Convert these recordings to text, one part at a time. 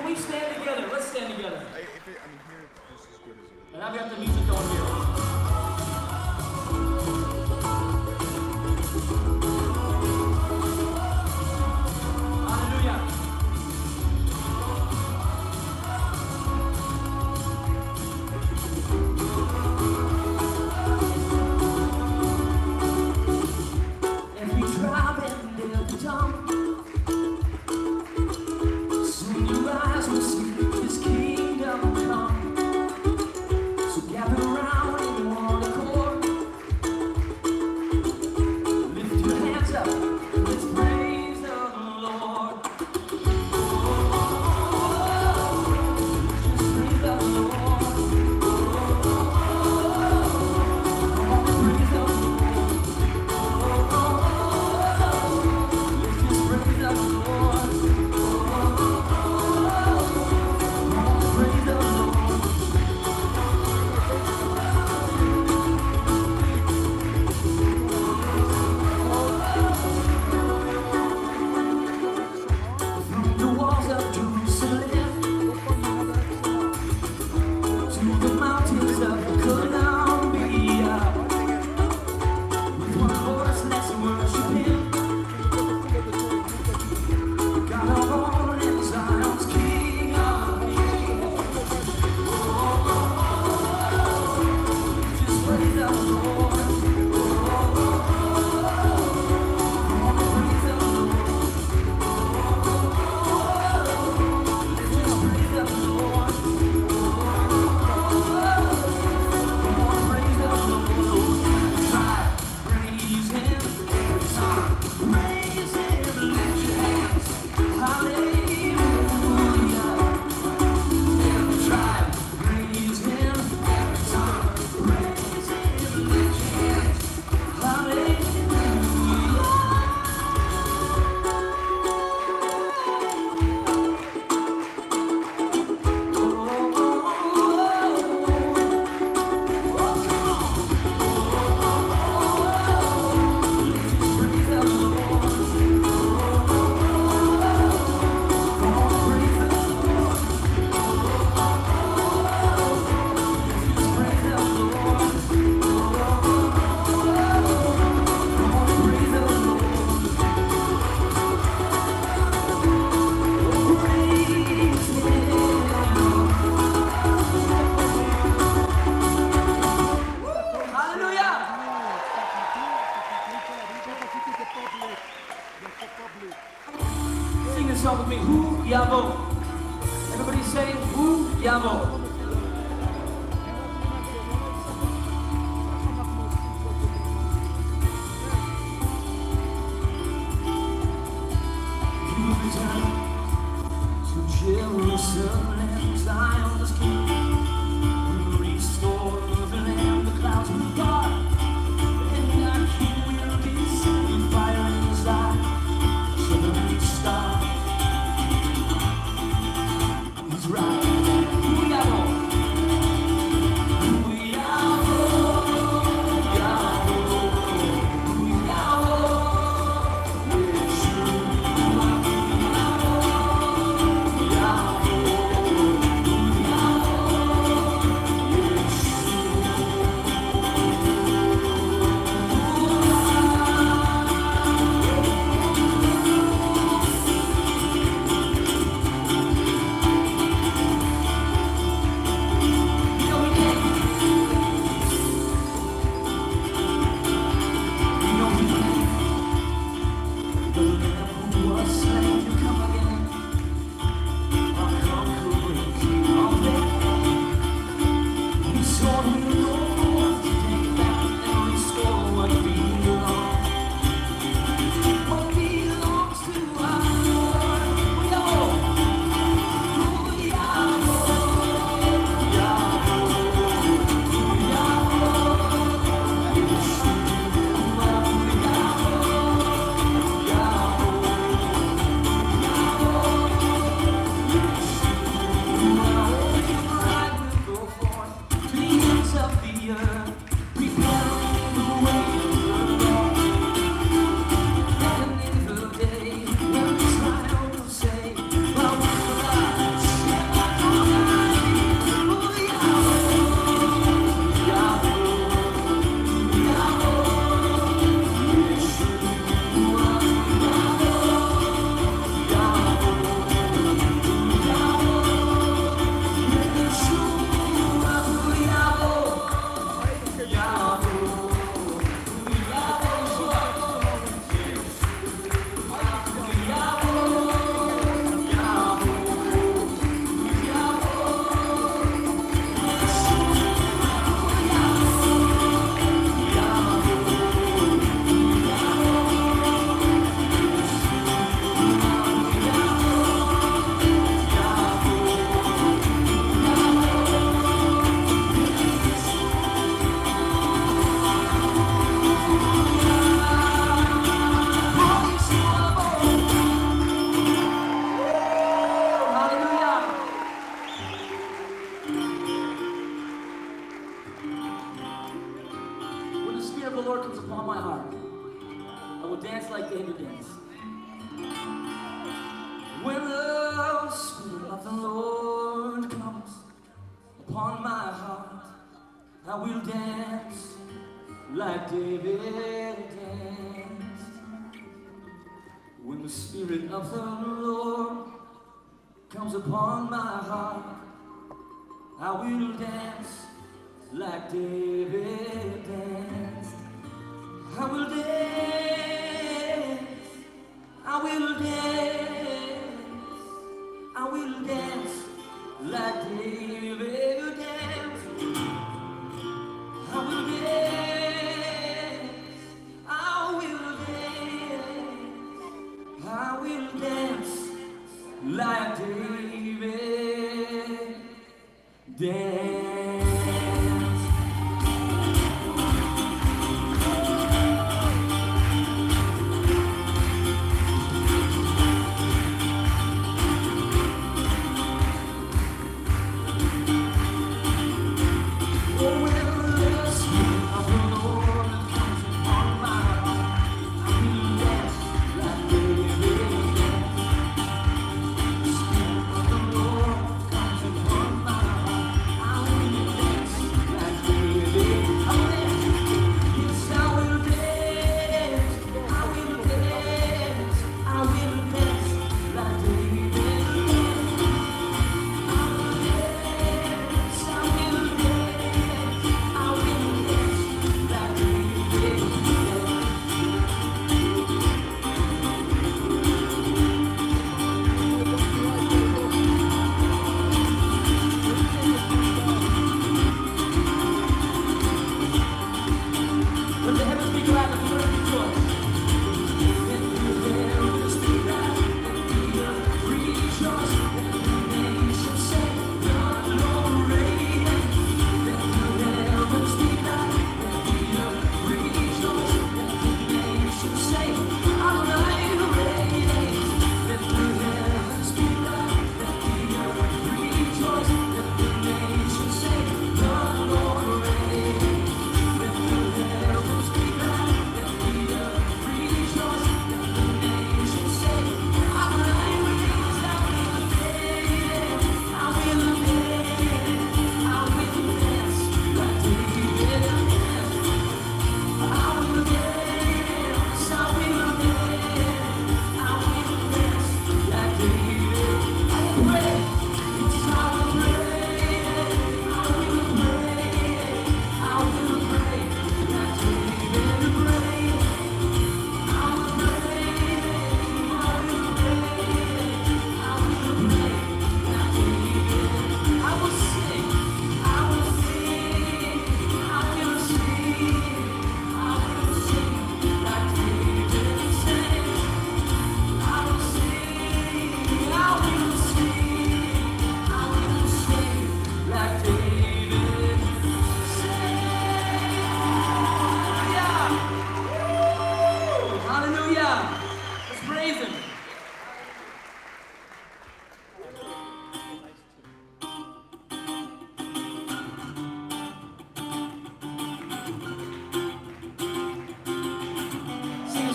Can we stand together? Let's stand together. Here, this is good as it is. And I've got the music going here. Everybody say, Hu Yavo. Jerusalem, Zion's king, will restore the land, the clouds will part, and our king will be seen, fire in his eye, shimmering star. He's right. Lord comes upon my heart, I will dance like David danced. When the Spirit of the Lord comes upon my heart, I will dance like David danced. When the Spirit of the Lord comes upon my heart, I will dance like David danced. I will dance, I will dance, I will dance like David danced. I will dance, I will dance, I will dance like David danced.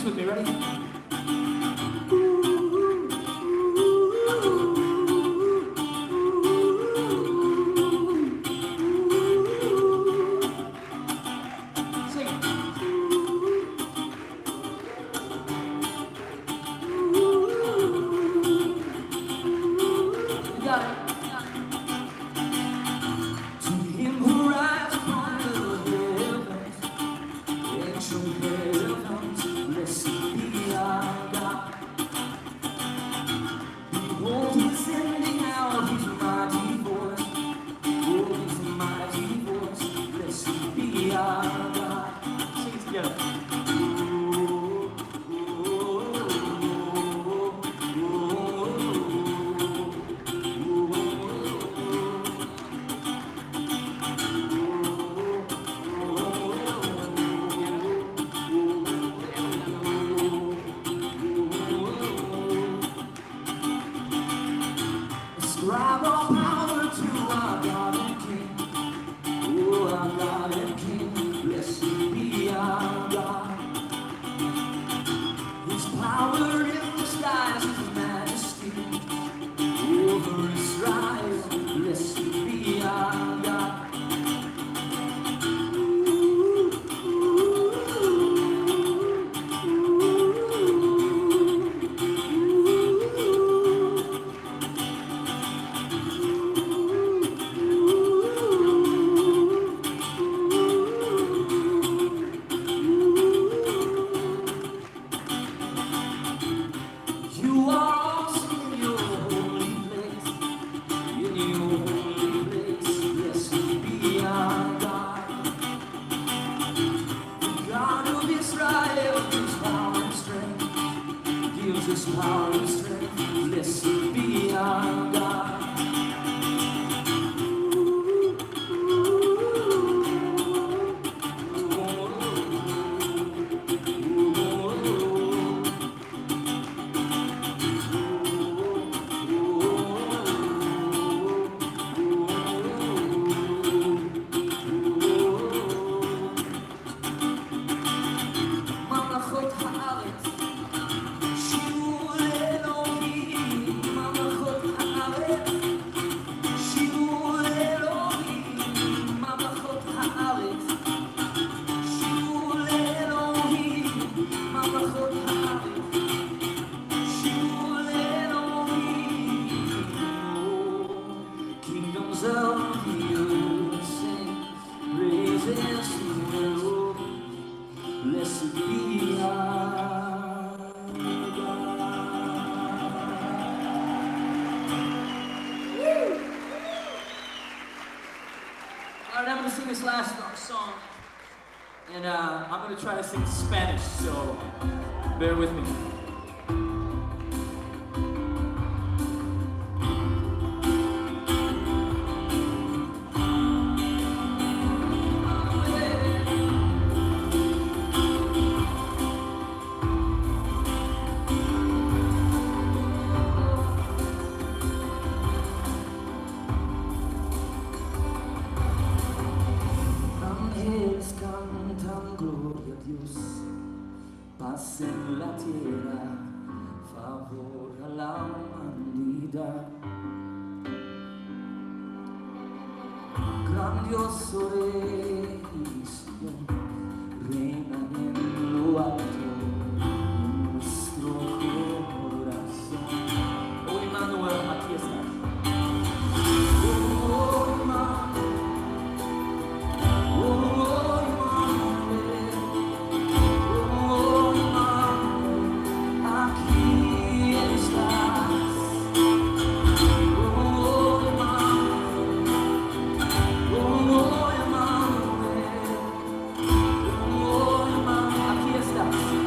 With me, ready? Sing it. You got it. To him who rides upon the heavens, and shall heavens, blessed be our God. Behold, he's sending out his mighty voice. Oh, his mighty voice. Blessed be our God. Sing it together. Oh, oh, oh, oh, oh, oh. Kingdoms of the earth sing praises to the Lord. Blessed be our God. Alright, I'm gonna sing this last song, and I'm gonna try to sing Spanish, so bear with me. Ángeles cantan gloria a Dios, paz en la tierra, favor a la humanidad. Grandioso Rey Señor, reina en lo alto, en nuestro corazón. Oh Emmanuel, aquí está. Oh Emmanuel, oh Emmanuel, oh Emmanuel, aquí estás. Oh Emmanuel, oh Emmanuel, aquí estás.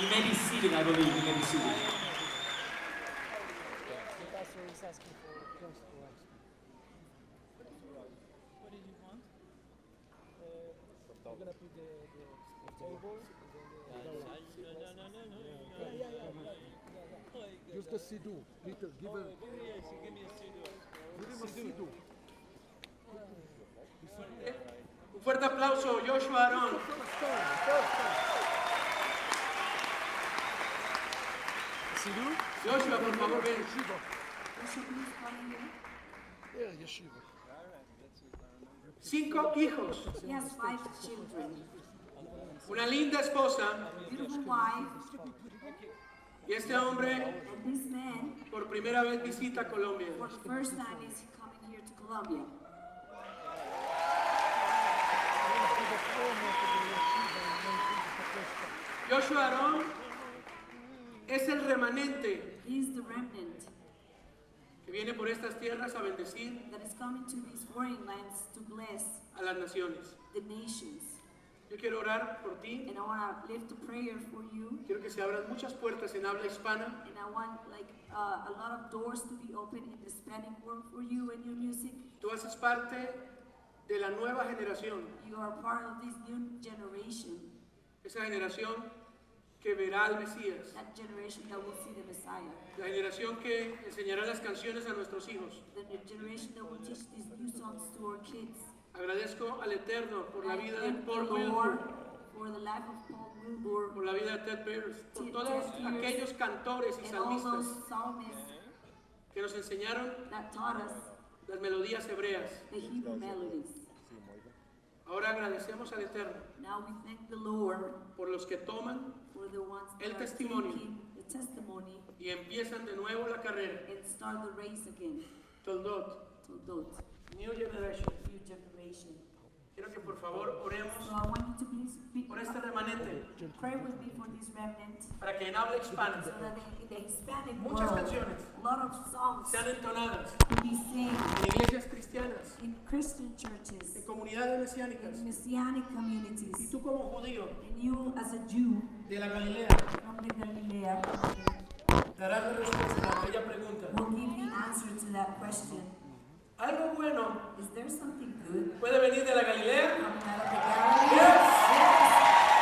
You may be seated, I believe. You may be seated. The pastor is asking for principal action. What did you want? We're gonna put the table and then Just the Sidhu. Little. Give him. give me a studio. Give him a Sidhu. Un fuerte aplauso, Joshua Aarón. Joshua, por favor, ven. Yeah, Yeshiva. 5 hijos, He has 5 children, una linda esposa, beautiful wife, y este hombre and this man, por primera vez visita Colombia. for the first time, is coming here to Colombia. Joshua Aarón es el remanente He is the remnant que viene por estas tierras a bendecir that is coming to these foreign lands to bless a las naciones. the nations. Yo quiero orar por ti. And I want to lift a prayer for you. Quiero que se abran muchas puertas en habla hispana. And I want a lot of doors to be open in the Hispanic world for you and your music. Tú haces parte de la nueva generación, You are part of this new generation, esa generación que verá al Mesías, that generation that will see the Messiah, la generación que enseñará las canciones a nuestros hijos. the generation that will teach these new songs to our kids. Agradezco al Eterno por la I vida de thank Paul the Lord Wilbur, for the life of Paul Wilbur por la vida de Ted Bears, por Ted todos Bears, aquellos cantores y and all salmistas those psalmists que nos enseñaron that taught us las melodías hebreas. the Hebrew melodies. Ahora agradecemos al Eterno Now we thank the Lord por los que toman for the ones El that are testimonio. taking the testimony y empiezan de nuevo la carrera. and start the race again. Toldot, Toldot, New Generation. new generation. Quiero que por favor oremos So I want you to please por este remanente pray with me for this remnant, para que en habla hispana so that in the Hispanic muchas world, canciones a lot of songs sean entonadas to be sing en iglesias cristianas, in Christian churches, en comunidades mesiánicas. in Messianic Y communities, tú como judío and you as a Jew de la Galilea from the Galilea darás la respuesta a aquella pregunta. will give the answer to that question. ¿Algo bueno Is there something good puede venir de la Galilea? coming out of the Galilee? Yes.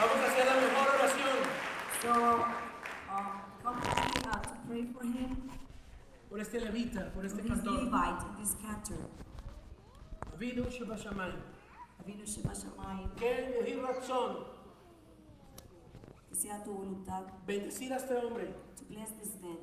Vamos a hacer la mejor oración So, come with me to pray for him, por este levita, por este for this cantor. Levite, this cantor. Avinu Shebashamayim. Avinu Sheba Shamayim, Que Yehi Ratzon, que sea tu voluntad bendecir a este hombre to bless this man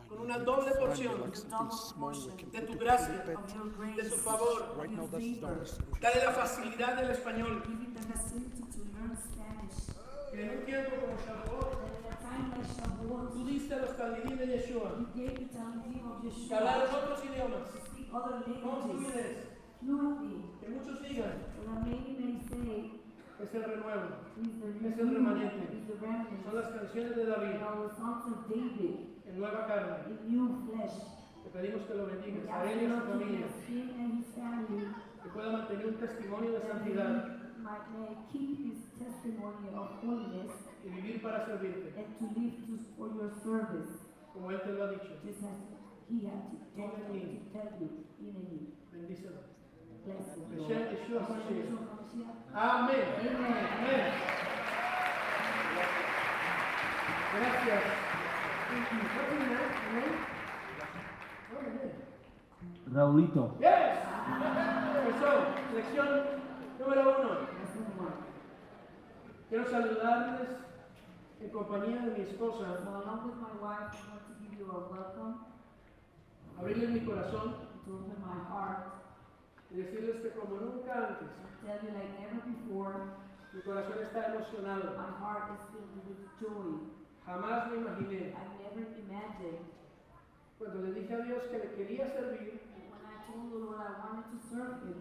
con una doble porción with a double portion de tu gracia, of your de grace, tu favor. Right now, of that's your favor, Dale la facilidad del español. give him the facility to learn Spanish. Que en un tiempo como Shavuot, And at a time like Shavuot, tú diste a los talmidim de Yeshua you gave the Talmudim of que hablaron Yeshua otros idiomas to speak other con languages fluidez. fluently, Que muchos digan, so that many may say, es el renuevo, he's the es el remanente. he's the remnant, Son las canciones de David and our sons of David, en nueva carne. in new flesh. Te pedimos que lo We bendigas ask a él y the a su Lord to familia, bless him and his family, que pueda mantener un testimonio de that santidad may keep his testimony of holiness y vivir para servirte, and to live for your service, como él te lo ha dicho. just as he had to tell you in a need. Bendícelo. Bless you, Beshem Lord. Yeshua HaMashiach. Yeshua HaMashiach. Amén. Amen. Amén. Gracias. Thank you. What's your name? Raulito. Yes. Eso, lección número 1. Lesson 1. Quiero saludarles en compañía de mi esposa, So along with my wife, I want to give you a welcome, abrirles mi corazón to open my heart, y decirles que como nunca antes, and tell you like never before, mi corazón está emocionado. my heart is filled with joy. Jamás me imaginé, I never imagined cuando le dije a Dios que le quería servir, when I told the Lord I wanted to serve Him,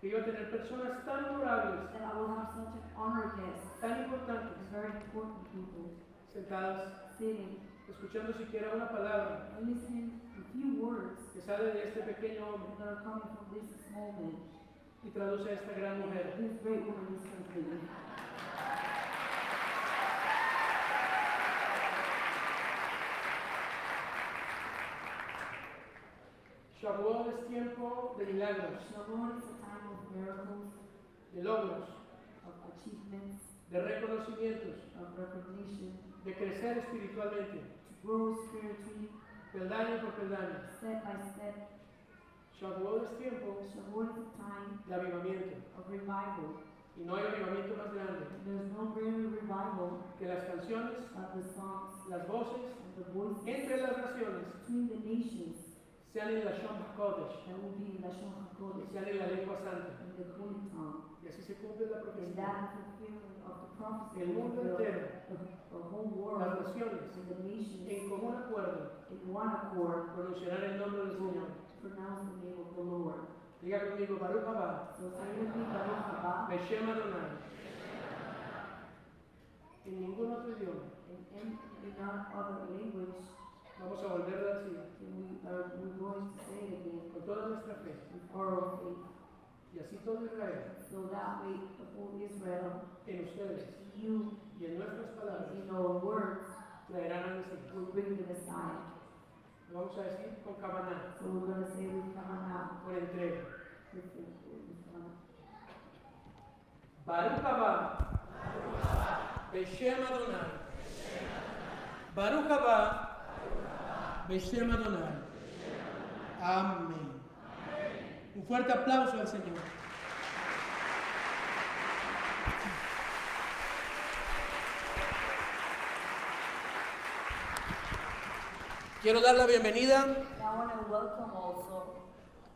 que iba a tener personas tan honorables, that I will have such an honor guest, tan importantes, very important people, sentadas, sitting escuchando siquiera una palabra and listening to few words que sale de este pequeño hombre, that are coming from this small man. Y traduce a esta gran mujer. This great woman is translated. Shavuot es tiempo de milagros, Shavuot is a time of miracles, de logros, of achievements, de reconocimientos, of recognition, de crecer espiritualmente, to grow spiritually, peldaño por peldaño. step by step. Shavuot es tiempo Shavuot is a time de avivamiento. of revival. Y no hay avivamiento más grande There's no greater revival que las canciones, of the songs las voces and the voices entre las naciones between the nations sean en la Shom HaKodesh, that will be in Lashon HaKodesh, sean en la lengua santa. in the holy tongue. Y así se cumple la And profecía. that is fulfillment of the prophecy El mundo fulfilled. entero, The whole las world naciones, and the nations en común acuerdo, in one accord pronunciarán el nombre del Señor. pronounce the name of the Lord. Diga conmigo, Baruch Haba, So say with me, Baruch haba, Beshem Adonai. En ningún otro idioma. in our other language, Vamos a volverlo así, we're going to say it again con toda nuestra fe. with our faith. Y así todo Israel, So that way, the whole Israel, en ustedes you, y en nuestras palabras, in our words, traerán al Mesías. will bring the Messiah. Lo vamos a decir con Kavaná, So we're going to say with Kavanah, con entrega. with Baruch Haba, Beshem Adonai. Baruch Haba, Beshem Adonai. Amén. Un fuerte aplauso al Señor. Quiero dar la bienvenida I want to welcome also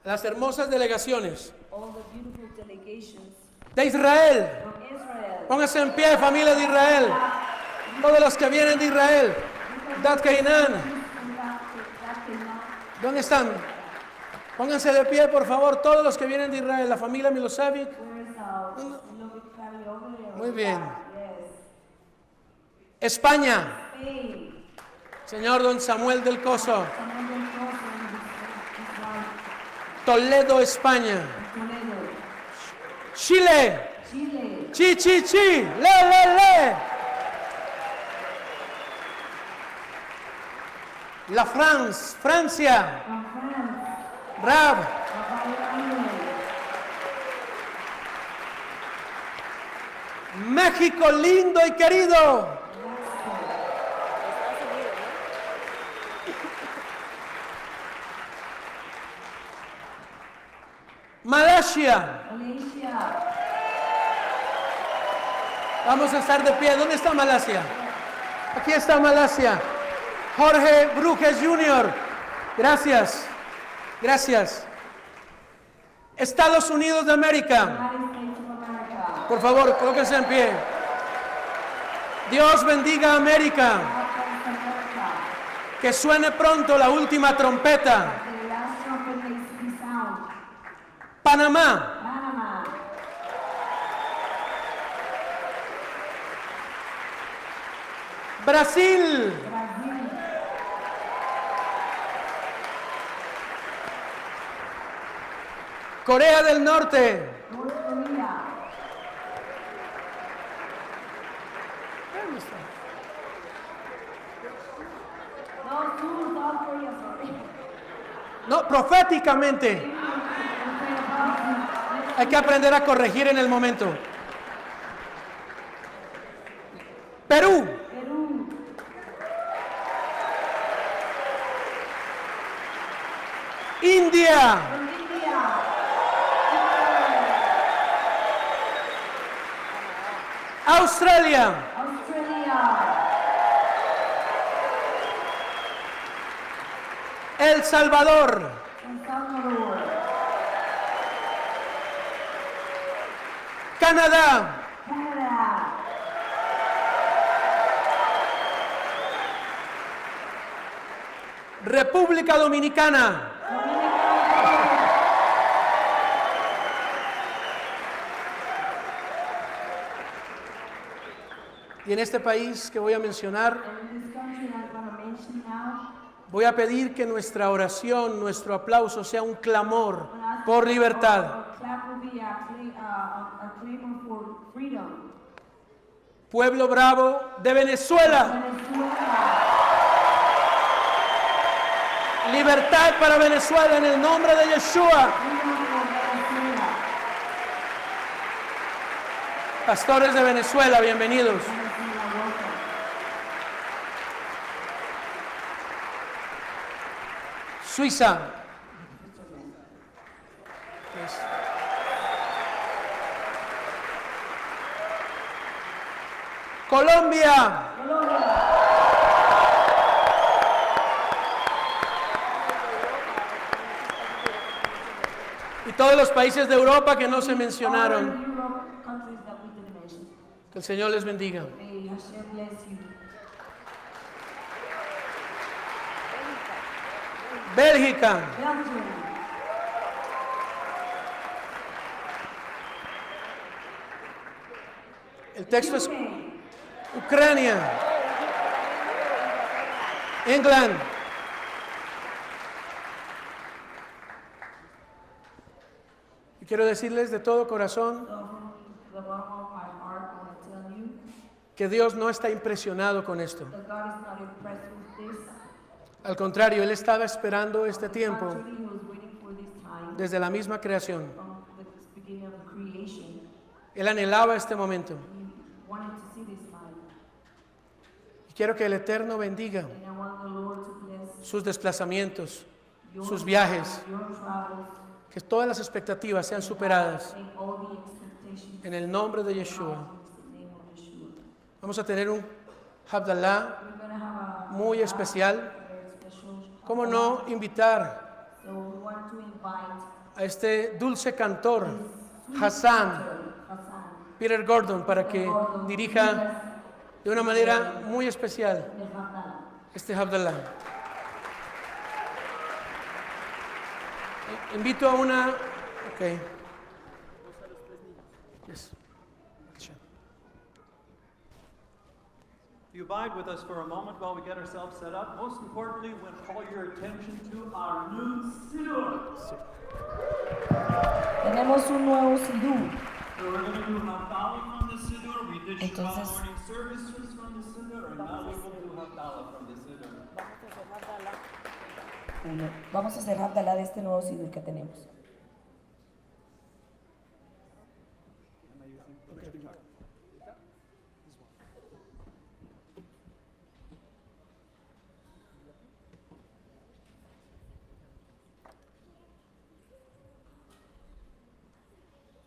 a las hermosas delegaciones all the beautiful delegations de Israel. from Israel. Pónganse en pie, familia de Israel. Todos los que vienen de Israel. Dat Kainan. ¿Dónde están? Pónganse de pie, por favor, todos los que vienen de Israel. La familia Milosevic. Muy bien. España. Señor Don Samuel del Coso. Toledo, España. Chile. Chi, chi, chi. Le. La France, Francia. Rab. México lindo y querido. Malasia. Vamos a estar de pie. ¿Dónde está Malasia? Aquí está Malasia. Jorge Brujes Jr. Gracias. Gracias. Estados Unidos de América. Por favor, colóquense en pie. Dios bendiga a América. Que suene pronto la última trompeta. Panamá. Brasil. Corea del Norte. No, proféticamente. Hay que aprender a corregir en el momento. Perú. India. Australia. El Salvador. Canadá. República Dominicana. Y en este país que voy a mencionar, voy a pedir que nuestra oración, nuestro aplauso sea un clamor por libertad. a clamor for freedom. Pueblo bravo de Venezuela. Venezuela. Libertad para Venezuela en el nombre de Yeshua. Freedom for Venezuela. Pastores de Venezuela, bienvenidos. Venezuela, welcome. Suiza. Colombia. Colombia. Y todos los países de Europa que no se All mencionaron. the Europe countries that we didn't mention. Que el Señor les bendiga. May Hashem bless you. Bélgica. Belgium. El texto es UK. Ucrania. England. Y quiero decirles de todo corazón So from the bottom of my heart, I want to tell you que Dios no está impresionado con esto. that God is not impressed with this. Al contrario, Él estaba esperando este tiempo Actually, He was waiting for this time desde la misma creación. from the beginning of the creation. Él anhelaba este momento. He wanted to see this time. Y quiero que el Eterno bendiga And I want the Lord to bless sus desplazamientos, your sus viajes, your travels, que todas las expectativas sean superadas make all the expectations en el nombre de Yeshua. in the name of Yeshua. Vamos a tener un Havdalah We're going to have a muy especial. very special. ¿Cómo no invitar So we want to invite a este dulce cantor, Hassan Hassan Peter Gordon, para que dirija de una manera muy especial de Havdalah. este Havdalah? Invito a una... Ok. Yes. You abide with us for a moment while we get ourselves set up. Most importantly, we want to call your attention to our new siddur. Tenemos un nuevo siddur. So we're going to do Havdalah from the siddur. We did Shabbat Entonces- morning services from the siddur, and now we will do Havdalah from the siddur. Vamos a hacer Havdalah de este nuevo siddur que tenemos.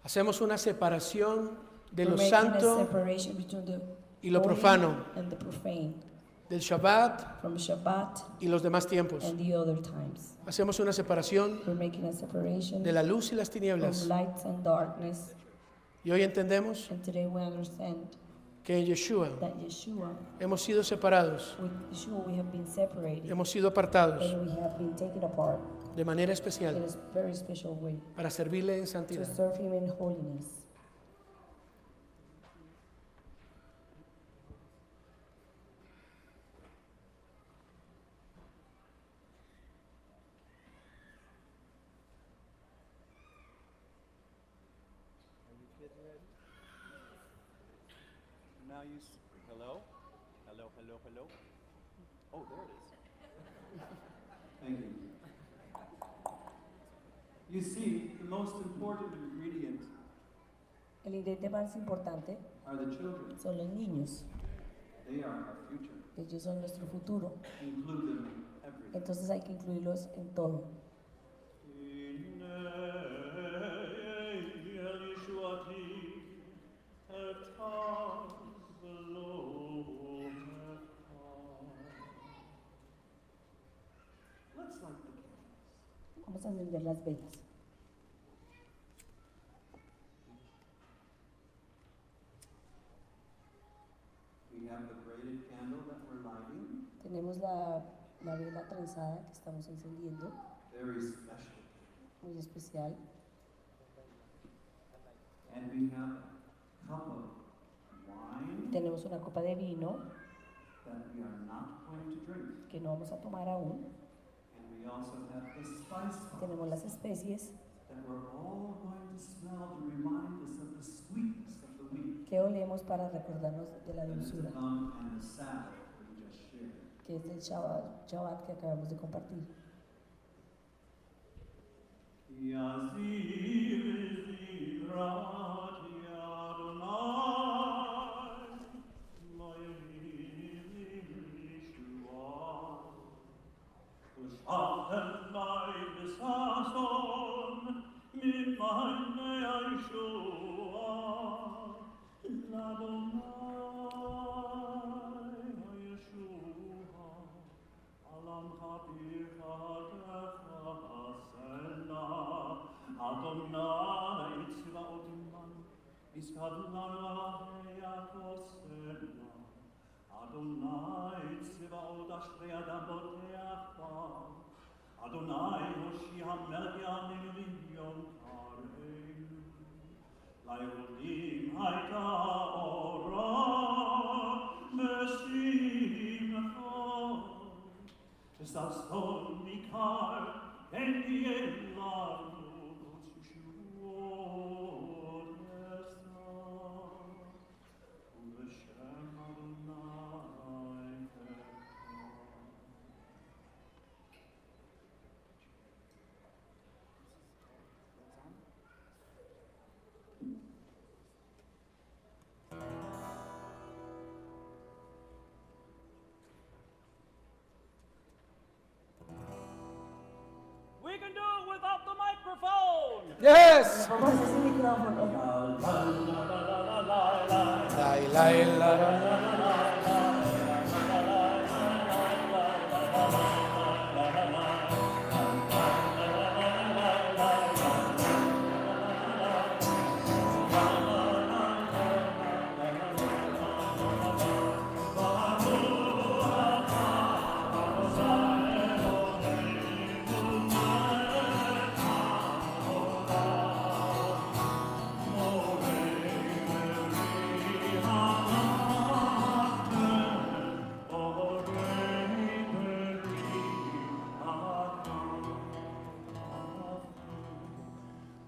Hacemos una separación de We're lo making a santo separation between the y lo holy profano, and the profane, del Shabbat from Shabbat y los demás tiempos. and the other times. Hacemos una separación We're making a separation de la luz y las from tinieblas. lights and darkness. Y hoy entendemos And today we understand que en Yeshua that Yeshua, hemos sido separados, with Yeshua we have been separated hemos sido apartados and we have been taken apart de manera in especial a very special way para servirle en to santidad. serve Him in holiness. Now you see. Hello? Hello, hello, hello. Oh, there it is. Thank you. You see, the most important ingredient El ingrediente más importante are the children. son los niños. They are our future. Ellos son nuestro futuro. Include them in everything. Entonces hay que incluirlos en todo. Let's light the candles. Vamos a encender las velas. We have the braided candle that we're lighting. Tenemos la vela trenzada que estamos encendiendo, Very special. muy especial. And we have a cup of wine Tenemos una copa de vino that we are not going to drink. que no vamos a tomar aún. And we also have the spice box Tenemos las especies that we're all going to smell to remind us of the ¿Qué olemos para recordarnos de la that is to dulzura? come and the Sabbath that we just shared. Que es del Shabbat que acabamos de compartir. Adonai Hoshi HaMelech Yamin Yom Kareinu Lairodim Haita Ora Mesimcho Tesaston Mikar Endi Elanu Shuot Esa U'B'Shem Adonai We can do it without the microphone. Yes. Vamos a hacer ese micrófono. La, la.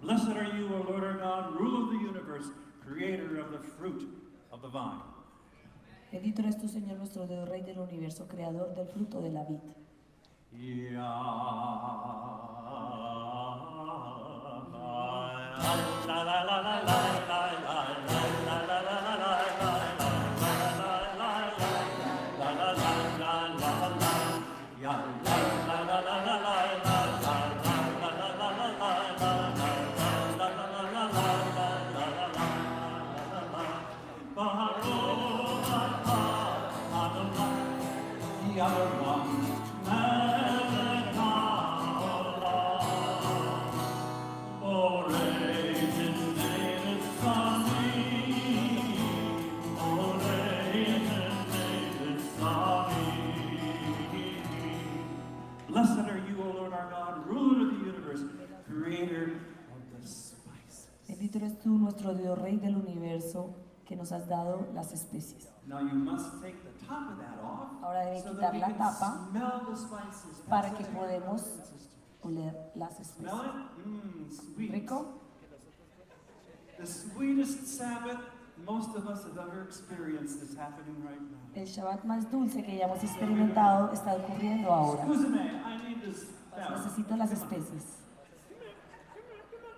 Blessed are you, O Lord our God, ruler of the universe, creator of the fruit of the vine. Bendito eres tú, Señor nuestro Dios, Rey del universo, creador del fruto de la vid. Blessed are you, O Lord our God, ruler of the universe, creator of the spices. Bendito eres tú, nuestro Dios, Rey del universo, que nos has dado las especies. Now you must take the top of that off Ahora deben so quitar that we la can tapa smell the spices. para Pass que it to your podemos brothers and sisters. oler las Smell especies. it? Mmm, sweet. ¿Rico? The sweetest Sabbath most of us have ever experienced is happening right now. El Shabbat más dulce que ya hemos experimentado está ocurriendo ahora. Excuse me, I need this. Necesito las especies.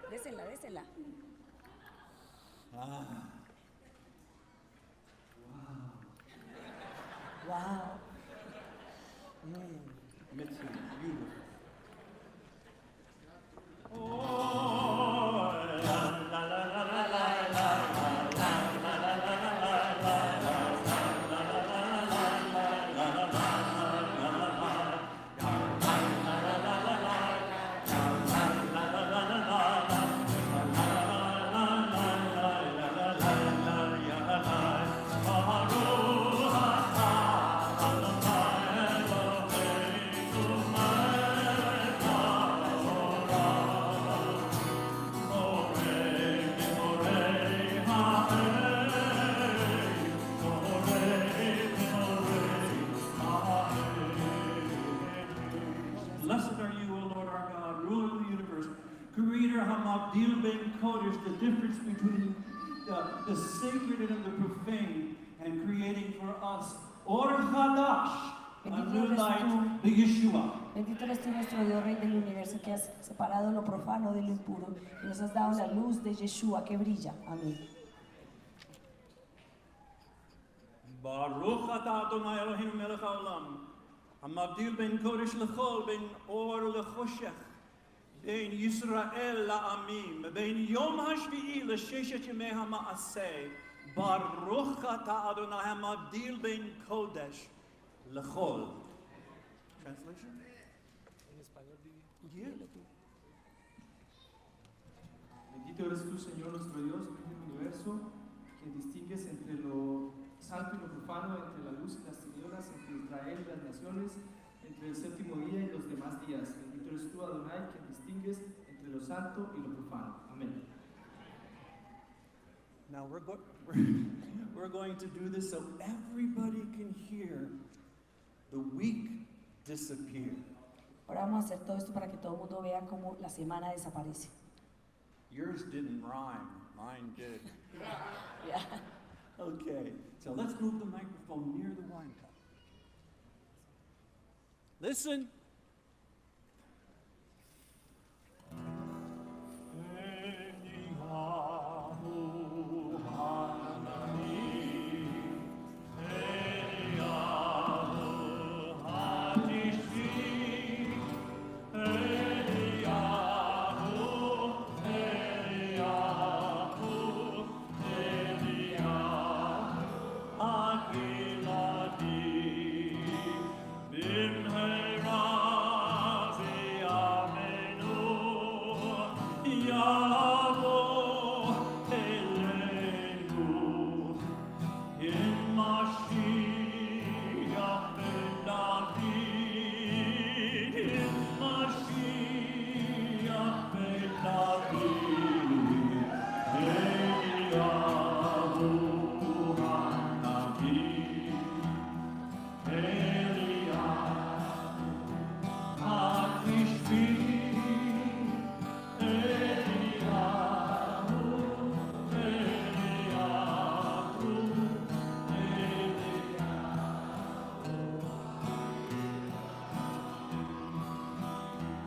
Désela, désela. Wow. Mitzi, beautiful. Blessed are you, O Lord our God, ruler of the universe, creator Hamabdil Ben Kodesh, the difference between the the sacred and the profane, and creating for us Or Hadash, a new light, the Yeshua. Bendito eres tú, nuestro Dios, Rey del universo, que has separado lo profano de lo impuro y nos has dado la luz de Yeshua que brilla. Amén. Baruch atah Adonai Eloheinu melech haolam, hamavdil ben kodesh lechol, ben or lechoshech, ben Yisrael la'amim, ben yom hashvi'i l'sheshet yemei ha'ma'aseh. Baruch atah Adonai hamavdil ben kodesh lechol. Translation? Yeah. Bendito eres tú, Señor, nuestro Dios, Rey del universo, quien distingues entre lo santo y lo profano, entre la luz y las tinieblas, entre Israel y las naciones, entre el séptimo día y los demás días. Bendito eres tú, Adonai, quien distingues entre lo santo y lo profano. Amén. Now we're going to do this so everybody can hear the week disappear. Ahora vamos a hacer todo esto para que todo el mundo vea cómo la semana desaparece. Yours didn't rhyme, mine did. Yeah. Okay, so let's move the microphone near the wine cup. Listen.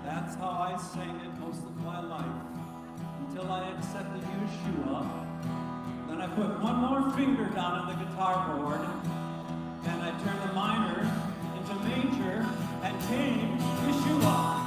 That's how I sang it most of my life, until I accepted Yeshua. Then I put one more finger down on the guitar board, and I turned the minor into major, and came Yeshua.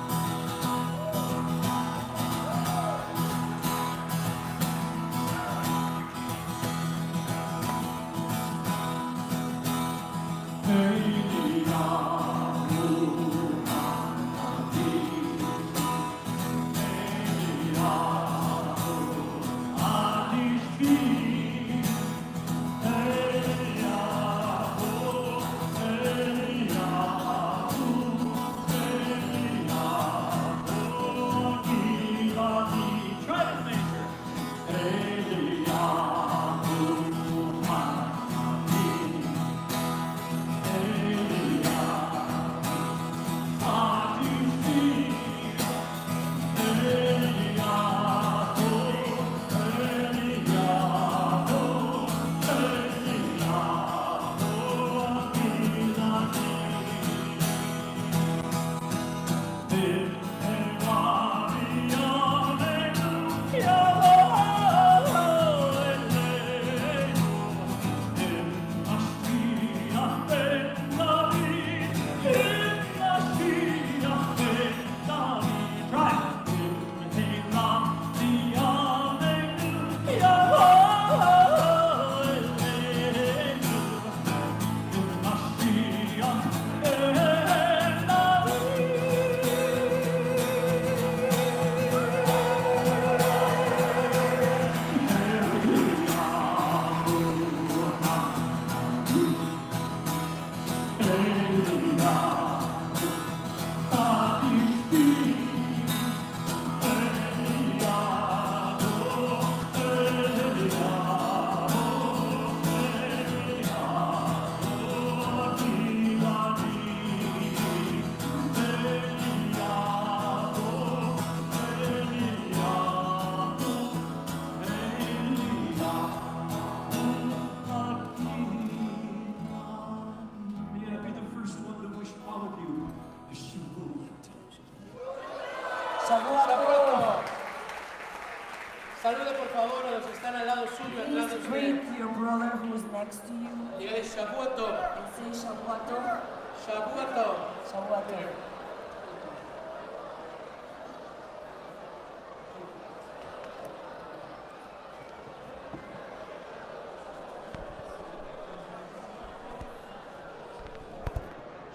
Please greet your brother who is next to you Dígale Shavua Tov. and say Shabbat Tov. Shavua Tov. Shabbat Tov.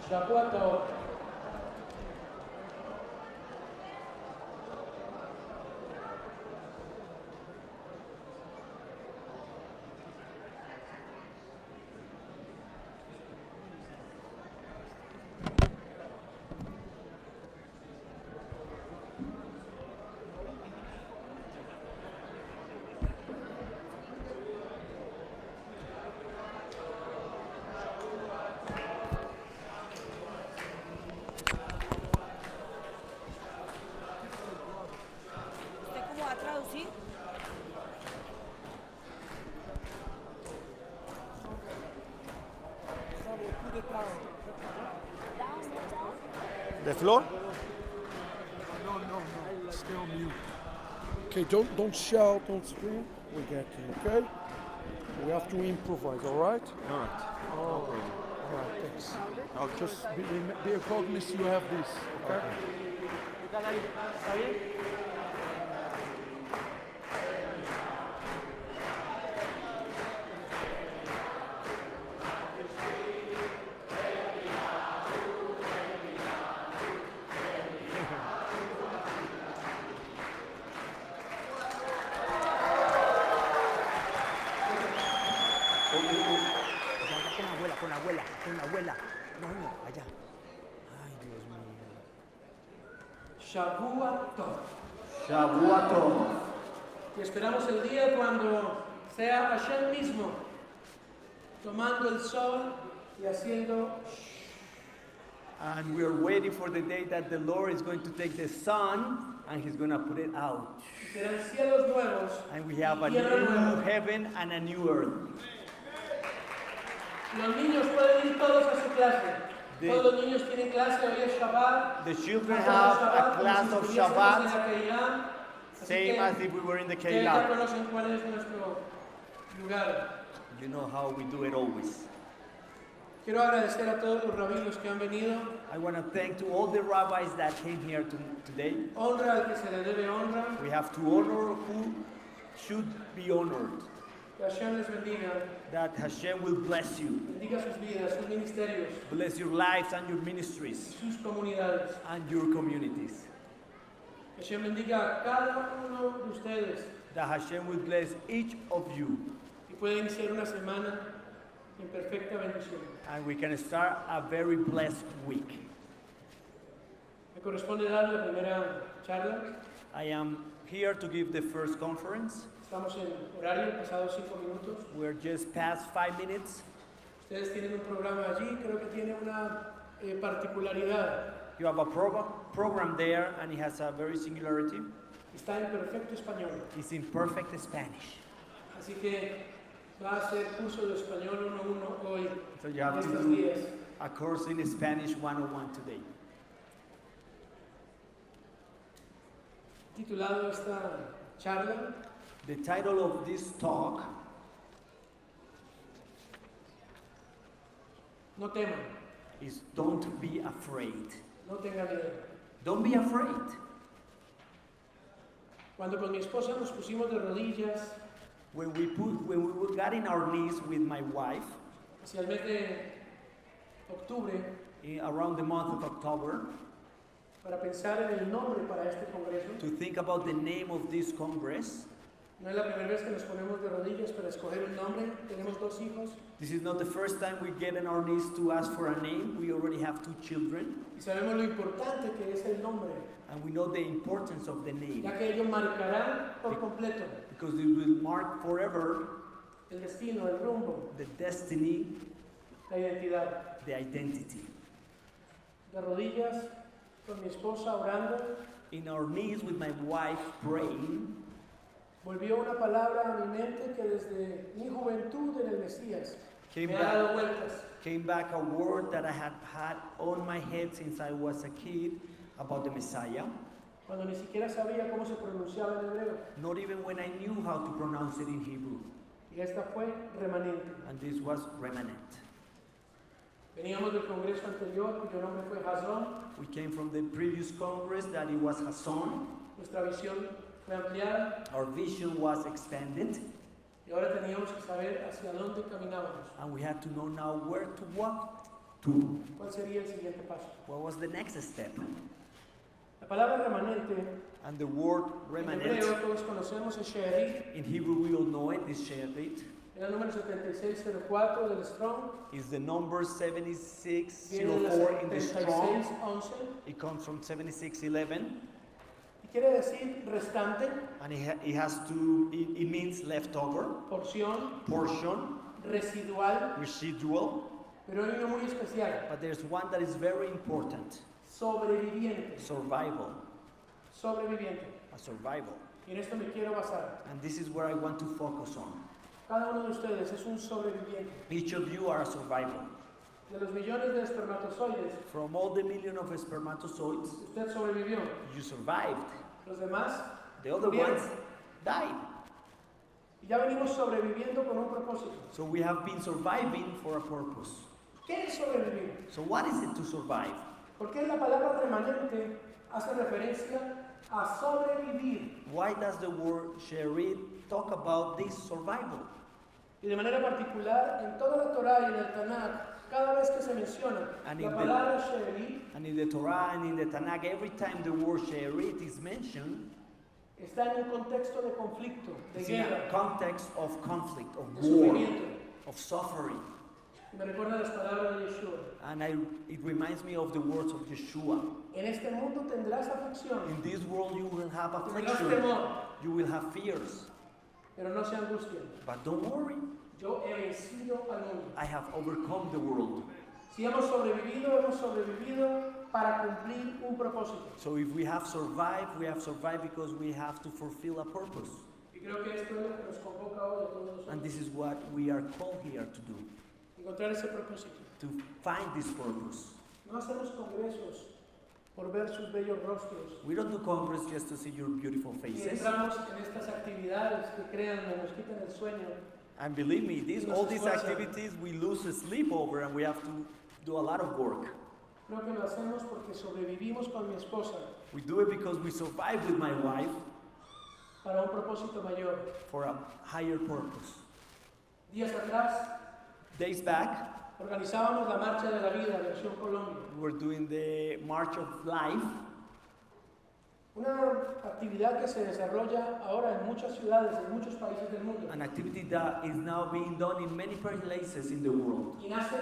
Shavua Tov. ¿Usted cómo va a traducir? The floor? No. Stay on mute. Okay, don't shout, don't scream. We get you, okay? We have to improvise, all right? All right. All right, thanks. Okay. Just be cognizant you have this, okay? Con la abuela. No, allá. Ay, Dios mío. Shavua Tov. Shavuot. Y esperamos el día cuando sea Hashem mismo tomando el sol y haciendo And we are waiting for the day that the Lord is going to take the sun and He's going to put it out. serán cielos nuevos And we have a Tierra new nueva. heaven and a new earth. Los niños pueden ir todos a su clase. The- Todos los niños tienen clase, hoy es Shabbat. The children Hacemos have Shabbat a como class si of estuviésemos en Shabbat, la Keilah. Así same que as if we were in the ustedes ya Keilah. conocen cuál es nuestro lugar. You know how we do it always. Quiero agradecer a todos los rabinos que han venido. I want to thank to all the rabbis that came here today. Honra al que se le debe honra. We have to honor who should be honored. Que Hashem les bendiga. That Hashem will bless you. Bendiga sus vidas, sus ministerios, Bless your lives and your ministries sus comunidades. and your communities. Que Hashem bendiga a cada uno de ustedes. That Hashem will bless each of you. Y pueda iniciar una semana en perfecta bendición. And we can start a very blessed week. Me corresponde dar la primera charla. I am here to give the first conference. Estamos en horario, pasados 5 minutos. We're just past 5 minutes. Ustedes tienen un programa allí, creo que tiene una particularidad. You have a program there and it has a very singularity. Está en perfecto español. It's in perfect Spanish. Así que va a ser curso de español 1-1 hoy, So you have en to estos do días. a course in Spanish 101 today. Titulado esta charla, The title of this talk No teman, is Don't Be Afraid. no tengan miedo. Don't be afraid. Cuando con mi esposa nos pusimos de rodillas When we got in our knees with my wife hacia el mes de octubre around the month of October para pensar en el nombre para este congreso, to think about the name of this Congress, no es la primera vez que nos ponemos de rodillas para escoger un nombre. Tenemos 2 hijos this is not the first time we get on our knees to ask for a name. We already have 2 children y sabemos lo importante que es el nombre, and we know the importance of the name ya que ello marcará por completo because it will mark forever el destino, el rumbo, the destiny, la identidad. the identity. De rodillas con mi esposa orando, In our knees with my wife praying, volvió una palabra a mi mente que desde mi juventud en el Mesías came me ha dado back, vueltas. came back a word that I had had on my head since I was a kid about the Messiah, Cuando ni siquiera sabía cómo se pronunciaba en hebreo. not even when I knew how to pronounce it in Hebrew. Y esta fue remanente. and this was remnant. Veníamos del congreso anterior, cuyo nombre fue Hazón. We came from the previous Congress that it was Hasson. Nuestra visión fue ampliada Our vision was expanded, y ahora teníamos que saber hacia dónde caminábamos. and we had to know now where to walk to. ¿Cuál sería el siguiente paso? What was the next step? La palabra remanente, And the word en hebreo remnant, todos conocemos es she'erit, in Hebrew we all know it, is She'erit, era el número 7604 del Strong, is the number viene de la 7604 in the Strong. 7611 It comes from 7611, y quiere decir restante, and it has to, it means leftover, porción, portion, residual, residual, pero hay uno muy especial, but there's one that is very important, sobreviviente, survival, sobreviviente. a survival. Y en esto me quiero basar. And this is where I want to focus on. Cada uno de ustedes es un sobreviviente. Each of you are a survivor. De los millones de espermatozoides, From all the million of spermatozoids, usted sobrevivió. you survived. Los demás, The other murieron. ones died. Y ya venimos sobreviviendo con un propósito. So we have been surviving for a purpose. ¿Qué es sobrevivir? So what is it to survive? Porque la palabra remanente hace referencia a sobrevivir. Why does the word She'erit talk about this survival? Y de manera particular, en toda la Torá y en el Tanakh, cada vez que se menciona And la in the- palabra she'erit, And in the Torah and in the Tanakh, every time the word She'erit is mentioned, está en un contexto de conflicto, de it's in a guerra, context of conflict, of de war, sufrimiento. of suffering. Y me recuerda las palabras de Yeshua. And it reminds me of the words of Yeshua. En este mundo tendrás aflicción, In this world you will have tendrás affliction, temor, you will have fears, pero no se angustien. but don't worry, Yo he vencido al mundo. I have overcome the world. Si hemos sobrevivido para cumplir un propósito. So if we have survived because we have to fulfill a purpose. Y creo que esto es lo que nos convoca hoy a todos And nosotros. this is what we are called here to do, Encontrar ese propósito. to find this purpose. No hacemos congresos por ver sus bellos rostros. We don't do Congress just to see your beautiful Y faces. entramos en estas actividades que créanme, nos quitan el sueño. And believe me, all these activities we lose sleep over and we have to do a lot of work. Creo que lo hacemos porque sobrevivimos con mi esposa We do it because we survive with my wife para un propósito mayor. for a higher purpose. Días atrás Days back, organizábamos la Marcha de la Vida, versión Colombia. we were doing the March of Life, Una actividad que se desarrolla ahora en muchas ciudades, en muchos países del mundo. an activity that is now being done in many places in the world. Y nace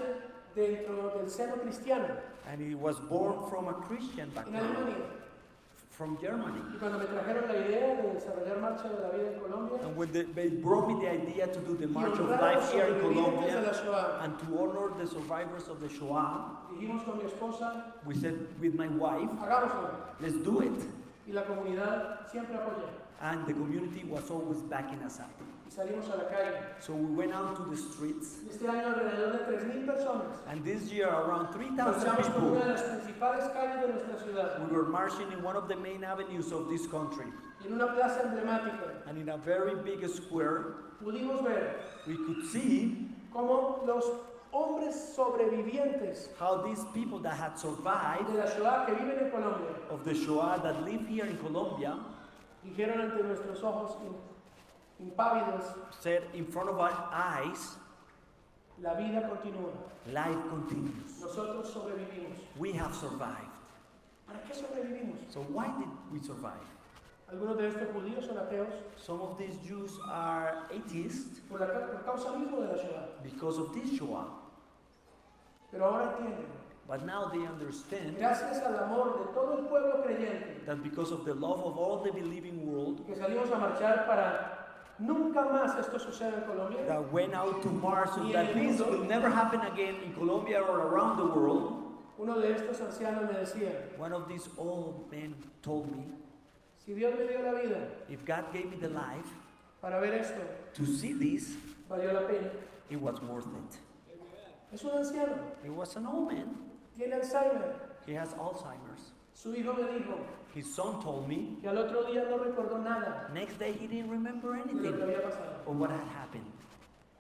dentro del seno cristiano, And it was born from a Christian en background, Alemania. from Germany. Y cuando me trajeron la idea de desarrollar Marcha de la Vida en Colombia, And when they brought me the idea to do the y March of honrar a los Life here in sobrevivientes de la Colombia Shoah, and to honor the survivors of the Shoah, dijimos con mi esposa, we said with my wife, hagámoslo. let's do it. Y la comunidad siempre apoya. And the community was always backing us up. Y salimos a la calle. So we went out to the streets, Y este año alrededor de 3.000 personas and this year around 3,000 marchamos por una de people, las principales calles de nuestra ciudad. we were marching in one of the main avenues of this country. Y en una plaza emblemática And in a very big square, pudimos ver we could see cómo los hombres sobrevivientes how these people that had survived de la Shoah que viven en Colombia of the Shoah that live here in Colombia dijeron ante nuestros ojos impávidos, said in front of our eyes, la vida continúa. life continues. Nosotros sobrevivimos. We have survived. ¿Para qué sobrevivimos? So why did we survive? Algunos de estos judíos son ateos Some of these Jews are atheists por causa mismo de la Shoah. because of this Shoah. Pero ahora entienden, But now they understand gracias al amor de todo el pueblo creyente, that because of the love of all the believing world que salimos a marchar para nunca más esto suceda en Colombia, that went out to Mars so that this will never happen again in Colombia or around the world, uno de estos ancianos me decía, one of these old men told me, si Dios me dio la vida if God gave me the life para ver esto, to see this, valió la pena. it was worth it. Es un anciano, He was an old man. tiene Alzheimer. He has Alzheimer's. Su hijo me dijo His son told me, que al otro día no recordó nada next day he didn't remember de lo que anything había pasado. of what had happened.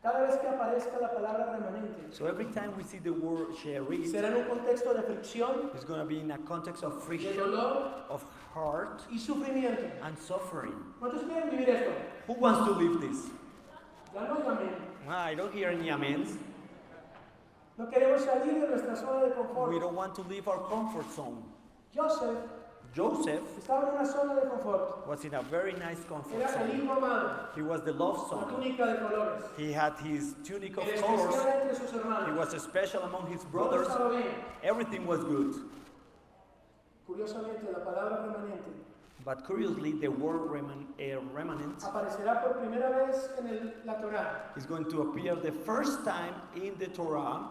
Cada vez que aparezca la palabra remanente, So every time we see the word sherit, será en un contexto de fricción, it's going to be in a context of de friction, dolor of hurt, y sufrimiento. and suffering. ¿Cuántos quieren vivir esto? Who wants to live this? Ya no llamen. I don't hear any amens. No queremos salir de nuestra zona de We confort. don't want to leave our comfort zone. Joseph Joseph estaba en una zona de confort. was in a very nice comfort Era el zone. hijo amado, He was the love la son. túnica de colores. He had his tunic of El colors. especial entre sus He hermanos. was special among his Todo brothers. estaba bien. Everything was good. Curiosamente, la palabra remanente But curiously, the word remanent aparecerá por primera vez en la Torá, is going to appear the first time in the Torah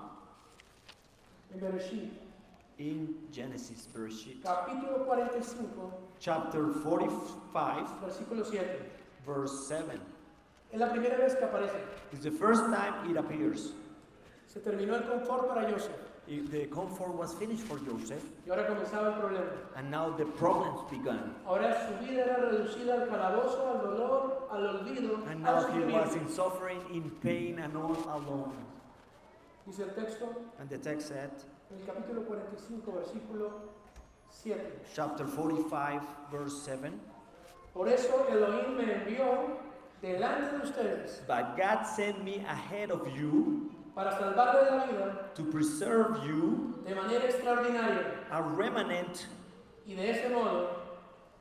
en Bereshit, in Genesis, Bereshit, capítulo 45, chapter 45, versículo 7. verse 7. Es la primera vez que aparece. It's the first time it appears. Se terminó el confort para Joseph The comfort was finished for Joseph, y ahora comenzaba el problema. and now the problems began. Ahora su vida era reducida al calabozo, al dolor, al olvido, And al now he was sufrimiento. in suffering, in pain, and all alone. Dice el texto, And the text said, en el capítulo 45, versículo 7. chapter 45, verse 7, Por eso Elohim me envió delante de ustedes but God sent me ahead of you para salvarle la vida to preserve you de manera extraordinaria a remnant y de ese modo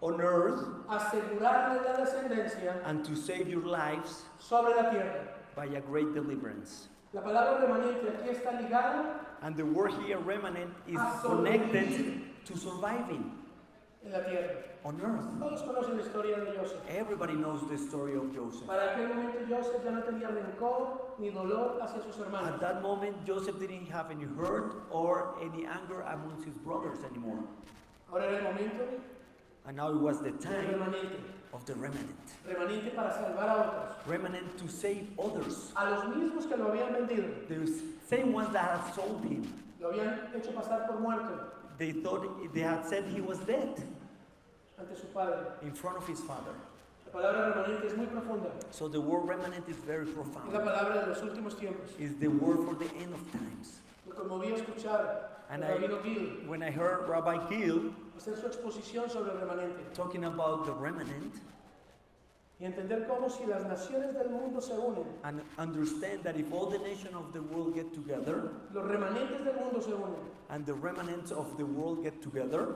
on earth asegurarle la descendencia and to save your lives sobre la tierra. by a great deliverance. La palabra remanente aquí está ligada And the word here, remnant, is A connected sobrevivir. to surviving en la tierra. on earth. Todos conocen la historia de Joseph. Everybody knows the story of Joseph. Para aquel momento Joseph ya no tenía rencor ni dolor hacia sus hermanos. At that moment, Joseph didn't have any hurt or any anger amongst his brothers anymore. Ahora era el momento And now it was the del time remanente. of the remnant. Remanente para salvar a otros. Remnant to save others. A los mismos que lo habían vendido. The same ones that had sold him. Lo habían hecho pasar por muerto They thought they had said he was dead ante su padre. in front of his father. La palabra remanente es muy profunda. So the word remnant is very Es la profound. palabra de los últimos tiempos. It's the word for the end of times. Me conmovió escuchar And al rabino Gil when I heard Rabbi Gill hacer su exposición sobre el remanente talking about the remnant y entender cómo si las naciones del mundo se unen, and understand that if all the nations of the world get together los remanentes del mundo se unen, and the remnants of the world get together,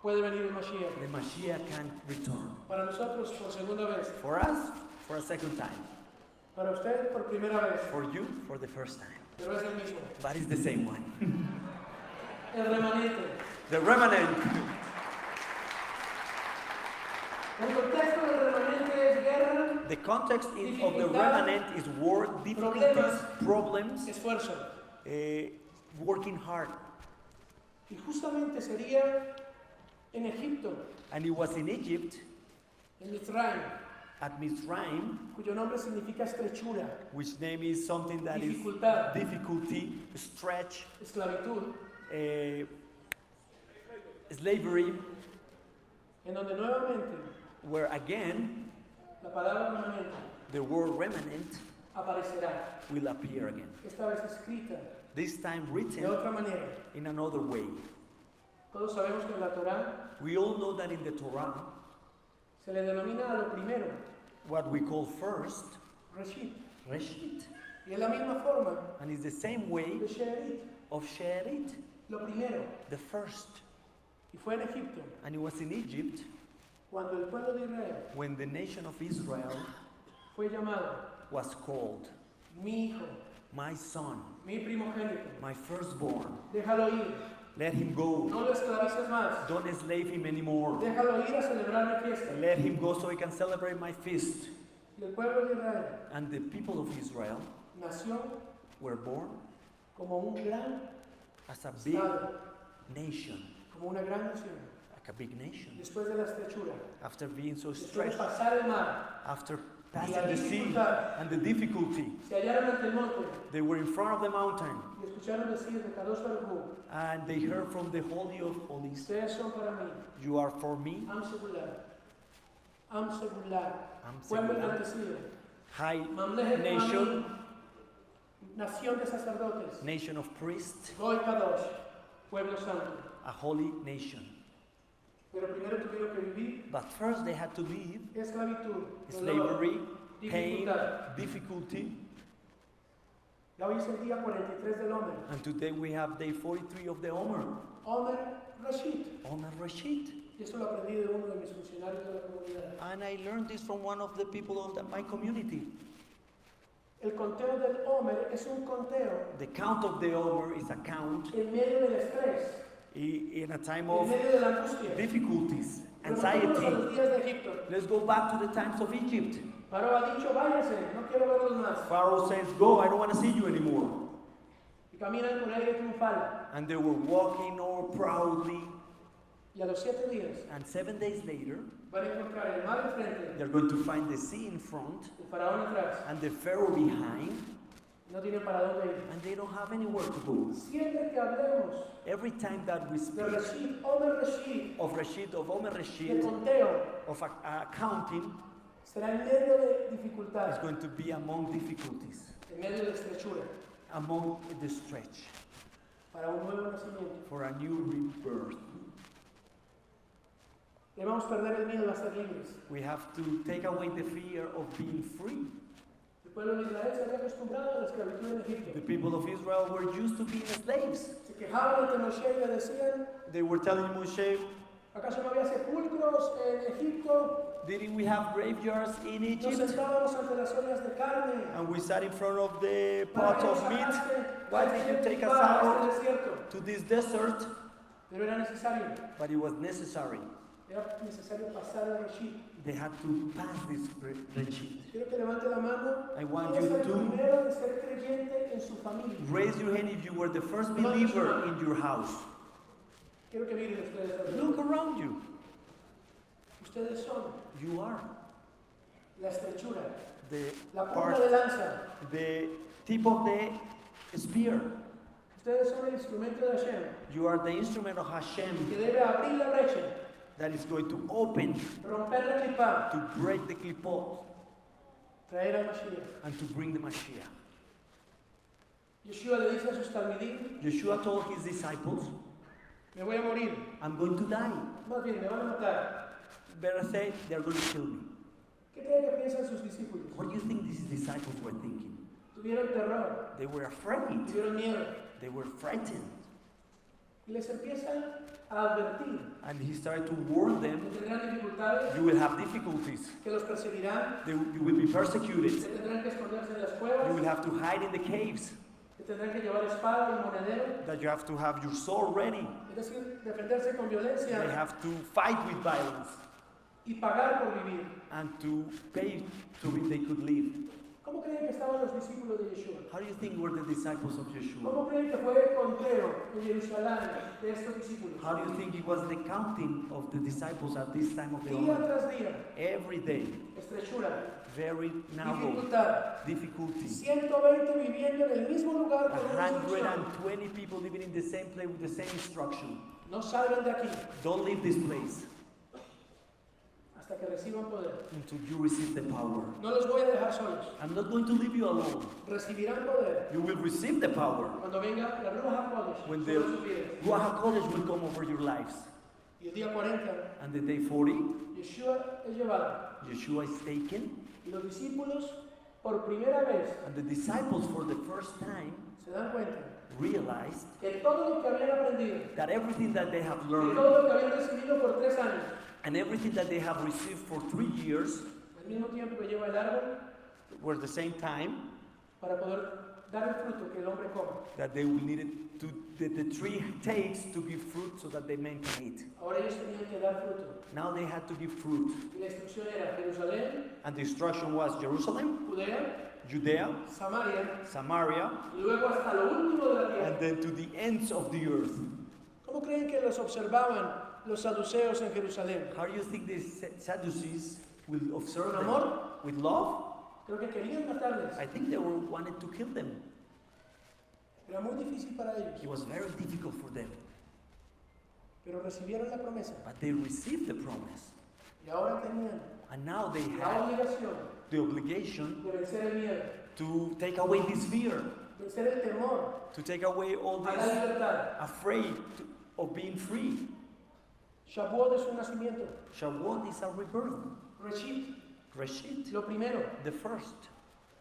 puede venir el Mashiach. the Mashiach can return. Para nosotros por segunda vez, For us, for a second time. para usted por primera vez, For you, for the first time. pero es el mismo. But it's the same one. El remanente. The remnant. El contexto del remanente es guerra, The context of the remnant is war, difficulties, problems, esfuerzo. working hard. Y justamente sería en Egipto, And it was in Egypt, en Mitzrayim, at Mizraim, cuyo nombre significa estrechura, which name is something that is dificultad, difficulty, stretch, esclavitud, slavery, en donde nuevamente where again la palabra remanente the word remnant aparecerá, will appear again. esta vez escrita This time de written otra manera. in another way. Todos sabemos que en la Torá We all know that in the Torah, se le denomina a lo primero, what we call first, Reshit, Reshit, y es la misma forma and it's the same way de Sherit, of Sherit, lo primero, the first. y fue en Egipto, And it was in Egypt cuando el pueblo de Israel when the nation of Israel fue llamado was called, mi hijo, my son, mi primogénito, my firstborn, déjalo ir, let him go. no lo esclavices más, Don't enslave him anymore. déjalo ir a celebrar mi fiesta. Let him go so he can celebrate my feast. Y el pueblo de Israel And the people of Israel nació were born como un gran as a big estado, nation, como una gran nación. like a big nation. Después de la estrechura, After being so después de stretched, pasar el mar, after y passing la the sea dificultad, and the difficulty, se hallaron ante el monte they were in front of the mountain y escucharon decir de Kadosh Baruj Hu, and they heard from the Holy of Holies, ustedes son para mí, you are for me, Am Segular, Am Segular, Am pueblo Segular. enaltecido, high Mamlechet nation, Kohanim, nación de sacerdotes, nation of priests, Goy Kadosh, pueblo santo. a holy nation. Pero primero tuvieron que vivir But first they had to leave esclavitud, slavery, dolor, pain, dificultad. difficulty. Y hoy es el día 43 del Omer. And today we have day 43 of the Omer. Omer Rashid. Omer Rashid. Y eso lo aprendí de uno de mis funcionarios de la comunidad. And I learned this from one of the people of my community. El conteo del Omer es un conteo The count of the Omer is a count en medio del estrés, in a time en of medio de la angustia. difficulties, Remontémonos a los anxiety. días de Egipto. Let's go back to the times of Egypt. Paró ha dicho, váyanse, no quiero verlos más. Pharaoh says, go, I don't want to see you anymore. Y caminan con aire triunfal. And they were walking all proudly. Y a los 7 días And 7 days later, van a encontrar el mar enfrente, they're going to find the sea in front el faraón atrás. and the Pharaoh behind, No tienen para dónde ir. and they don't have anywhere to go. Siempre que hablemos Every time that we de speak Rashid, Omer Rashid, of Rashid, of Omer de Rashid, conteo, of accounting, será en medio de is dificultad, going to be among difficulties, en medio de estrechura, among the stretch, para un nuevo nacimiento. for a new rebirth. Debemos perder el miedo a ser libres. We have to take away the fear of being free. El pueblo de Israel se había acostumbrado a la esclavitud en The Egipto. people of Israel were used to being slaves. Se quejaban ante Moshe y le decían, They were telling Moshe, ¿acaso no había sepulcros en Egipto? didn't we have graveyards in Nos Egypt? sentábamos ante las ollas de carne. And we sat in front of the ¿Para pots qué nos of meat. sacaste Why did you take us a out este desierto? to this desert? Pero era necesario. But it was necessary. Era necesario pasar a Rashid. They had to pass this regime. Quiero que levante la mano. I want ¿Quién es you el to primero de ser creyente en su familia? Raise your hand if you were the first believer in your house. Quiero que miren ustedes. Look around you. Ustedes son You are la estrechura, the la punta part, de lanza. the tip of the spear. Ustedes son el instrumento de Hashem You are the instrument of que Hashem debe abrir la brecha, that is going to open, romper la clipa, to break the clipot, traer al Mashiach. and to bring the Mashiach. Yeshua le dice a sus talmidim, Yeshua told his disciples, me voy a morir. I'm going to die. Más bien, me van a matar. Better say, they're going to kill me. ¿Qué creen que piensan sus discípulos? What do you think these disciples were thinking? Tuvieron terror, They were afraid. tuvieron miedo. They were frightened. Y les empieza a advertir And he started to warn que them, tendrán dificultades, you will have difficulties. que los perseguirán, You will be que persecuted. tendrán que esconderse en las You cuevas, will have to hide in the caves. que tendrán que llevar espada y monedero, That you have to have your sword ready. es decir, defenderse con They violencia have to fight with violence y pagar por vivir. and to pay so they could live. ¿Cómo creen que estaban los discípulos de Yeshua? How do you think were the disciples of Yeshua? ¿Cómo creen que fue el conteo en Jerusalén de estos discípulos? How do you think it was the counting of the disciples at this time of the Día Omer? tras día, Every day, estrechura, very narrow, dificultad, difficulties. 120 viviendo en el mismo lugar con una instrucción. 120 people living in the same place with the same instruction. No salgan de aquí Don't leave this place hasta que reciban poder. until you receive the power. No los voy a dejar solos. I'm not going to leave you alone. Recibirán poder You will receive the power cuando venga la Ruach HaKodesh when the sobre sus vidas. Ruach HaKodesh will come over your lives. Y el día 40, And the day 40, Yeshua es llevado. Yeshua is taken, Y los discípulos, por primera vez, and the disciples for the first time se dan cuenta realized que todo lo que habían aprendido, that everything that they have que learned todo lo que habían recibido por 3 años, and everything that they have received for 3 years al mismo tiempo que lleva el árbol, were the same time para poder dar el fruto que el hombre come. that they will need it to the tree takes to give fruit so that they may eat. Ahora ellos tenían que dar fruto. Now they had to give fruit. Y la instrucción era Jerusalén, And the instruction was Jerusalem, Judea, Judea, Samaria, Samaria, y luego hasta lo último de la tierra. and then to the ends of the earth. ¿Cómo creen que los observaban los saduceos en Jerusalén? How do you think the Sadducees will observe ¿Con them? amor? With love? Creo que querían matarles. I think they were wanted to kill them. Era muy difícil para ellos, It was very difficult for them. pero recibieron la promesa. But they received the promise. Y ahora tenían And now they la had obligación the obligation de vencer el miedo, to take away this fear, vencer el temor to take away all a la this libertad. afraid of being free. Shavuot es un nacimiento. Shavuot is a rebirth. Reshit, Reshit, lo primero, the first,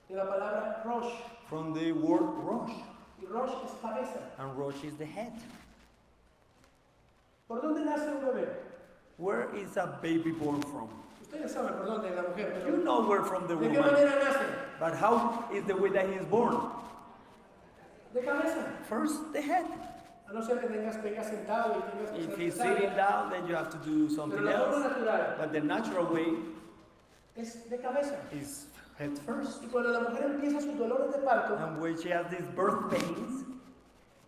de la palabra Rosh. from the word Rosh, Y Rosh es cabeza. and Rosh is the head. ¿Por dónde nace un bebé? Where is a baby born from? Ustedes saben por dónde la mujer. Pero You know where from the ¿de qué woman, manera nace? but how is the way that he is born? De cabeza. First, the head. A no ser que vengas sentado y tengas que If hacer he's cesárea. sitting down, then you have to do Pero something la forma else. natural But the natural way es de cabeza. is head first. Y cuando la mujer empieza sus dolores de parto, And when she has these birth pains,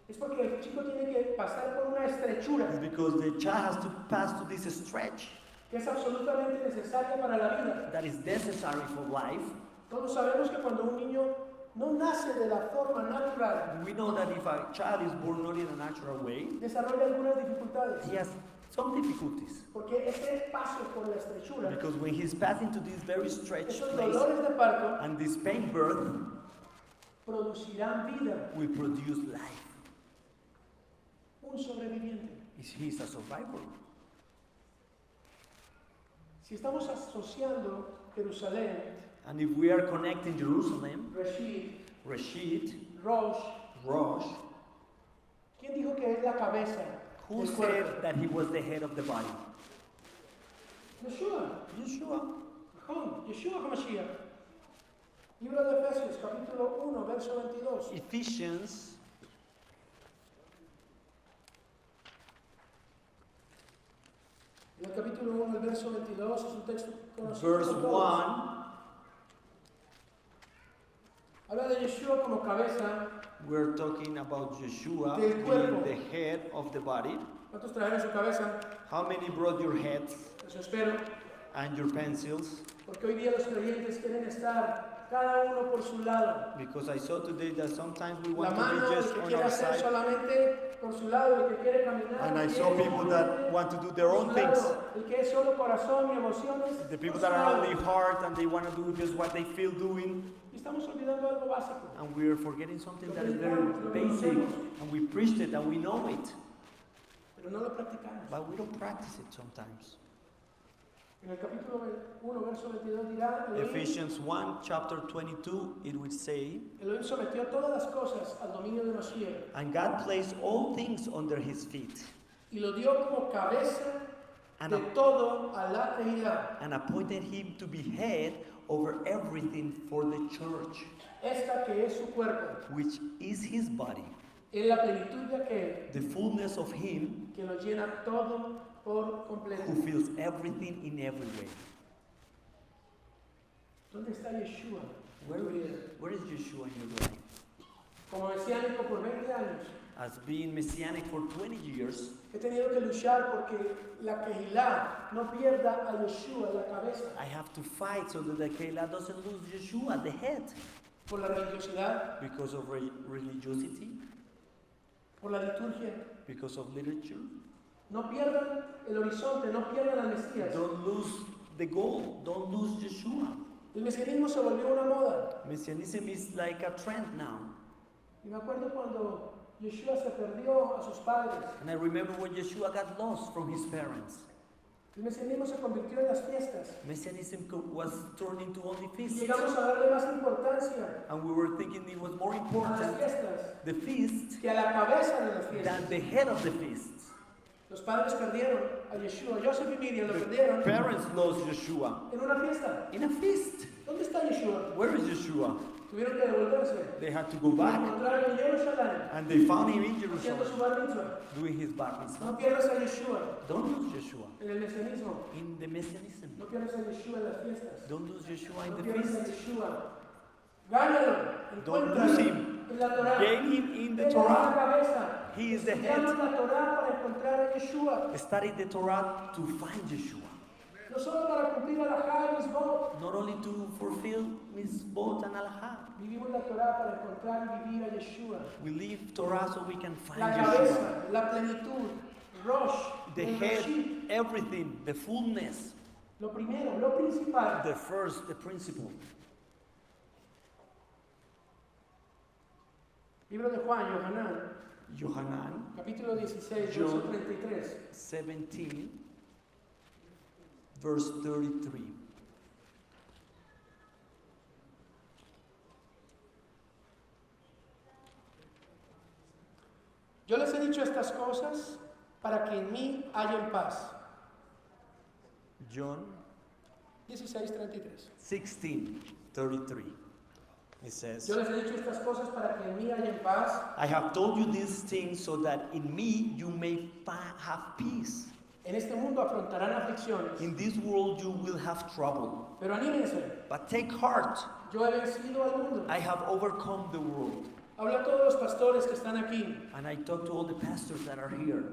es porque el chico tiene que pasar por una estrechura it's because the child has to pass to this stretch que es absolutamente necesaria para la vida. that is necessary for life. Todos sabemos que cuando un niño no nace de la forma natural, We know that if a child is born not in a natural way, desarrolla algunas dificultades. he has some difficulties. Porque ese paso por la estrechura, Because when he's passing to this very stretched esos place, dolores de parto and this pain birth producirán vida. will produce life. Un sobreviviente. He's a survivor. Si estamos asociando Jerusalén, And if we are connecting Jerusalem, Reshit, Reshit, Rosh, Rosh, ¿quién dijo que es la cabeza who del cuerpo? said that he was the head of the body? Yeshua, Yeshua. Yeshua HaMashiach. Libro de Efesios, capítulo 1, verso 22. Ephesians En el capítulo 1, el verso 22, es un texto conocido verse por todos. 1, Habla de Yeshua como cabeza. we're talking about Yeshua Del being cuerpo. the head of the body. ¿Cuántos trajeron su cabeza? How many brought your heads Eso espero. and your pencils? Porque hoy día los creyentes quieren estar cada uno por su lado. Because I saw today that sometimes we La want to mano, be el just que on quiere our hacer side. solamente por su lado, el que quiere caminar. And I el que saw es people solamente that want to do their por own su things. lado, el que es solo corazón y emociones. The people por that su are lado. only heart and they want to do just what they feel doing. Y estamos olvidando algo básico. And we're forgetting something that is very basic. And we preached it and we know it. Pero no lo practicamos. But we don't practice it sometimes. En el capítulo 1, verso 22 dirá, Elohim, Ephesians 1, chapter 22, it will say, Elohim sometió todas las cosas al dominio de Mashiach and God placed all things under his feet, y lo dio como cabeza and, de todo a la Kehilá. and appointed him to be head over everything for the church, Esta que es su cuerpo, which is his body, en la plenitud de aquel the fullness of him que lo llena todo por completo. who fills everything in every way. ¿Dónde está Yeshua? Where is Yeshua in your life? Como mesiánico por 20 años, As being Messianic for 20 years, he tenido que luchar porque la Kehilá no pierda a Yeshua, la cabeza, I have to fight so that the Keilah doesn't lose Yeshua, the head, por la religiosidad, because of religiosity, por la liturgia. because of literature. No pierdan el horizonte, no pierdan al Mesías. Don't lose the goal, don't lose Yeshua. El mesianismo se volvió una moda. Messianism is like a trend now. Y me acuerdo cuando Yeshua se perdió a sus padres. And I remember when Yeshua got lost from his parents. El mesianismo se convirtió en las fiestas. Messianism was turned into only Y feasts. llegamos a darle más importancia And we were thinking it was more a las important, fiestas the feast, que a la cabeza de las fiestas. than the head of the feasts. Los padres perdieron a Yeshua. Joseph y Miriam lo perdieron Parents lost Yeshua en una fiesta. in a feast. ¿Dónde está Yeshua? Where is Yeshua? Tuvieron que devolverse. They had to go Lo back. encontraron en Jerusalén And they found him in haciendo Jerusalem su bar mitzvah. doing his bar mitzvah. No pierdas a Yeshua Don't lose Yeshua en el mesianismo. in the Messianism. No pierdas a Yeshua en las fiestas. Don't lose Yeshua in No the pierdas a feast. Yeshua. Gánalo. Don't Encuéntralo lose him. en la Torah. Gain him in the Él es la Torah. cabeza. He is the Estudiamos head. la Torah para encontrar a Yeshua. Study the Torah to find Yeshua. No solo para cumplir alajá y misbot. Not only to fulfill mitzvot and alahah. Vivimos la Torah para encontrar y vivir a Yeshua. We leave Torah so we can find La Yeshua. cabeza, la plenitud, Rosh, The el head, Reshit. everything, the fullness, Lo primero, lo principal, the first, the principle, Libro de Juan, Yohanan, Yohanan, capítulo 16, John. verso 33. 17, verse 33. Yo les he dicho estas cosas para que en mí hayan paz. John 16:33. 16:33. It says, Yo les he dicho estas cosas para que en mí hayan paz. I have told you these things so that in me you may have peace. En este mundo afrontarán aflicciones, In this world you will have trouble. pero anímense. But take heart, Yo he vencido al mundo. I have overcome the world. Habla a todos los pastores que están aquí. And I talk to all the pastors that are here.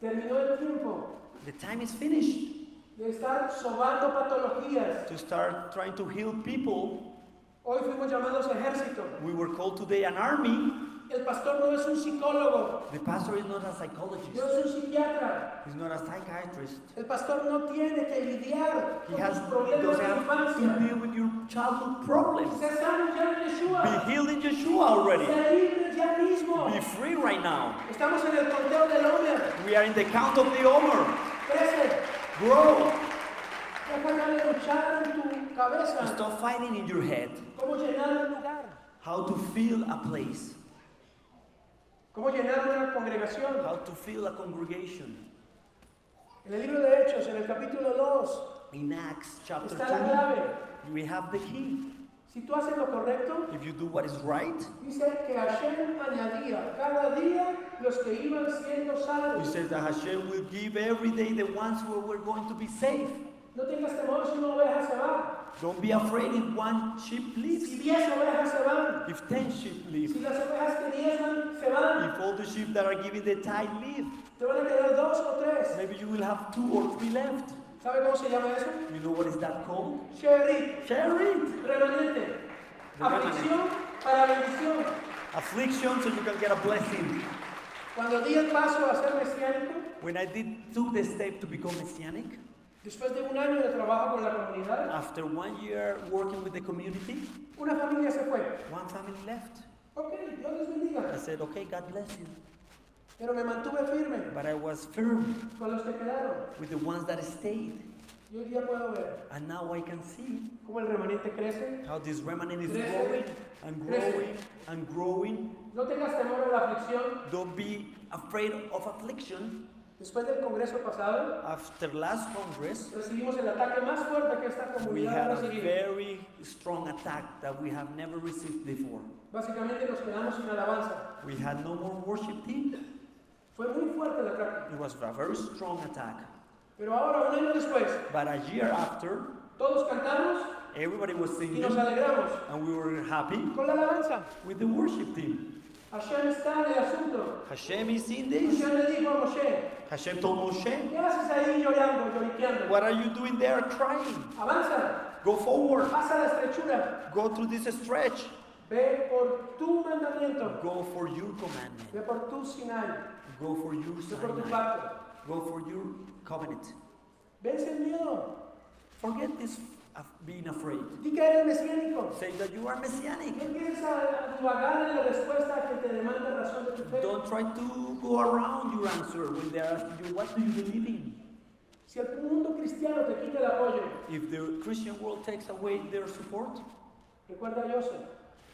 Terminó el tiempo The time is finished de estar sobando patologías. to start trying to heal people. Hoy fuimos llamados ejército. We were called today an army. El pastor no es un psicólogo, The pastor is not a no psychologist. es un psiquiatra. He's not a psychiatrist. El pastor no tiene que lidiar He con has sus problemas doesn't de have to infancia. deal with your childhood problems. Se sano ya en Yeshua. Be healed in Yeshua already. Se libre ya mismo. Be free right now. Estamos en el conteo del Homer. We are in the count of the Omer. Crece. Grow. Deja de luchar en tu cabeza. Stop fighting in your head. ¿Cómo llenar un lugar? How to fill a place. ¿Cómo llenar una congregación? How to fill a congregation. En el libro de Hechos, en el capítulo 2, In Acts chapter está la clave. 2, we have the key. Si tú haces lo correcto, If you do what is right, dice que Hashem añadía cada día los que iban siendo he salvos. says that Hashem will give every day the ones who were going to be saved. No tengas temor si una oveja se va. Don't be afraid if one sheep Si leaves. 10 ovejas se van. If 10 sheep leave. Si las ovejas que diezman se van. If all the sheep that are giving the tithe leave. Te van a quedar 2 o 3. Maybe you will have 2 or 3 left. ¿Sabe cómo se llama eso? You know what is that called? Sherit, Share it. remanente. The Aflicción para bendición. Affliction so you can get a blessing. Cuando di el paso a ser mesiánico, When I took the step to become Messianic, después de un año de trabajo con la comunidad, after 1 year working with the community, una familia se fue. one family left. Ok, Dios les bendiga. I said, okay, God bless you. Pero me mantuve firme But I was firm con los que quedaron. with the ones that stayed. Y hoy día puedo ver And now I can see cómo el remanente crece. how this remnant is Crece. growing and growing and growing. No tengas temor a la aflicción. Don't be afraid of affliction. Después del congreso pasado, After last Congress, recibimos el ataque más fuerte que esta we comunidad had ha a recibido. very strong attack that we have never received before. Básicamente nos quedamos sin alabanza. We had no more worship team. Fue muy fuerte el ataque. It was a very strong attack. Pero ahora, un año después, But a year after, todos cantamos everybody was y singing nos alegramos and we were happy con la alabanza. with the worship team. Hashem está en el asunto. Hashem is in this. Hashem le dijo a Moshe, Hashem told Moshe, ¿qué haces ahí llorando, lloriqueando? what are you doing there crying? Avanza, Go forward. pasa la estrechura. Go through this stretch. Ve por tu mandamiento. Go for your commandment. Ve por tu Sinai. Go for your Ve por tu Sinai. pacto. Go for your covenant. Vence el miedo. Forget this of being afraid. Di que eres mesiánico. Say that you are Messianic. No empieces a divagar en la respuesta que te demanda razón de tu fe. Don't try to go around your answer when they're asking you, what do you believe in? Si el mundo cristiano te quita el apoyo, If the Christian world takes away their support, recuerda a Joseph.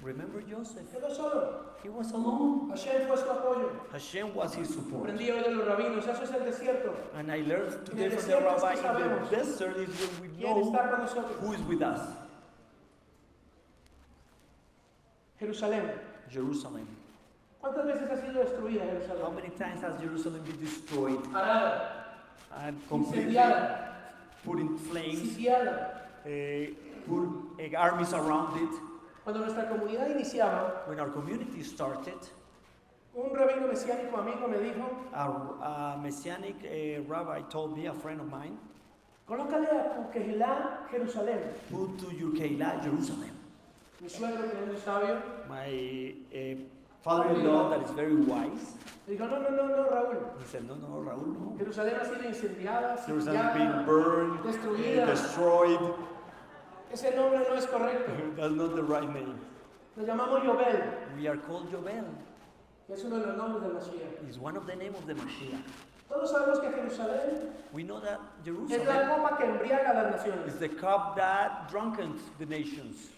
remember Joseph. Quedó solo. He was alone. Hashem fue su apoyo. Hashem was his support. Aprendí hoy de los rabinos. Eso es el desierto. And I learned today En el from the desierto es rabbi, que in sabemos the desert is when we ¿Quién está know con nosotros? who is with us. Jerusalén. Jerusalem. ¿Cuántas veces ha sido destruida How Jerusalén? many times has Jerusalem been destroyed Arada, and completely incendiada, put in flames, sitiada. put armies around it? Cuando nuestra comunidad iniciaba, When our community started, un rabino mesiánico amigo me dijo, a Messianic rabbi told me, a friend of mine, colócale a tu Kehilá Jerusalén. put to your Keilah, Jerusalem. Mi suegro, que es muy sabio, My father-in-law that is very wise, le dijo, no, Raúl. he said, no, Raúl, no. Jerusalén ha sido incendiada, Jerusalem is sitiada, being burned, destruida. destroyed. Ese nombre no es correcto. That's not the right name. Lo llamamos Yobel. We are called Jovel. que es uno de los nombres del Mashiach. is one of the name of the Mashiach. Todos sabemos que Jerusalén We know that es la Jerusalem copa que embriaga a las naciones. is the cup that drunkens the nations.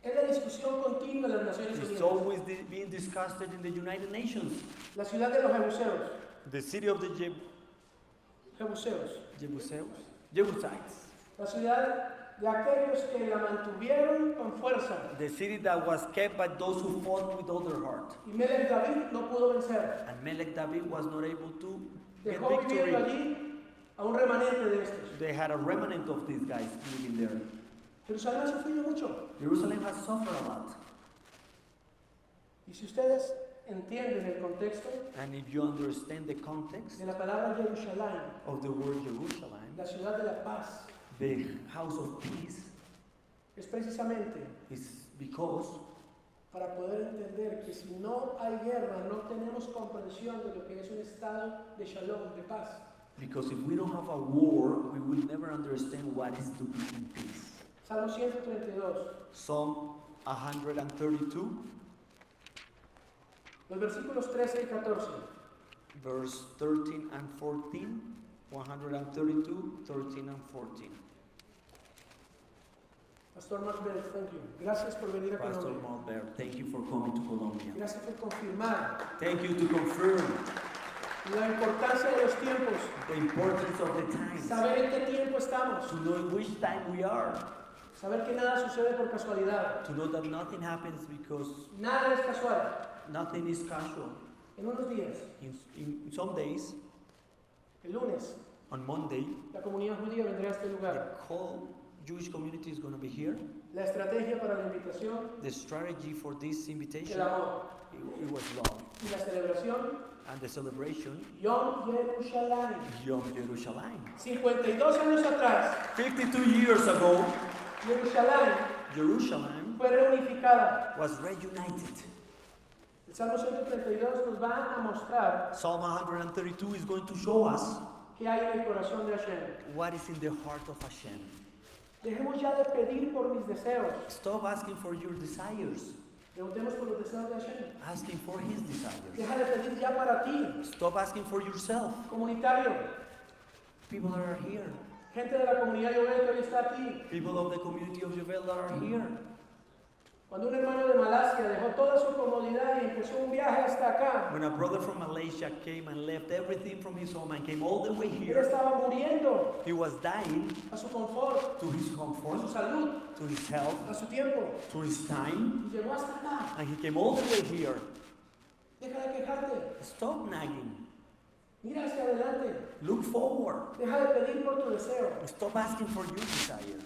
Es la discusión continua de las Naciones It's Unidas. always being discussed in the United Nations. La ciudad de los Jebuseos. The city of the Jebuseos. Jebusites. La ciudad de aquellos que la mantuvieron con fuerza. The city that was kept by those who fought with all their heart. Y Melech David no pudo vencer. And Melech David was not able to get Dejó viviendo victory. allí a un remanente de estos. They had a remnant of these guys living there. Jerusalén ha sufrido mucho. Jerusalem has suffered a lot. Y si ustedes entienden el contexto And if you understand the context de la palabra Jerusalén, of the word Jerusalem, la ciudad de la paz, the house of peace, es precisamente is because para poder entender que si no hay guerra, no tenemos comprensión de lo que es un estado de shalom, de paz. Because if we don't have a war, we will never understand what is to be in peace. Salmo 132, Psalm 132, los versículos 13 y 14. verse 13 and 14. 132, 13 and 14. Pastor Marbel, thank you. Gracias por venir a Pastor Colombia. Malbert, thank you for coming to Colombia. Gracias por confirmar Thank you to confirm la importancia de los tiempos, the importance of the times, saber en qué tiempo estamos, to know in which time we are, saber que nada sucede por casualidad. to know that nothing happens because Nada es casual. nothing is casual. En unos días, In some days, el lunes, on Monday, la comunidad judía vendrá a este the lugar. whole Jewish community is going to be here. La estrategia para la invitación, The strategy for this invitation, el amor it was love. y la celebración, And the celebration, Yom Yerushalayim. Yom Jerusalem. 52 años atrás, 52 years ago, Jerusalén Jerusalem fue reunificada. was reunited. El Salmo 132 nos va a mostrar Psalm 132 is going to show us qué hay en el corazón de Hashem. what is in the heart of Hashem. Dejemos ya de pedir por mis deseos. Stop asking for your desires, Preguntemos por los deseos de Hashem. asking for His desires. Deja de pedir ya para ti, Stop asking for yourself. comunitario. People that are here, Gente de la comunidad Yovel que hoy está aquí. people of the community of Yovel that are here. Cuando un hermano de Malasia dejó toda su comodidad y empezó un viaje hasta acá, When a brother from Malaysia came and left everything from his home and came all the way él here, estaba muriendo he was dying a su confort, to his a su comfort, salud, to his health, a su tiempo. to his time, Y llegó hasta acá. and he came all the way here. Deja de quejarte. Stop nagging. Mira hacia adelante. Look forward. Deja de pedir por tu deseo. Stop asking for your desire.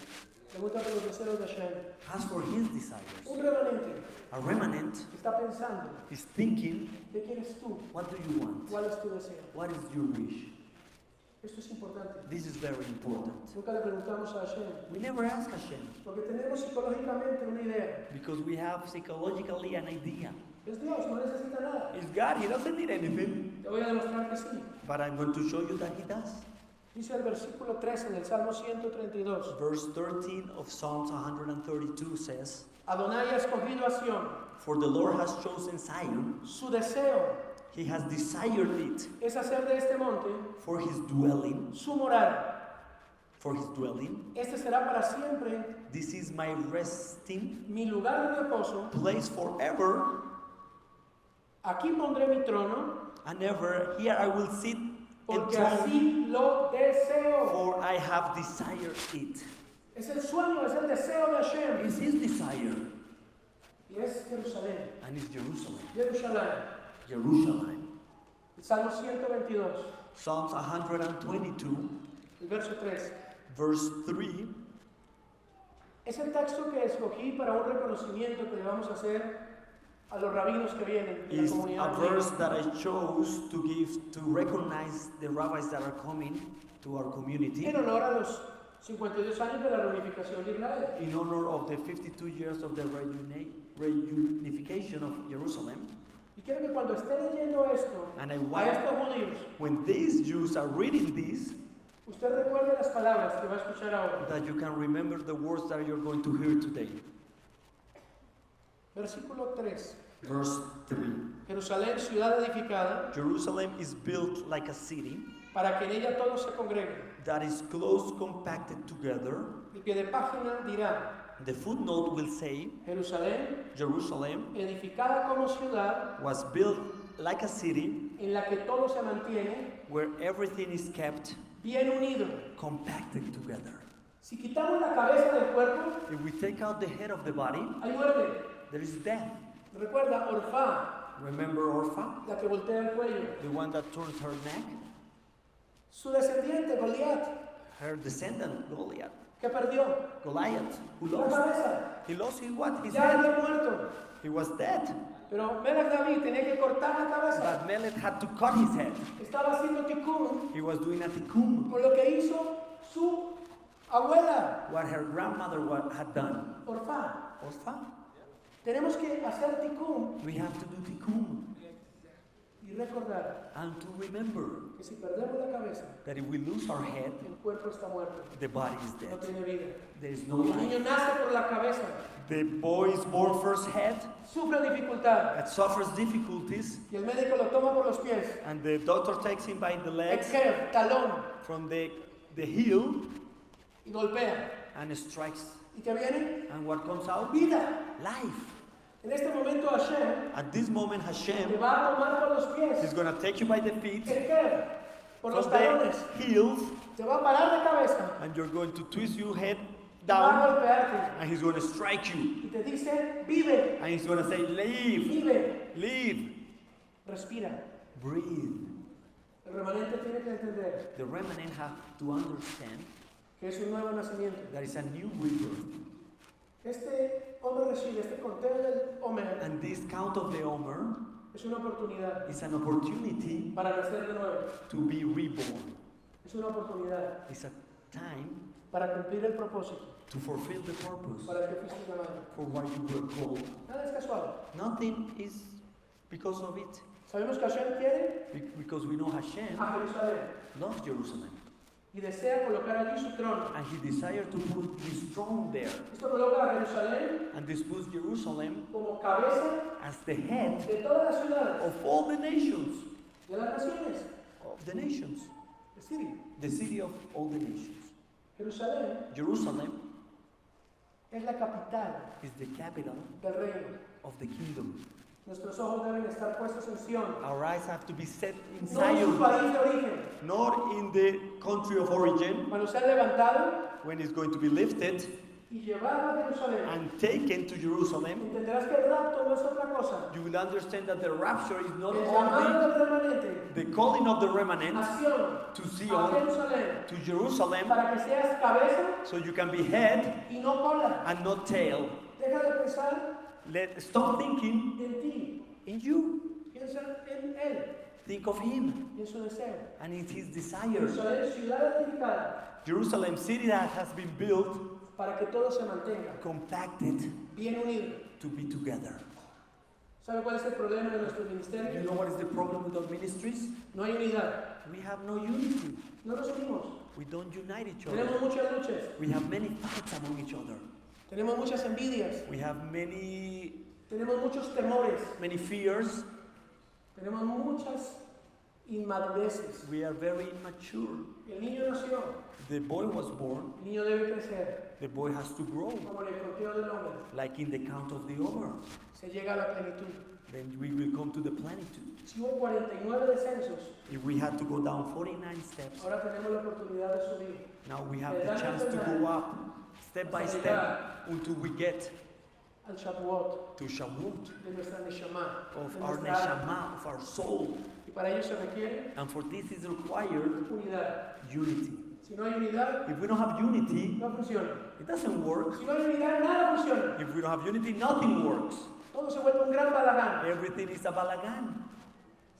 Pregunta por los deseos de Hashem. Ask for his desires. Un remanente A remnant que está pensando, is thinking, ¿qué quieres tú? what do you want? ¿Cuál es tu deseo? What is your wish? Esto es importante. This is very important. Nunca le preguntamos a Hashem, We never ask Hashem porque tenemos psicológicamente una idea. because we have psychologically an idea. Es Dios, no necesita nada. It's God, He doesn't need anything. Te voy a demostrar que sí. But I'm going to show you that He does. Dice el versículo 13 del Salmo 132. Verse 13 of Psalms 132 says, Adonai ha escogido a Sión. For the Lord has chosen Zion, Su deseo He has desired it es hacer de este monte for His dwelling, su morada. for His dwelling. Este será para siempre This is my resting mi lugar de reposo. place forever, Aquí pondré mi trono, and ever here I will sit porque enthroned, así lo deseo. for I have desired it. Es el sueño, es el deseo de Hashem. It's His desire, Y es Jerusalén. and it's Jerusalem. Jerusalén. Jerusalem. El Salmo 122, Psalms 122, el verso 3. verse 3, Es el texto que escogí para un reconocimiento que le vamos a hacer a los rabinos que vienen de la is a comunidad. verse that I chose to give to recognize the rabbis that are coming to our community En honor a los 52 años de la reunificación de Israel. in honor of the 52 years of the reunification of Jerusalem. Y quiero que cuando esté leyendo esto, And I a want, estos judíos, when these Jews are reading this, usted recuerde las palabras que va a escuchar ahora. that you can remember the words that you're going to hear today. Versículo 3. Verse 3. Jerusalén, ciudad edificada, Jerusalem is built like a city para que en ella todos se congreguen. that is close compacted together. El pie de página dirá, The footnote will say Jerusalén, Jerusalem edificada como ciudad, was built like a city en la que todo se mantiene where everything is kept bien unido. compacted together. Si quitamos la cabeza del cuerpo, If we take out the head of the body, hay muerte. there is death. Recuerda, Orfá, Remember Orpha, la que voltea el cuello. the one that turns her neck? Su descendiente, Goliat, Her descendant, Goliath. que perdió Goliath, who la lost? cabeza. He lost his what? His Ya head. había muerto. He was dead. Pero Melech David tenía que cortar la cabeza. But Melech had to cut his head. Estaba haciendo tikkun He was doing a tikkun, por lo que hizo su abuela, what her grandmother had done. Orfá. Orpha, Tenemos que hacer tikkun we have to do tikkun y recordar and to remember que si perdemos la cabeza, that if we lose our head, el cuerpo está muerto, the body is no dead. tiene vida. There is no El niño life. nace por la cabeza, The boy is born first head sufre dificultad that suffers difficulties, y el médico lo toma por los pies. and the doctor takes him by the legs Exer, talón from the heel y golpea. and strikes. ¿Y qué viene? And what comes out? Vida. Life. En este momento Hashem At this moment, te Hashem va a tomar por los pies. is going to take you by the feet Exer, por los from the talones. heels, Te va a parar de cabeza. and you're going to twist your head Va a down, golpearte. and he's going to strike you. Y te dice, vive, And he's going to say, leave, vive, leave, respira. breathe. El remanente tiene que entender The remnant have to understand que es un nuevo nacimiento. that it's a new rebirth. Este Omer Reshid, este conteo del Omer, And this count of the Omer es una oportunidad is an opportunity para nacer de nuevo. to be reborn. Es una oportunidad It's a time para cumplir el propósito to fulfill the purpose para el que fuiste llamado. for what you were called. Nada es casual. Nothing is because of it. Sabemos que Hashem quiere Because we know Hashem a Jerusalén loves Jerusalem. y desea colocar allí su trono. And he desired to put his throne there. Esto coloca a Jerusalén And this puts Jerusalem como cabeza as the head de todas las ciudades, of all the nations. de las naciones. Of the nations. Es decir, The city of all the nations. Jerusalén Jerusalem es la capital is the capital del reino. of the kingdom. Nuestros ojos deben estar puestos en Sion, Our eyes have to be set in no en su Zion, país de origen. not in the country of origin, Cuando sea levantado when it's going to be lifted y llevado a Jerusalén, and taken to Jerusalem. entenderás que el rapto no es otra cosa. You will understand that the rapture is not El llamado only del remanente the calling of the remnant a Sion, to a Zion, Jerusalén, to Jerusalem, para que seas cabeza so you can be head y no cola. and not tail. Deja de pensar Stop thinking en ti, in you. piensa en Él Think of him y en su deseo. and in his desires. Jerusalén, ciudad edificada, Jerusalem, city that has been built, para que todo se mantenga compacted bien unido. to be together. ¿Sabe cuál es el problema de nuestros You ministerios? know what is the problem with our ministries? No hay unidad. We have no unity. No nos unimos. We don't unite each other. Tenemos muchas luchas. We have many fights among each other. Tenemos muchas envidias. We have many Tenemos muchos temores. fears. Tenemos muchas inmadureces. We are very immature. El niño nació. The boy was born. El niño debe crecer. The boy has to grow, Como en el conteo del hombre. like in the count of the Omer. Se llega a la plenitud. Then we will come to the plenitude. Si hubo 49 descensos, If we had to go down 49 steps, ahora tenemos la oportunidad de subir. now we have the chance to go up step by step until we get Al Shavuot to Shavuot de nuestra Neshama. of de our nuestra alma. neshama, of our soul. Y para ello se requiere And for this is required unidad. unity. Si no hay unidad, If we don't have unity, no funciona. it doesn't work. Si no hay unidad, nada funciona. If we don't have unity, nothing works. Todo se vuelve un gran balagán. Everything is a balagan.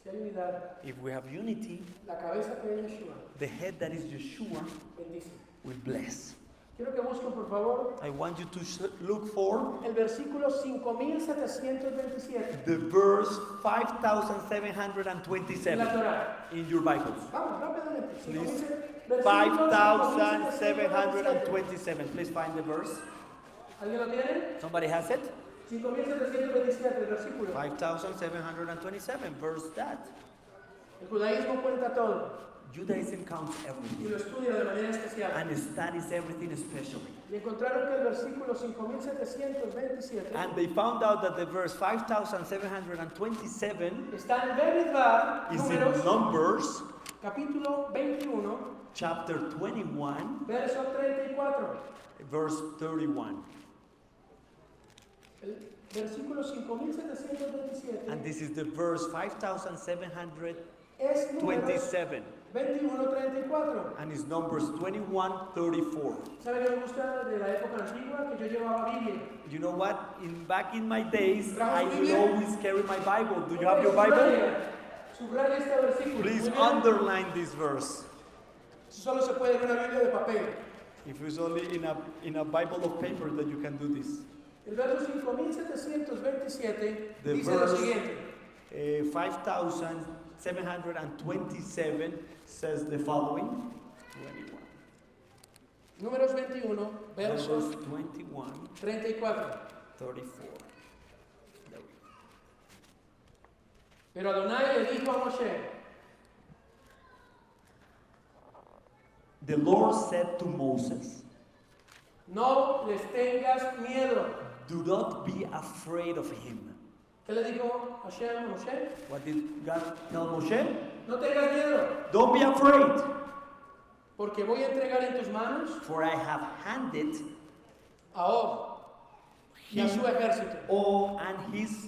Si hay unidad, If we have unity, la cabeza que es Yeshua the head that is Yeshua bendice. will bless. Quiero que busquen, por favor, I want you to look for el versículo 5727 the verse de la 5727 Torah. in your Bibles. Vamos, rápidamente. Please. 5727. 5727. Please find the verse. ¿Alguien lo tiene? Somebody has it? 5727, el versículo. 5,727, verse that. El judaísmo cuenta todo Judaism counts y everything lo estudia de manera especial. and studies everything especially. Y encontraron que el versículo 5727 And they found out that the verse 5,727 está en Bemidbar, is Números, in Numbers capítulo 21, chapter 21, verso 34. verse 31. El versículo 5727 And this is the verse 5,727. es Números 21:34. And it's Numbers 21:34. ¿Sabe qué me gusta de la época antigua? Que yo llevaba Biblia. You know what? Back in my days, I ¿Trajo will Biblia? always carry my Bible. Do you have your Ok, Bible? Subraya este versículo. Please Muy bien. underline this verse. Solo se puede en una Biblia de papel. If it's only in a Bible of paper that you can do this. El verso 5727 The dice lo verse siguiente. 5,727 says the following. 21. Números 21, versos Verse 21, 34. 34. There we go. Pero Adonai le dijo a Moshe, The Lord said to Moses, no les tengas miedo. do not be afraid of him. ¿Qué le dijo Hashem a Moshe? What did God tell Moshe? No tengas miedo, Don't be afraid, porque voy a entregar en tus manos for I have handed a Og y a su ejército Og and his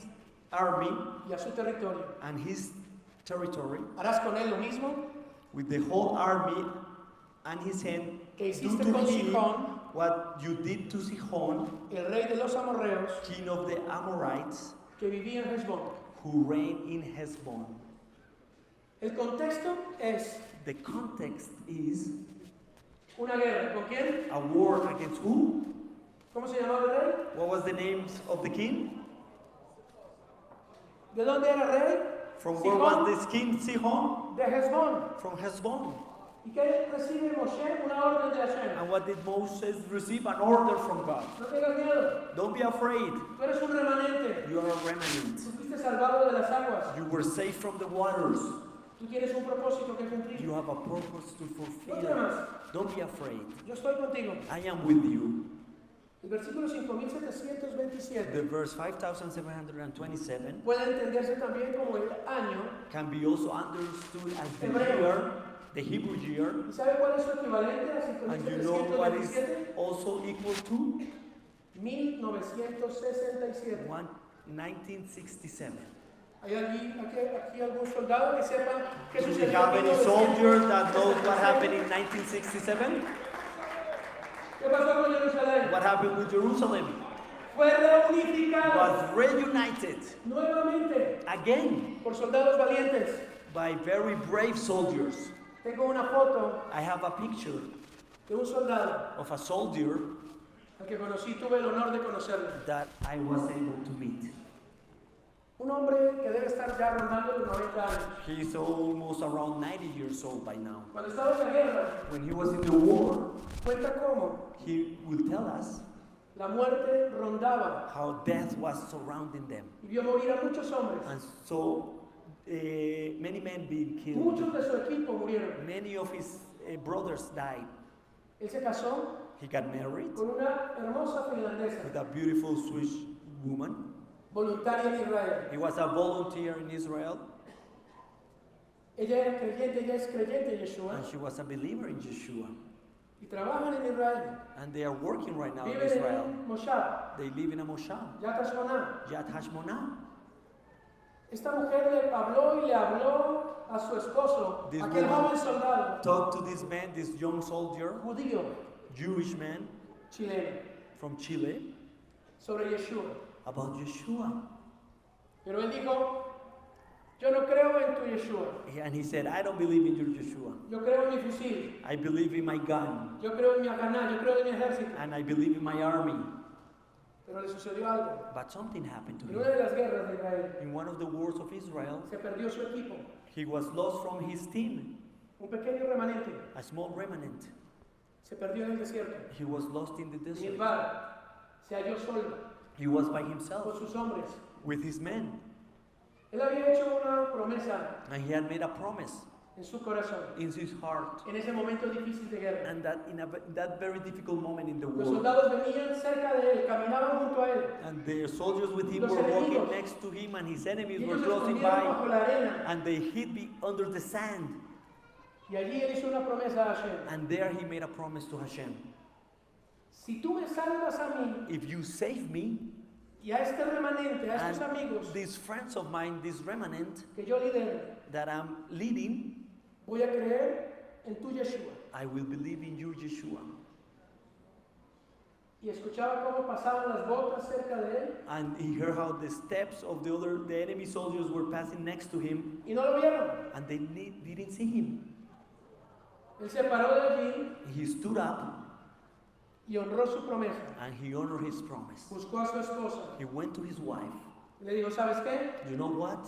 army y a su territorio. and his territory Harás con él lo mismo with the whole army and his hand. que Do hiciste to con him Sihón, what you did to Sihon, el rey de los amorreos, king of the Amorites, que vivía en Hezbón. who reigned in Hezbon. El contexto es The context is una guerra. ¿Con quién? a war against who? ¿Cómo se llamaba el rey? What was the names of the king? ¿De dónde era rey? From where was this king? Sihon? De Hezbón. From Hezbon. ¿Y qué recibe Moshe? Una orden de Hashem. And what did Moses receive? An order from God. No tengas miedo. Don't be afraid. Tú eres un remanente. You are a remnant. Tú fuiste salvado de las aguas. You were saved from the waters. Tú tienes un propósito que cumplir. You have a purpose to No fulfill. temas. Don't be afraid. Yo estoy contigo. I am with you. El versículo 5727 The verse 5,727 puede entenderse también como el año. can be also understood as the Hebreo. year, the Hebrew year. ¿Y sabe cuál es su equivalente a And you know what is 5727? also equal to 1967. 1967. ¿Hay aquí algún soldado que sepa qué Do we sucedió have en any soldier 1967? that knows what happened in 1967? ¿Qué pasó con Jerusalén? What happened with Jerusalem? Fue reunificado Was reunited nuevamente again por soldados valientes. by very brave soldiers. Tengo una foto I have a picture de un soldado of a soldier al que conocí, tuve el honor de conocerlo. that I was able to meet. Un hombre que debe estar ya rondando los 90 años. He's almost around 90 years old by now. Cuando estaba en la guerra, When he was in the war, cuenta cómo he will tell us la muerte rondaba how death was surrounding them. y vio morir a muchos hombres. And so many men being killed. Muchos de su equipo murieron. Many of his brothers died. Él se casó He got married con una hermosa finlandesa, with a beautiful Swiss woman. voluntaria en Israel. He was a volunteer in Israel, Ella era creyente, ella es creyente en Yeshua and she was a believer in Yeshua. y trabajan en Israel. And they are working right now in Viven en Israel. un moshav, They live in a moshav, Yad Hashmonah. Yad Hashmonah. Esta mujer le habló y le habló a su esposo, This aquel woman joven soldado Talk to this man, this young soldier, judío Jewish man chileno, from Chile, sobre Yeshua. about Yeshua. Pero él dijo, yo no creo en tu Yeshua, And he said, I don't believe in your Yeshua. yo creo en mi fusil, I believe in my gun, yo creo en mi Haganá, yo creo en mi ejército. and I believe in my army. Pero le sucedió algo. But something happened to En una de him. las guerras de Israel In one of the wars of Israel, se perdió su equipo, he was lost from his team, un pequeño remanente, a small remnant. se perdió en el desierto. He was lost in the Y el desert. bar se halló solo. He was by con himself sus hombres. with his men. Él había hecho una promesa And he had made a promise en su corazón, in his heart. en ese momento difícil de guerra. And that in that very difficult moment in the Los war, soldados venían cerca de él, caminaban junto a él. and the soldiers with him Los were walking enemigos. next to him, and his enemies Y were ellos se closing escondieron bajo by, la arena. and they hid under the sand. Y allí él hizo una promesa a Hashem. And there he made a promise to Hashem. Si tú me salvas a mí If you save me, y a este remanente, a estos and amigos these friends of mine, this remnant que yo lidero, that I'm leading, voy a creer en tu Yeshua. I will believe in you, Yeshua. Y escuchaba cómo pasaban las botas cerca de él And he heard how the steps of the enemy soldiers were passing next to him, y no lo vieron. and they didn't see him. Él se paró de allí He stood up y honró su promesa. and he honored his promise. Buscó a su esposa He went to his wife. y le dijo, ¿sabes qué? You know what?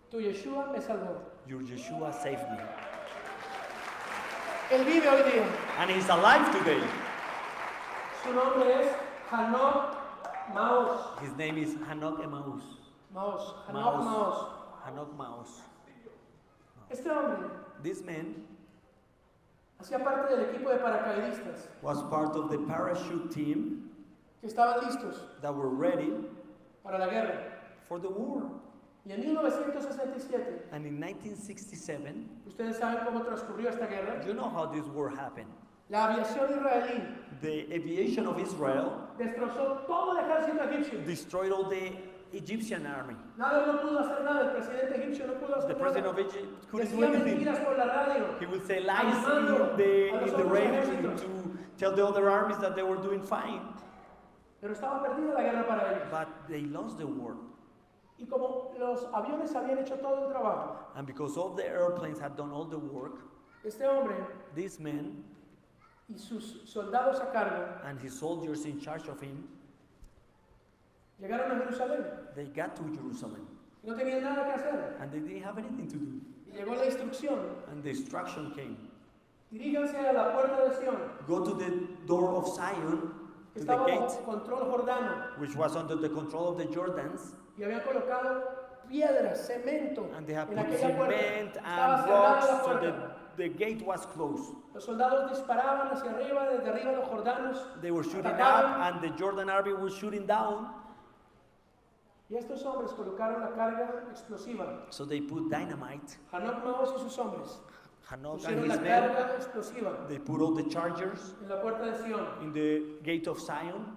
Tu Yeshua me salvó. Your Yeshua saved me. Él vive hoy día. And he's alive today. Su nombre es Hanok Maos. His name is Hanok Emmaus. Maos. Hanok Maos. Hanok Maos. Este hombre This man hacía parte del equipo de paracaidistas was part of the parachute team que estaban listos that were ready para la guerra. for the war. Y en 1967, And in 1967, ustedes saben cómo transcurrió esta guerra. you know how this war happened. La aviación israelí The aviation of Israel destrozó todo el ejército egipcio. destroyed all the Egyptian army. Nada, no pudo hacer nada. El presidente egipcio no pudo The hacer president nada. of Egypt couldn't do Decía anything. mentiras por la radio. He would say lies Animando a los in the otros radio ejércitos. to tell the other armies that they were doing fine. Pero estaba perdida la guerra para ellos. But they lost the war. Y como los aviones habían hecho todo el trabajo, And because all the airplanes had done all the work, este hombre this man y sus soldados a cargo and his soldiers in charge of him, llegaron a Jerusalén. they got to Jerusalem. No tenían nada que hacer. And they didn't have anything to do. Y llegó la instrucción. And the instruction came. Diríjanse a la puerta de Sion, Go to the door of Zion, que to the estaba gate, bajo control jordano. which was under the control of the Jordans, Y habían colocado piedras, cemento and they had en put aquella puerta. cement Estaba and cerrada rocks, la so puerta. the gate was closed. Los soldados disparaban hacia arriba, desde arriba los jordanos. They were shooting atacaban. up, and the Jordan army was shooting down. Y estos hombres colocaron la carga explosiva. So they put dynamite. Hanok Maos y sus hombres Hanok and pusieron his la men, carga explosiva they put all the chargers en la puerta de Sion in the gate of Zion,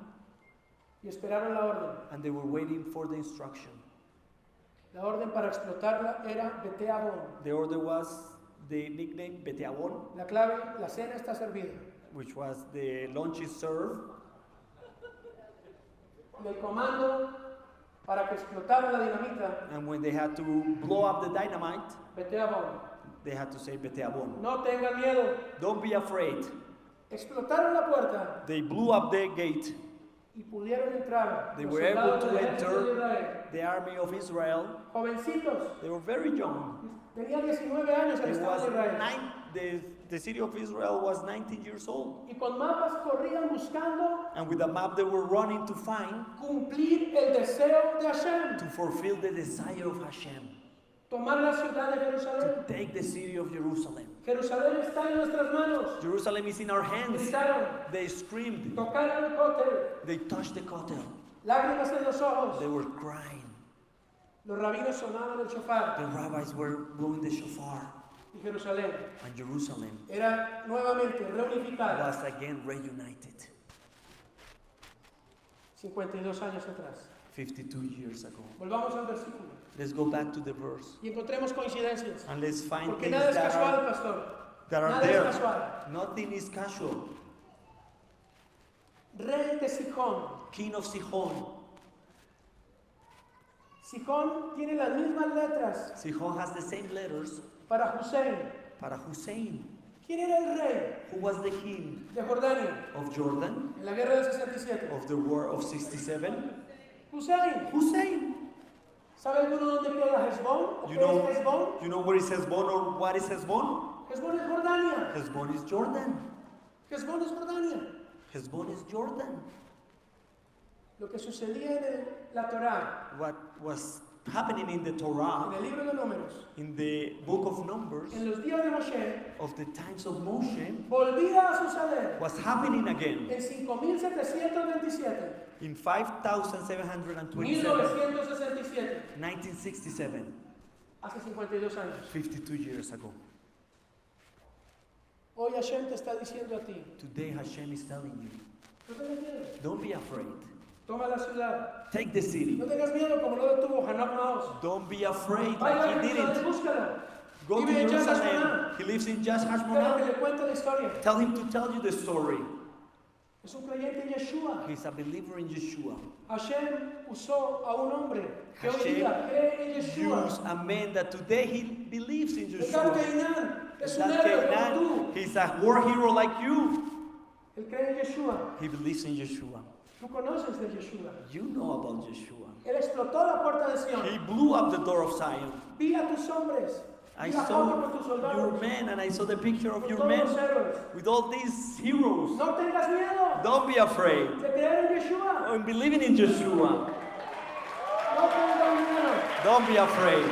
y esperaron la orden. and they were waiting for the instruction. La orden para explotarla era Bete Adón. The order was the nickname Beteabon, La clave, la cena está servida. which was the lunch is served, Y el comando para que explotara la dinamita, and when they had to blow up the dynamite, Bete Adón. they had to say Beteabon. No tengan miedo. Don't be afraid. Explotaron la puerta They blew up the gate. y pudieron entrar They los were able soldados to del ejército de enter Israel. the army of Israel. Jovencitos, They were very young. tenía 19 años el It Estado was de Israel. the city of Israel was 19 years old. Y con mapas corrían buscando And with a map they were running to find, cumplir el deseo de Hashem. to fulfill the desire of Hashem, Tomar la ciudad de to Jerusalén. take the city of Jerusalem. Jerusalén está en nuestras manos. Jerusalem is in our hands. Gritaron, They screamed. tocaron el cótel, They touched the kotel. lágrimas en los ojos. They were crying. Los rabinos sonaban el shofar. The rabbis were blowing the shofar. Y Jerusalén And Jerusalem era nuevamente reunificada was again reunited 52 años atrás. 52 years ago. Volvamos al versículo Let's go back to the verse. y encontremos coincidencias. And let's find Porque things nada es that casual, are, pastor. that are Nada there. es casual. Nothing is casual. Rey de Sijón. King of Sihon. Sijón tiene las mismas letras Sihon has the same letters para Hussein. para Hussein. ¿Quién era el rey Who was the king de Jordania of Jordan en la guerra del 67? of the war of 67? Hussein. Hussein. ¿Sabe alguno dónde queda Hezbón? ¿O You qué know, es Hezbón? you know where is Hezbon or what is Hezbon? Hezbón es Jordania. Hezbon is Jordan. Hezbón es Jordania. Hezbon is Jordan. Lo que sucedía en la Torá, what was happening in the en Torah, el libro de Números, in the book of Numbers, en los días de Moshe, of the times of Moshe, volvía a suceder was happening again en 5727, in 5727, 1967, 1967, hace 52 años. 52 years ago. Hoy Hashem te está diciendo a ti, Today Hashem is telling you, no tengas miedo, don't be afraid. toma la ciudad. Take the city. No tengas miedo como lo detuvo Hanok Maos. Don't be afraid Vaya a like he Jerusalén, didn't. búscalo. Go to Vive en Yad Jerusalem. Hashmonah. He lives in Yad Espera que Hashmonah. le cuente la historia. Tell him to tell you the story. Es un creyente en Yeshua. He's a believer in Yeshua. Hashem usó a un hombre que hoy Hashem día cree en Yeshua. Use a man that today he believes in Eldad Yeshua. Keinan es un That héroe como Canaan, tú. he's a war hero like you. Él cree en Yeshua. He believes in Yeshua. Tú conoces de Yeshua. You know about Yeshua. Él explotó la puerta de Sion. He blew up the door of Zion. Vi a tus hombres. I Vi la saw foto con tus your soldados. men and I saw the picture of Con your todos men los héroes. with all these heroes. No tengas miedo Don't be afraid. de creer en Yeshua. I'm believing in Yeshua. No tengas miedo. Don't be afraid.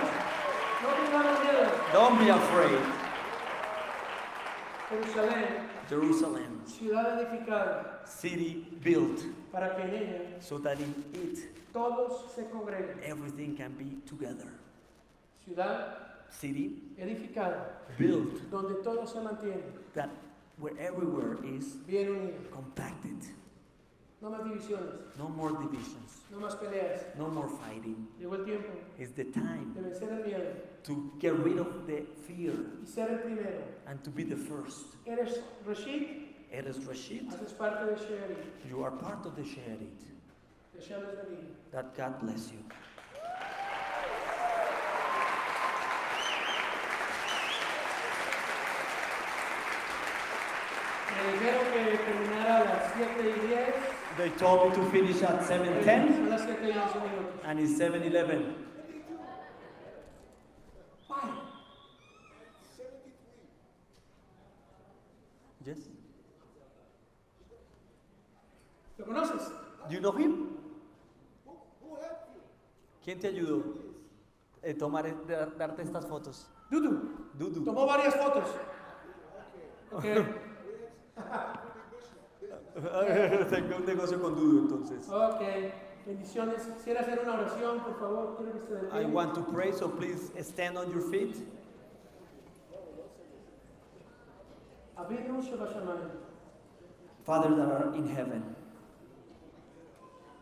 No tengas miedo. Don't be afraid. Jerusalén, Jerusalem, ciudad edificada, city built para que en ella so that in it todos se congreguen. everything can be together. Ciudad City edificada, built donde todo se mantiene that where everywhere is bien unido. compacted. No más divisiones, No more divisions. no más peleas. No more fighting. Llegó el tiempo It's the time de vencer el miedo to get rid of the fear y ser el primero. and to be the first. Eres Rashid, Eres Rashid. haces parte de Sheri. You are part of the Sherit. Hashem les bendiga. That God bless you. Me dijeron que terminara a las 7:10. They told me to finish at 7:10 Son las 7:11 minutos. and it's 7:11. Yes. ¿Lo conoces? Do you know him? ¿Quién te ayudó darte estas fotos? Dudu. Dudu. Tomó varias fotos. Okay. Tengo un negocio con Dudu entonces. Ok, bendiciones. Quisiera hacer una oración, por favor. Quiero que se I detengan. want to pray, so please stand on your feet. Abinu Shabashamayim. Father that are in heaven,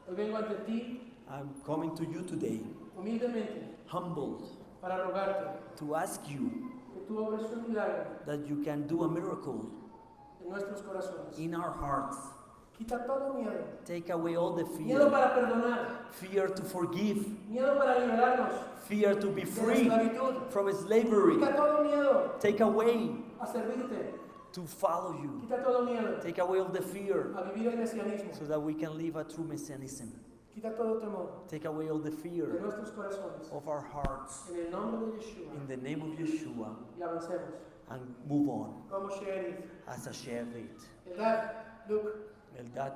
Hoy vengo ante ti I'm coming to you today, humildemente humbled, para rogarte to ask you que tú obres un milagro that you can do a miracle en nuestros corazones. in our hearts. Quita todo miedo. Take away all the Miedo fear, para perdonar. fear to forgive, Miedo para liberarnos fear to be de la free esclavitud. from slavery. Quita todo miedo Take away a servirte. to follow you. Quita todo miedo Take away all the fear a vivir el mesianismo. so that we can live a true messianism. Quita todo temor Take away all the de fear nuestros corazones. of our hearts En el nombre de Yeshua. in the name of Yeshua Y avancemos. and move on Como Sheriff. as a shepherd. ¿Verdad? Luke. Eldad,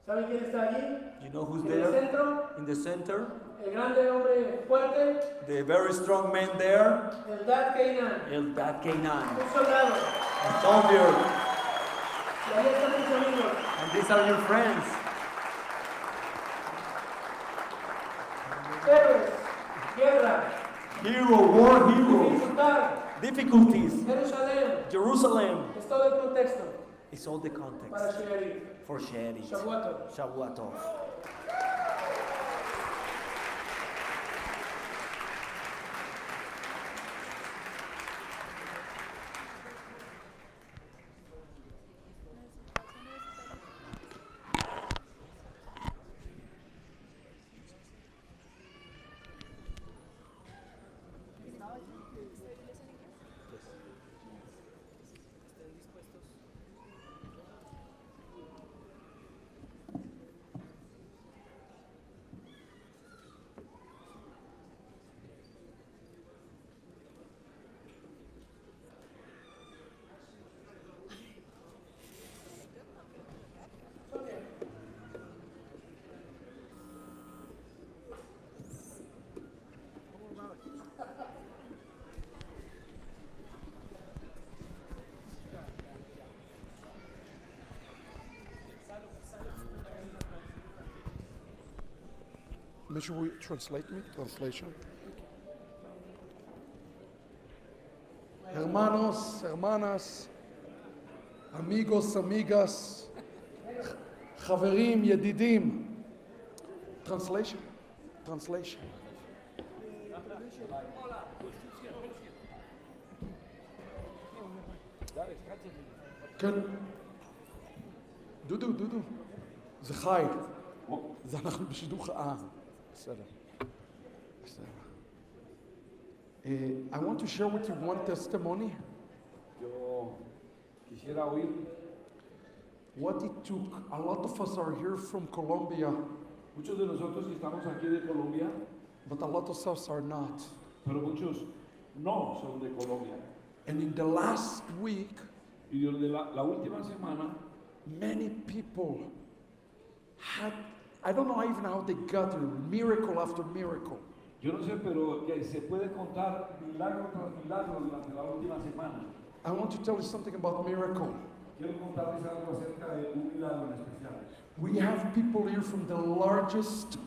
¿Saben quién está allí? you know who's En el there? centro. In the center, El grande hombre fuerte. the very strong man there, Eldad Keinan. Eldad Canaan, Un soldado. a soldier, Y ahí están tus amigos. and these are your friends. Héroes. Guerra. Hero, war heroes, Dificultad. difficulties, Jerusalén. Jerusalem. Es todo el contexto It's all the para context Sheriff. for Sherit, Shavuot. Shavuatov. Make sure we translation. Hermanos, hermanas, amigos, amigas, חברים, ידידים. Translation. כן. דודו. זה חי. זה אנחנו בשידור בסדר. I want to share with you one testimony. Yo quisiera oír. What it took. A lot of us are here from Colombia, Muchos de nosotros estamos aquí de Colombia, but a lot of us are not. pero muchos no son de Colombia. And in the last week, Y durante la última semana, many people had, I don't know even how they got there, miracle after miracle. yo no sé, pero que se puede contar milagro tras milagro durante la última semana. I want to tell you something about miracle. Quiero contarles algo acerca de un milagro en especial. We have people here from the largest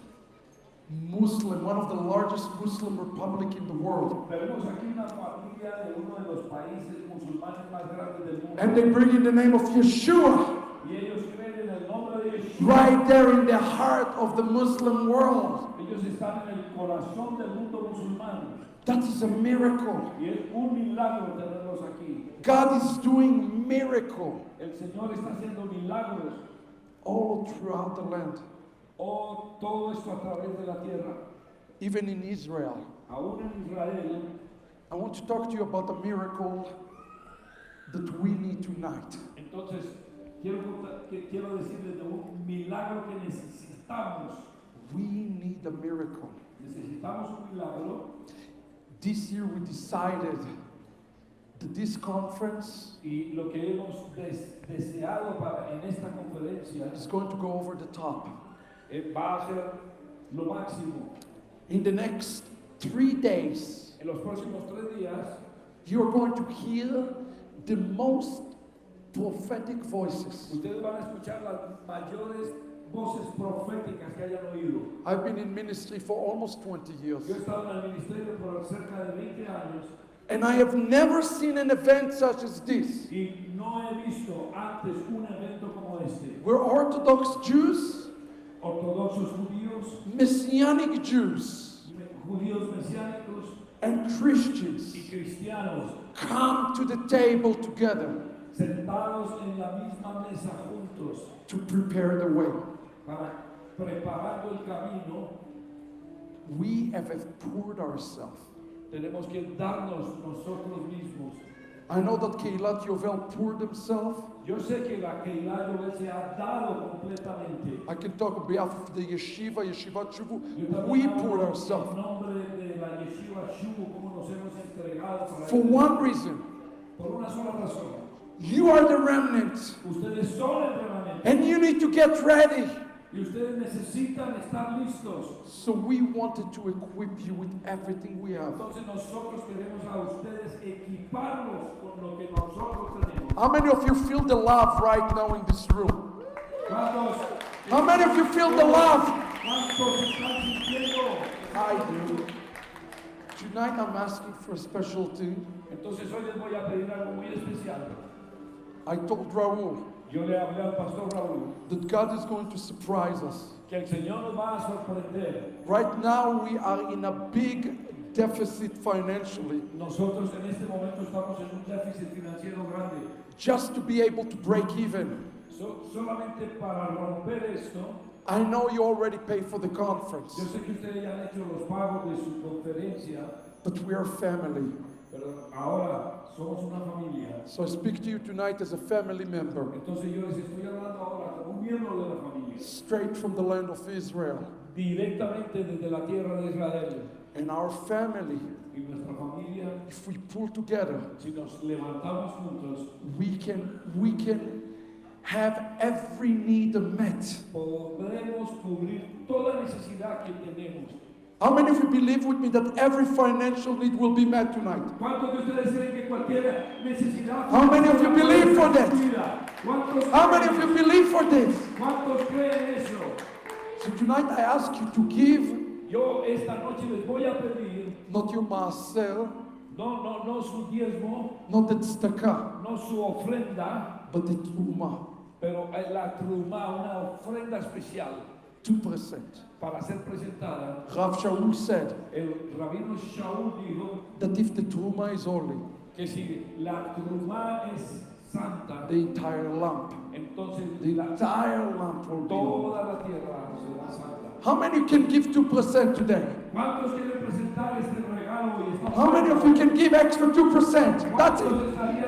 Muslim, one of the largest Muslim republic in the world. Tenemos aquí una familia de uno de los países musulmanes más grandes del mundo. And they bring in the name of Yeshua Y ellos creen en el nombre de Yeshua. right there in the heart of the Muslim world. Ellos están en el corazón del mundo musulmán. That is a miracle. Y es un milagro tenerlos aquí. God is doing miracle El Señor está haciendo milagros. all throughout the land, Oh, todo esto a través de la tierra. even in Israel. Aún en Israel, I want to talk to you about a miracle that we need tonight. entonces quiero decirles de un milagro que necesitamos. We need a miracle. Necesitamos un milagro. This year we decided that this conference Y lo que hemos deseado en esta conferencia is going to go over the top. Va a ser lo máximo. In the next 3 days, En los próximos 3 días you're going to hear the most prophetic voices. ustedes van a escuchar las mayores voces proféticas que hayan oído. I've been in ministry for almost 20 years, Yo he estado en el ministerio por cerca de 20 años and I have never seen an event such as this. y no he visto antes un evento como este. Where Orthodox Jews, Ortodoxos judíos, Messianic Jews, judíos mesiánicos and Christians y cristianos come to the table together sentados en la misma mesa juntos to prepare the way. para preparando el camino. We have poured ourselves. Tenemos que darnos nosotros mismos. I know that Keilat Yovel poured themselves. Yo sé que la Keilah Yovel se ha dado completamente. I can talk on behalf of the Yeshivat Shuvu. Yo también We hablo poured en ourselves. nombre de la Yeshivat Shuvu, como nos hemos entregado para For ello. one reason, Por una sola razón. you are the remnant, Ustedes son el remanente. and you need to get ready. Y ustedes necesitan estar listos. So we wanted to equip you with everything we have. Entonces nosotros queremos a ustedes equiparlos con lo que nosotros tenemos. How many of you feel the love right now in this room? ¿Cuántos? How many of you feel the love? ¿Cuántos están sintiendo? I do. Tonight I'm asking for a special thing. Entonces hoy les voy a pedir algo muy especial. I told Raul Yo le hablé al pastor Raúl that God is going to surprise us. que el Señor nos va a sorprender. Right now we are in a big deficit financially. Nosotros en este momento estamos en un déficit financiero grande. Just to be able to break even. Solamente para romper esto, I know you already paid for the conference, yo sé que ustedes ya han hecho los pagos de su conferencia, but we are family. pero ahora somos una familia. So I speak to you tonight as a family member, Entonces yo les estoy hablando ahora como un miembro de la familia, straight from the land of Israel. directamente desde la tierra de Israel. And our family, Y nuestra familia, if we pull together, si nos levantamos juntos, we can have every need met. podremos cubrir toda necesidad que tenemos. How many of you believe with me that every financial need will be met tonight? ¿Cuántos de ustedes creen que cualquier necesidad? How many of you believe for that? ¿Cuántos How many of you believe for this? ¿Cuántos creen eso? So tonight I ask you to give Yo esta noche les voy a pedir, not your maaser, no su diezmo, not the tzedakah, no su ofrenda, but the truma, pero la truma, una ofrenda especial 2%. para ser presentada. Rav Shaul said El rabino Shaul dijo that if the truma is holy, que si la truma es santa, the entire lamp, entonces the entire lamp will be holy. toda la tierra será santa. How many can give 2% today? ¿Cuántos quieren presentar este regalo y esta How many of you can give extra 2%? That's it.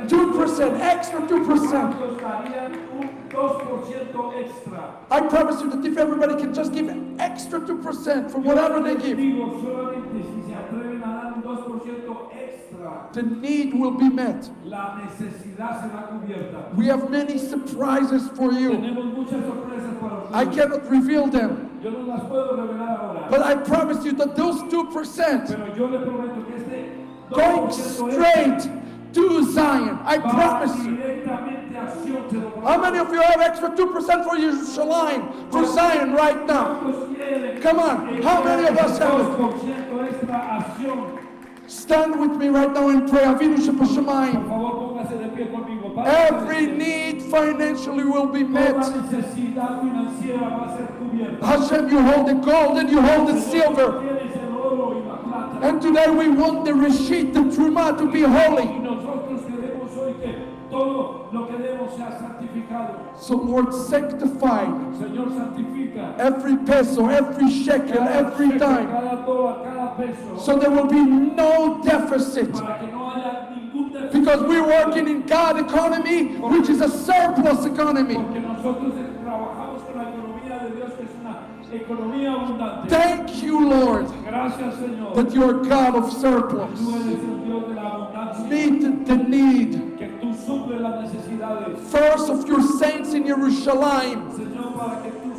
2%, extra 2%. ¿Cuántos darían un 2% extra? I promise you that if everybody can just give extra 2% for whatever they give, Digo, solamente si se atreven a dar un 2% extra, the need will be met. la necesidad será cubierta. We have many surprises for you. Tenemos muchas sorpresas para I ustedes. cannot reveal them, Yo no las puedo revelar ahora. but I promise you that those 2% Pero yo le prometo que este going 2% straight to Zion. I va promise you. directamente a Sion, se lo How many of you have extra 2% for Yerushalayim, for Zion right now? ¿Cuántos quieren Come on, how many of us have it? 2% extra a Sion? Stand with me right now and pray. Avinu Por Shebashamayim. favor, póngase de pie conmigo. Padre Every celestial, need financially will be met. toda necesidad financiera va a ser cubierta. Hashem, you hold the gold and you hold the silver. Tienes el oro y la plata. And today we want the Reshit, the Truma, to be Y holy. nosotros queremos hoy que todo lo que demos sea santificado. So Lord, sanctify Señor, santifica every peso, every shekel, every shekel, dime. cada dólar, cada peso, So there will be no deficit. para que no haya ningún déficit. Because we're working in God economy, which is a surplus economy. Porque nosotros trabajamos con la economía de Dios, que es una economía abundante. Thank you, Lord, Gracias, Señor. that you're a God of Tú surplus. eres el Dios de la abundancia. Meet the need, Que tú suples las necesidades. first of your saints in Yerushalayim, Señor, para que tú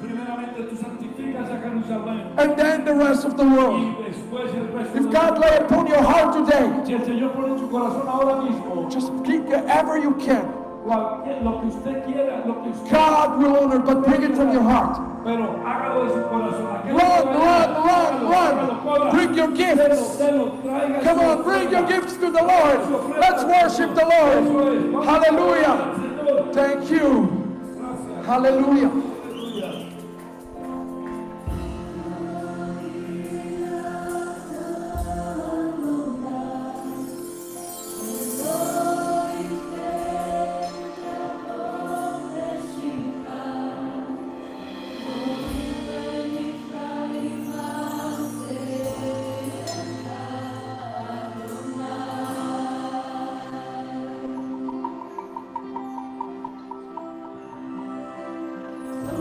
primeramente tú santificas a Jerusalén. and then the rest of the world. Y después el resto If del God lay upon your heart today, Si el Señor pone en su corazón ahora mismo, just give whatever you can. lo que usted quiera, lo que usted God will honor, but bring it from your heart. pero hágalo de su corazón. Aquello Run, que run, vaya, run, hágalo, run. Bring your gifts. traiga Come su on, bring your ofrenda. gifts to the Lord. Let's worship the Lord. Eso es. Vamos a Hallelujah. adorar al Señor. Thank you. Gracias. Hallelujah. Aleluya. Thank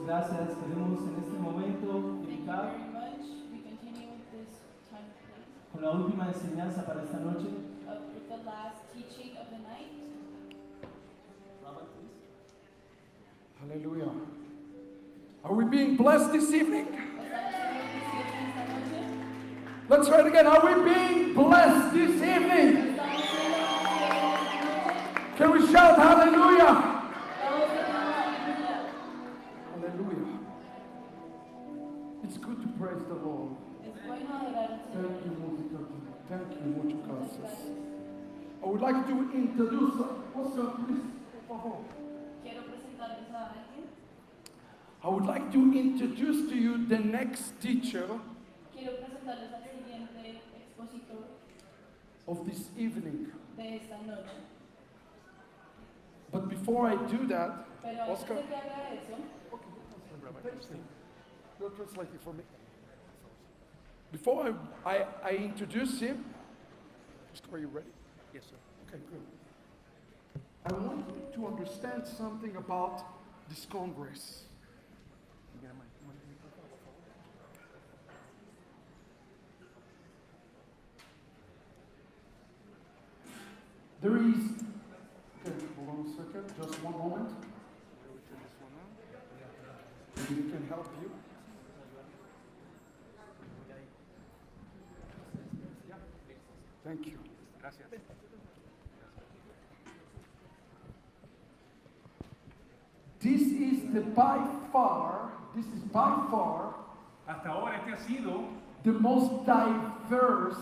gracias. Queremos en este momento Thank you invitar very much. We continue with this time, please, con la última enseñanza para esta noche. with the last teaching of the night. Hallelujah. Are we being blessed this evening? Let's try it again. Are we being blessed this evening? Can we shout hallelujah? Hallelujah. It's good to praise the Lord. Thank you, musical team. Thank you, muchas gracias. I would like to introduce, Oscar, please, por favor. Quiero presentarles a alguien. I would like to introduce to you the next teacher Quiero presentarles al siguiente expositor of this evening. de esta noche. But before I do that, Pero antes Oscar, de que haga eso, you'll translate it for me. Before I introduce him, Oscar, are you ready? Yes, sir. Okay, good. I want you to understand something about this Congress. There is, okay, hold on a second, just one moment. Maybe we can help you. Thank you. This is by far, Hasta ahora este ha sido the most diverse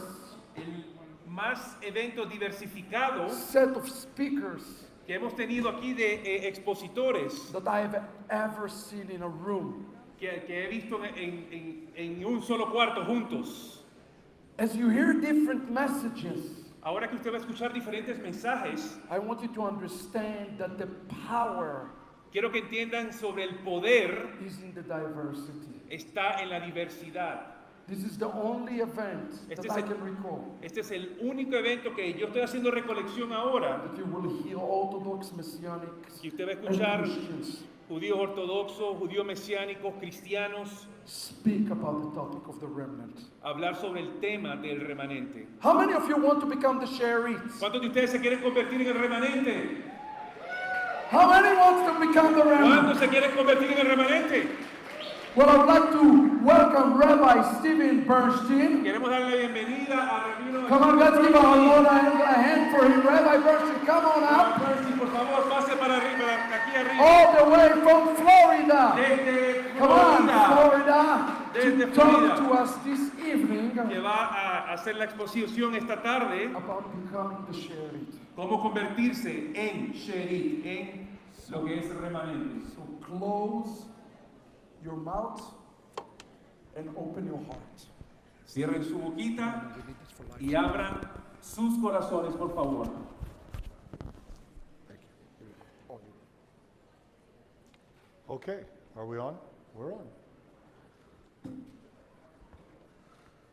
el más evento diversificado set of speakers que hemos tenido aquí de expositores that I have ever seen in a room. que he visto en un solo cuarto juntos. As you hear different messages, Ahora que usted va a escuchar diferentes mensajes, I want you to understand that the power quiero que entiendan sobre el poder is in the diversity. está en la diversidad. This is the only event that Este es I el- can recall Este es el único evento que yo estoy haciendo recolección ahora, that you will hear Orthodox, Messianic, que usted va a and escuchar Christians judíos ortodoxos, judíos mesiánicos, cristianos, speak about the topic of the remnant. hablar sobre el tema del remanente. How many of you want to become the Shereets? ¿Cuántos de ustedes se quieren convertir en el remanente? How many wants to become the remnant? ¿Cuántos se quieren convertir en el remanente? Well, I would like to welcome Rabbi Stephen Bernstein. Queremos darle la bienvenida a Rabino. Come on, let's give our Lord a hand for him. Rabbi Bernstein, come on up. Por favor, pase para arriba, aquí arriba. All the way from Florida. Desde Come on, Florida, Florida, Desde to talk Florida. to us this evening que va a hacer la exposición esta tarde, about becoming the Shereet. cómo convertirse en Sherit, en lo que es remanente. So close your mouth and open your heart. Cierren su boquita y abran sus corazones, por favor. Okay, are we on? We're on.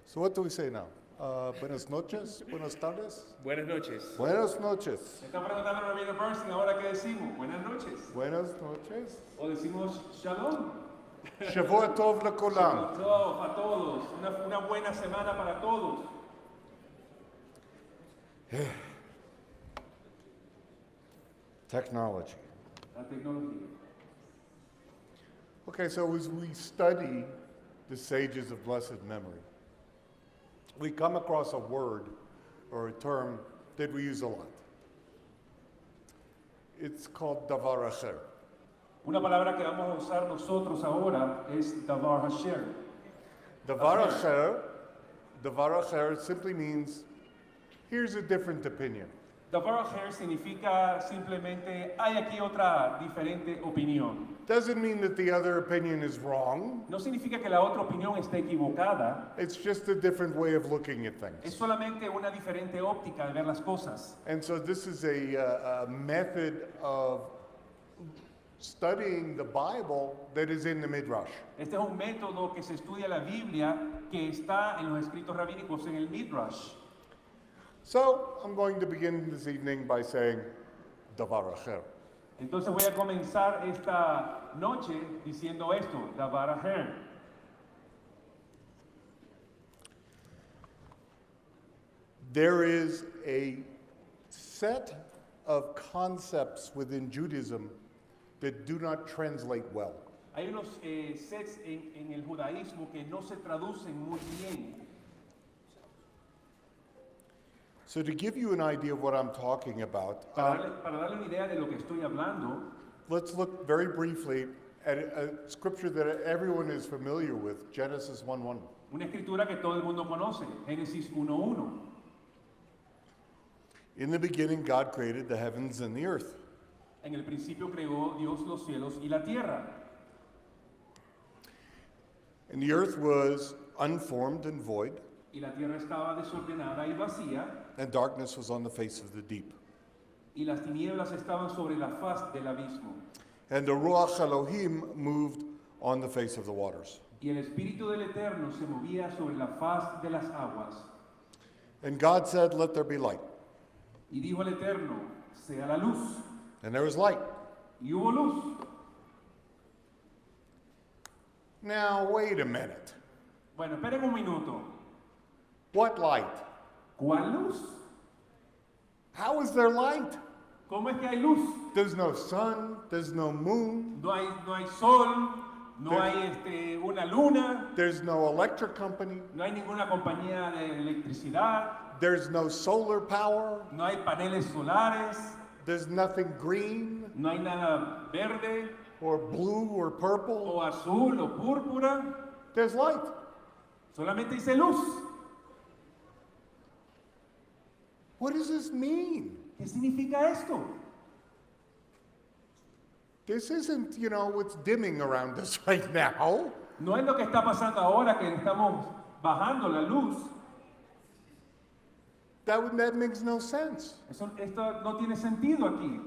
So what do we say now? Buenas noches, buenas tardes. Buenas noches. Buenas noches. Está preguntando a Rabino Bernstein, ahora qué decimos. Buenas noches. Buenas noches. O decimos Shalom. Shavua tov lekolam. Shalom a todos. Una buena semana para todos. Technology. La tecnología. Okay, so as we study the sages of blessed memory, we come across a word or a term that we use a lot. It's called davar acher. Una palabra que vamos a usar nosotros ahora es davar hasher. Davar acher simply means, here's a different opinion. Davar hasher significa simplemente hay aquí otra diferente opinión. Doesn't mean that the other opinion is wrong. No significa que la otra opinión esté equivocada. It's just a different way of looking at Es things. solamente una diferente óptica de ver las cosas. And so this is a method of studying the Bible that is in the Midrash. Este es un método que se estudia la Biblia que está en los escritos rabínicos en el Midrash. So I'm going to begin this evening by saying davar acher. Entonces voy a comenzar esta noche diciendo esto, davar aher. There is a set of concepts within Judaism that do not translate well. Hay unos sets en el judaísmo que no se traducen muy bien. So to give you an idea of what I'm talking about, Para darle una idea de lo que estoy hablando, let's look very briefly at a scripture that everyone is familiar with, Genesis 1:1. una escritura que todo el mundo conoce, Génesis 1:1. In the beginning, God created the heavens and the earth. En el principio creó Dios los cielos y la tierra. And the earth was unformed and void, Y la tierra estaba desordenada y vacía, and darkness was on the face of the deep. y las tinieblas estaban sobre la faz del abismo. And the Ruach Elohim moved on the face of the waters. Y el Espíritu del Eterno se movía sobre la faz de las aguas. And God said, "Let there be light." Y dijo el Eterno, sea la luz. And there was light. Y hubo luz. Now, wait a minute. Bueno, esperen un minuto. What light? ¿Cuál luz? How is there light? ¿Cómo es que hay luz? There's no sun, there's no moon, No hay sol, no hay una luna, there's no electric company, no hay ninguna compañía de electricidad, there's no solar power, no hay paneles solares, there's nothing green no hay nada verde or blue or purple. o azul o púrpura, There's light. solamente dice luz. What does this mean? ¿Qué significa esto? This isn't, what's dimming around us right now. No es lo que está pasando ahora que estamos bajando la luz. That makes no sense. Esto no tiene sentido aquí.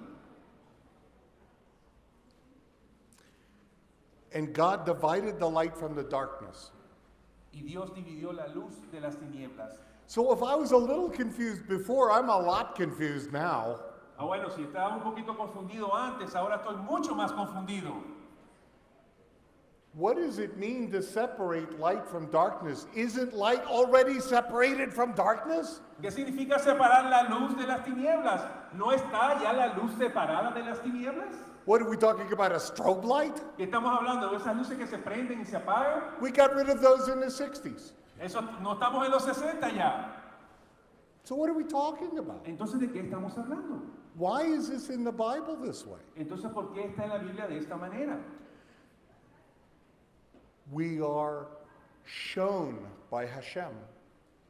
And God divided the light from the darkness. Y Dios dividió la luz de las tinieblas. So if I was a little confused before, I'm a lot confused now. Bueno, si estaba un poquito confundido antes, ahora estoy mucho más confundido. What does it mean to separate light from darkness? Isn't light already separated from darkness? ¿Qué significa separar la luz de las tinieblas? ¿No está ya la luz separada de las tinieblas? What are we talking about, a strobe light? ¿Qué estamos hablando? ¿De esas luces que se prenden y se apagan? We got rid of those in the 60s. Eso, no estamos en los 60 ya. So what are we talking about? Entonces, ¿de qué estamos hablando? Why is this in the Bible this way? Entonces, ¿por qué está en la Biblia de esta manera? We are shown by Hashem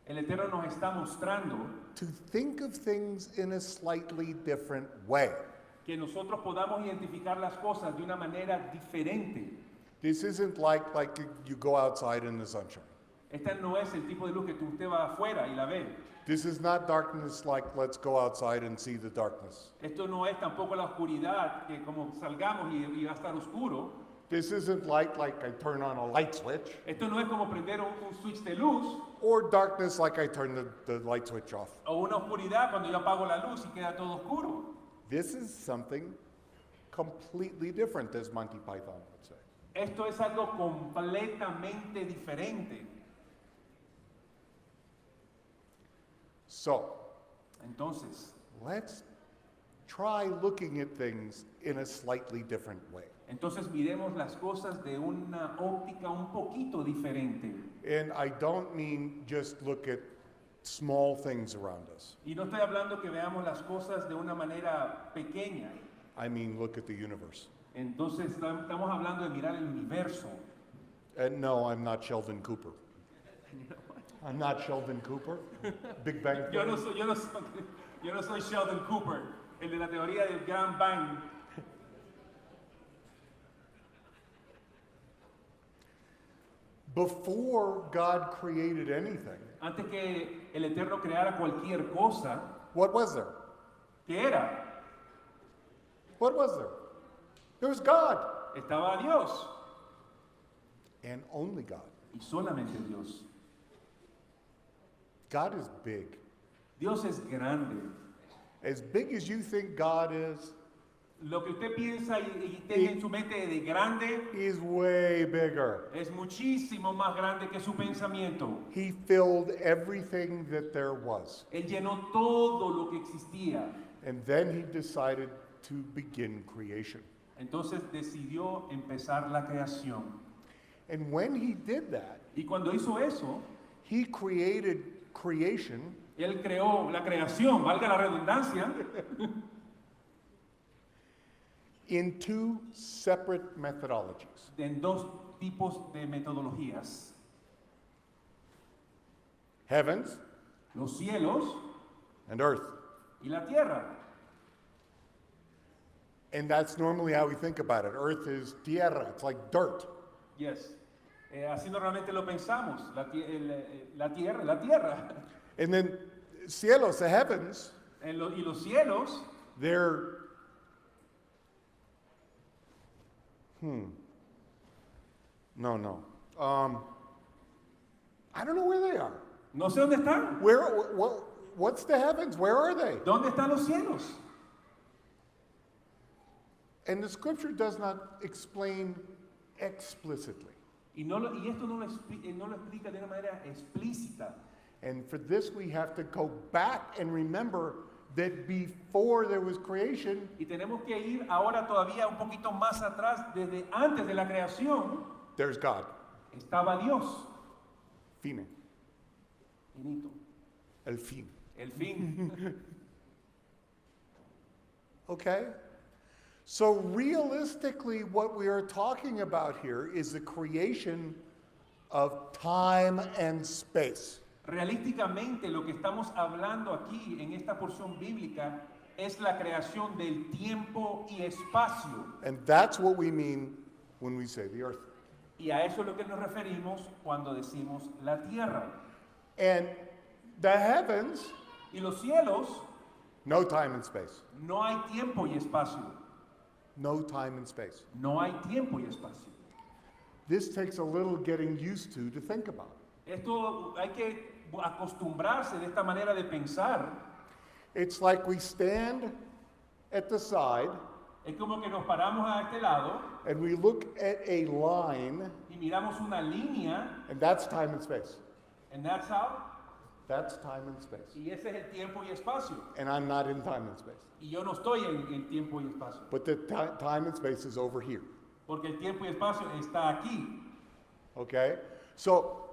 El Eterno nos está mostrando to think of things in a slightly different way. que nosotros podamos identificar las cosas de una manera diferente. This isn't like you go outside in the sunshine. Esta no es el tipo de luz que usted va afuera y la ve. This is not darkness like let's go outside and see the darkness. Esto no es tampoco la oscuridad que como salgamos y va a estar oscuro. This isn't like I turn on a light switch. Esto no es como prender un switch de luz. Or darkness like I turn the light switch off. O una oscuridad cuando yo apago la luz y queda todo oscuro. This is something completely different, as Monty Python would say. Esto es algo completamente diferente. So, entonces, let's try looking at things in a slightly different way. Entonces miremos las cosas de una óptica un poquito diferente. And I don't mean just look at small things around us. Y no estoy hablando que veamos las cosas de una manera pequeña. I mean look at the universe. Entonces estamos hablando de mirar el universo. And no, I'm not Sheldon Cooper. I'm not Sheldon Cooper. Big Bang Theory. Yo no soy Sheldon Cooper, el de la teoría del Gran Bang. Before God created anything, antes que el Eterno creara cualquier cosa, what was there? ¿Qué era? What was there? There was God. Estaba Dios. And only God. Y solamente Dios. God is big. Dios es grande. As big as you think God is, Lo que usted piensa y tenga en su mente de grande is way bigger. es muchísimo más grande que su pensamiento. He filled everything that there was. Él llenó todo lo que existía. And then he decided to begin creation. Entonces decidió empezar la creación. And when he did that, Y cuando hizo eso, he created creation él creó la creación, valga la redundancia, in two separate methodologies. en dos tipos de metodologías. Heavens Los cielos and earth. y la tierra. And that's normally how we think about it. Earth is tierra, it's like dirt. Yes. Así normalmente lo pensamos, la tierra. And then cielos, the heavens, Y los cielos, they're No. I don't know where they are. no sé dónde están. What's the heavens? Where are they? ¿Dónde están los cielos? And the scripture does not explain explicitly. Y esto no lo explica de una manera explícita. And for this we have to go back and remember that before there was creation, Y tenemos que ir ahora todavía un poquito más atrás, desde antes de la creación, there's God. estaba Dios. Fine. Finito. El fin. El fin. Okay? So realistically, what we are talking about here is the creation of time and space. Realísticamente, lo que estamos hablando aquí en esta porción bíblica es la creación del tiempo y espacio. And that's what we mean when we say the earth. Y a eso es lo que nos referimos cuando decimos la tierra. And the heavens, Y los cielos, no time and space. no hay tiempo y espacio. No time and space. No hay tiempo y espacio. This takes a little getting used to think about. Esto hay que acostumbrarse de esta manera de pensar. It's like we stand at the side Es como que nos paramos a este lado and we look at a line, y miramos una línea, and that's time and space. and that's how, That's time and space. y ese es el tiempo y espacio. And I'm not in time and space. Y yo no estoy en tiempo y espacio, But the time and space is over here. porque el tiempo y espacio está aquí. Okay? So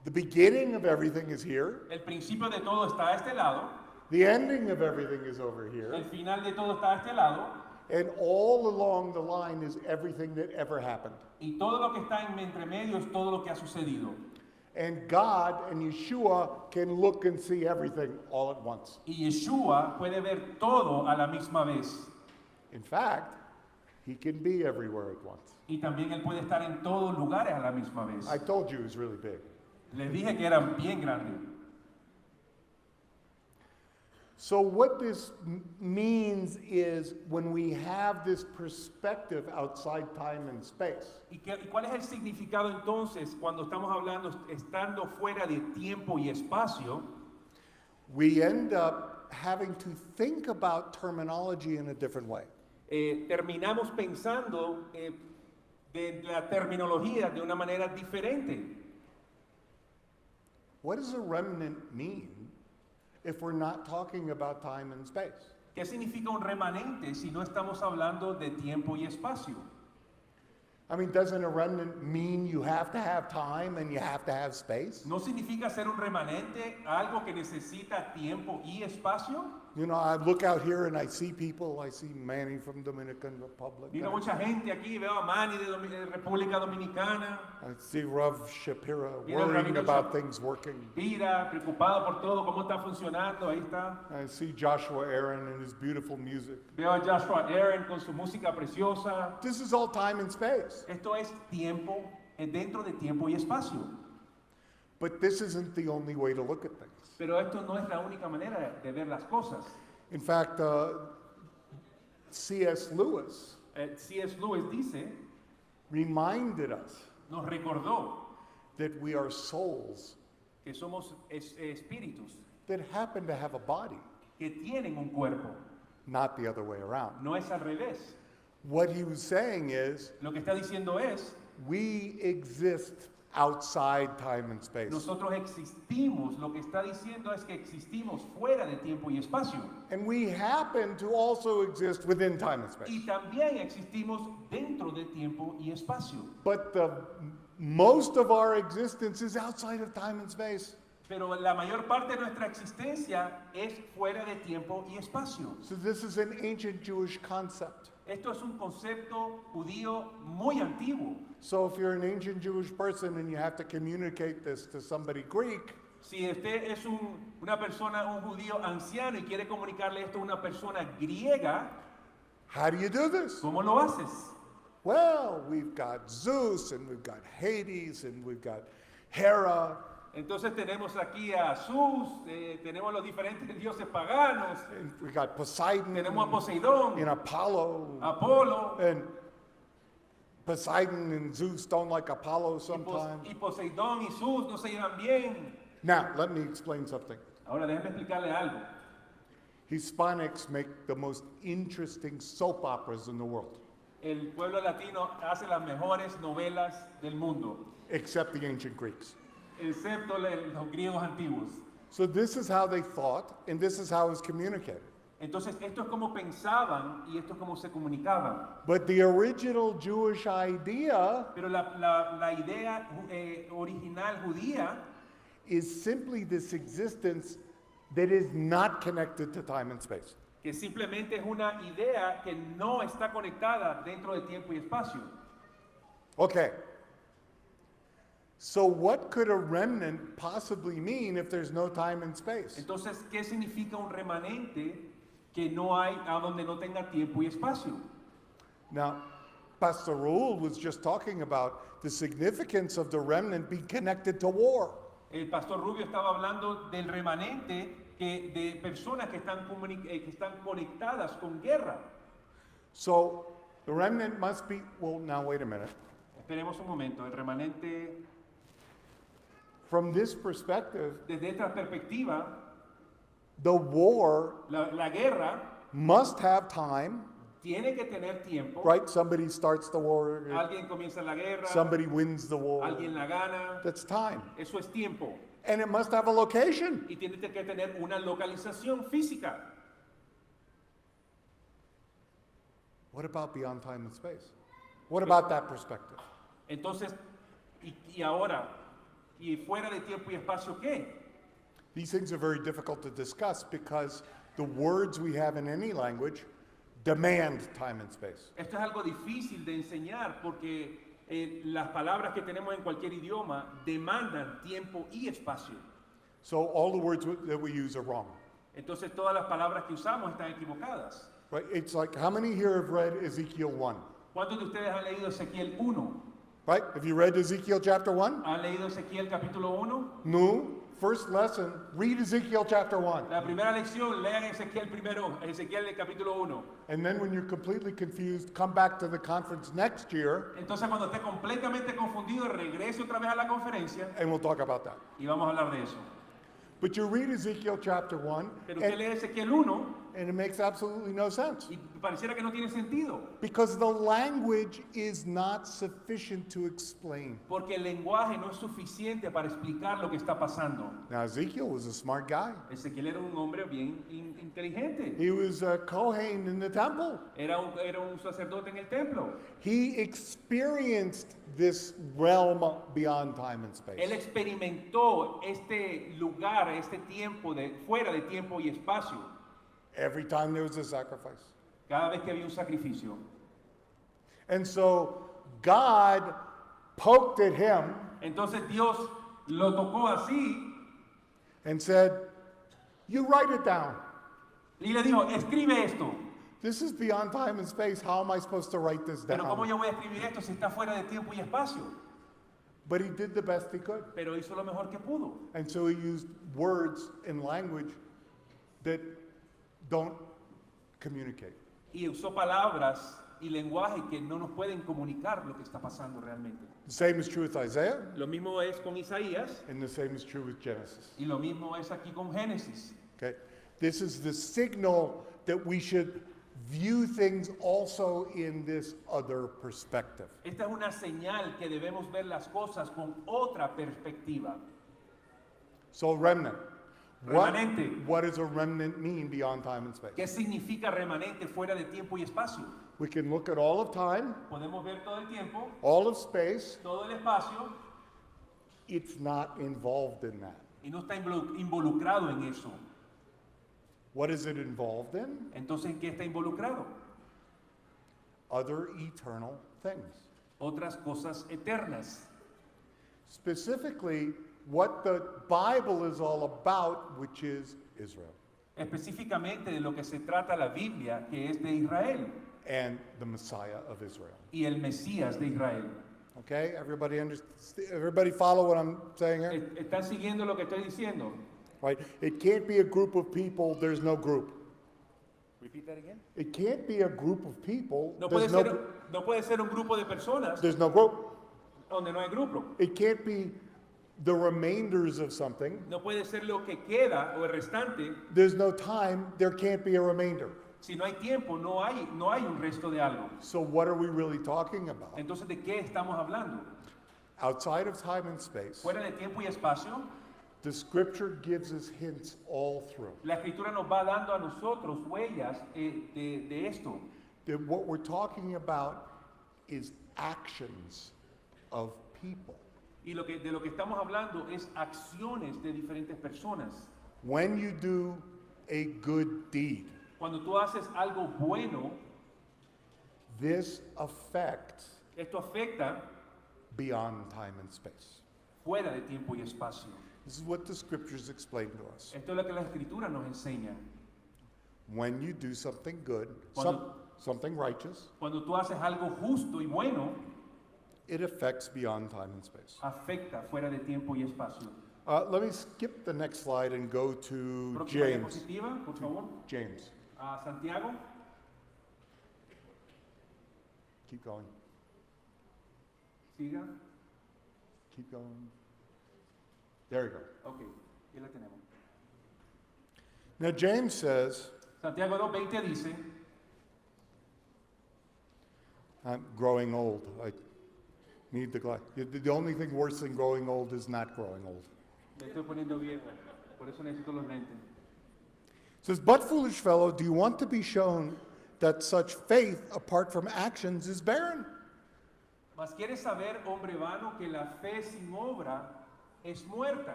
the beginning of everything is here. El principio de todo está a este lado, The ending of everything is over here. el final de todo está a este lado, And all along the line is everything that ever happened. y todo lo que está en entre medio es todo lo que ha sucedido. And God and Yeshua can look and see everything all at once. Y Yeshua puede ver todo a la misma vez. In fact, he can be everywhere at once. Y también Él puede estar en todos lugares a la misma vez. I told you it was really big. Les dije que era bien grande. So what this means is when we have this perspective outside time and space, ¿Y cuál es el significado entonces cuando estamos hablando, estando fuera de tiempo y espacio? we end up having to think about terminology in a different way. Terminamos pensando de la terminología de una manera diferente. What does a remnant mean if we're not talking about time and space? ¿Qué significa un remanente si no estamos hablando de tiempo y espacio? I mean, doesn't a remnant mean you have to have time and you have to have space? ¿No significa ser un remanente algo que necesita tiempo y espacio? You know, I look out here and I see people, I see Manny from Dominican Republic. Mira mucha gente aquí, veo a Manny de República Dominicana. I see Rav Shapira Mira el worrying Rabino about things working. Mira, preocupado por todo, cómo está funcionando, ahí está. I see Joshua Aaron and his beautiful music. Veo a Joshua Aaron con su música preciosa. This is all time and space. Esto es tiempo, dentro de tiempo y espacio. But this isn't the only way to look at things. Pero esto no es la única manera de ver las cosas. In fact, C.S. Lewis C.S. Lewis dice, reminded us nos recordó that we are souls que somos espíritus that happen to have a body. que tienen un cuerpo. not the other way around. No es al revés. What he was saying is, Lo que está diciendo es, we exist outside time and space. nosotros existimos. Lo que está diciendo es que existimos fuera de tiempo y espacio. And we happen to also exist within time and Y space. también existimos dentro de tiempo y espacio. But most of our existence is outside of time and space. Pero la mayor parte de nuestra existencia es fuera de tiempo y espacio. So this is an ancient Jewish concept. Esto es un concepto judío muy antiguo. So if you're an ancient Jewish person and you have to communicate this to somebody Greek, Si usted es una persona, un judío anciano y quiere comunicarle esto a una persona griega, how do you do this? ¿cómo lo haces? Well, we've got Zeus and we've got Hades and we've got Hera. Entonces tenemos aquí a Zeus, tenemos los diferentes dioses paganos, And we got Poseidon tenemos a Poseidón, and Apollo. Apolo, And Poseidon and Zeus don't like Apollo sometimes. y Poseidón y Zeus no se llevan bien. Now, let me explain something. Ahora déjeme explicarle algo. Hispanics make the most interesting soap operas in the world, El pueblo latino hace las mejores novelas del mundo, except the ancient Greeks. excepto los griegos antiguos. So this is how they thought, and this is how it was communicated. Entonces esto es como pensaban y esto es como se comunicaban. But the original Jewish idea Pero la idea original judía is simply this existence that is not connected to time and space. que simplemente es una idea que no está conectada dentro de tiempo y espacio. Okay. So what could a remnant possibly mean if there's no time and space? Entonces, ¿qué significa un remanente que no hay a donde no tenga tiempo y espacio? Now, Pastor Raul was just talking about the significance of the remnant being connected to war. El pastor Rubio estaba hablando del remanente de personas que están conectadas con guerra. So the remnant must be, well, now wait a minute. Esperemos un momento, el remanente, From this perspective, desde esta perspectiva, the war la guerra must have time, tiene que tener tiempo. right? Somebody starts the war, Alguien comienza la guerra, somebody wins the war. alguien la gana. That's time. Eso es tiempo. And it must have a location. Y tiene que tener una localización física. What about beyond time and space? What about that perspective? Entonces, y ahora, ¿y fuera de tiempo y espacio qué? These things are very difficult to discuss because the words we have in any language demand time and space. Esto es algo difícil de enseñar porque las palabras que tenemos en cualquier idioma demandan tiempo y espacio. So all the words that we use are wrong. Entonces todas las palabras que usamos están equivocadas. Right? It's like, how many here have read Ezekiel 1? ¿Cuántos de ustedes han leído Ezequiel 1? Right? Have you read Ezekiel chapter 1? ¿Han leído Ezequiel capítulo 1? No. First lesson, read Ezekiel chapter 1. La primera lección, lean Ezequiel primero, Ezequiel capítulo 1. And then when you're completely confused, come back to the conference next year Entonces cuando esté completamente confundido, regrese otra vez a la conferencia and we'll talk about that. y vamos a hablar de eso. But you read Ezekiel chapter 1 Pero usted lee Ezequiel 1 and it makes absolutely no sense y pareciera que no tiene sentido. because the language is not sufficient to explain. Porque el lenguaje no es suficiente para explicar lo que está pasando. Now, Ezekiel was a smart guy. Ezequiel era un hombre bien inteligente. He was a Kohen in the temple. Era un sacerdote en el templo. He experienced this realm beyond time and space. Él experimentó este lugar, este tiempo fuera de tiempo y espacio. Every time there was a sacrifice. Cada vez que había un sacrificio. And so God poked at him Entonces Dios lo tocó así and said, you write it down. y le dijo, escribe esto. This is beyond time and space. How am I supposed to write this Pero ¿cómo down? yo voy a escribir esto si está fuera de tiempo y espacio? But he did the best he could. Pero hizo lo mejor que pudo. And so he used words and language that don't communicate. Y usó palabras y lenguaje que no nos pueden comunicar lo que está pasando realmente. The same is true with Isaiah, Lo mismo es con Isaías and the same is true with Genesis. y lo mismo es aquí con Génesis. Okay? This is the signal that we should view things also in this other perspective. Esta es una señal que debemos ver las cosas con otra perspectiva. So remnant. Remanente. What does a remnant mean beyond time and space? ¿Qué significa remanente fuera de tiempo y espacio? We can look at all of time, Podemos ver todo el tiempo, all of space. todo el espacio, It's not involved in that. y no está involucrado en eso. What is it involved in? Entonces, ¿en qué está involucrado? Other eternal things. Otras cosas eternas. Specifically, what the Bible is all about, which is Israel Específicamente de lo que se trata la Biblia, que es de Israel and the Messiah of Israel. y el Mesías de Israel. Okay, everybody follow what I'm saying here? ¿Están siguiendo lo que estoy diciendo? Right? It can't be a group of people, there's no group. Repeat that again. It can't be a group of people, No there's puede ser un grupo de personas there's no group. donde no hay grupo. It can't be the remainders of something. No puede ser lo que queda o el restante. There's no time, there can't be a remainder. Si no hay tiempo, no hay un resto de algo. So what are we really talking about? Entonces, ¿de qué estamos hablando? Outside of time and space, Fuera de tiempo y espacio, the scripture gives us hints all through. la Escritura nos va dando a nosotros huellas de esto. That what we're talking about is actions of people. Y de lo que estamos hablando es acciones de diferentes personas. When you do a good deed, Cuando tú haces algo bueno, this affects esto afecta beyond time and space. fuera de tiempo y espacio. This is what the scriptures explain to us. Esto es lo que la Escritura nos enseña. When you do something good, something righteous, Cuando tú haces algo justo y bueno, it affects beyond time and space. afecta fuera de tiempo y espacio. Let me skip the next slide and go to Próxima James. diapositiva, por favor. James, A Santiago. keep going, Siga. keep going. There you go. Ok, aquí la tenemos. Now James says, Santiago 2:20 dice, I'm growing old. I need the glass. The only thing worse than growing old is not growing old. me estoy poniendo viejo, por eso necesito los lentes. It says, but foolish fellow, do you want to be shown that such faith apart from actions is barren? Mas quieres saber, hombre vano, que la fe sin obra es muerta.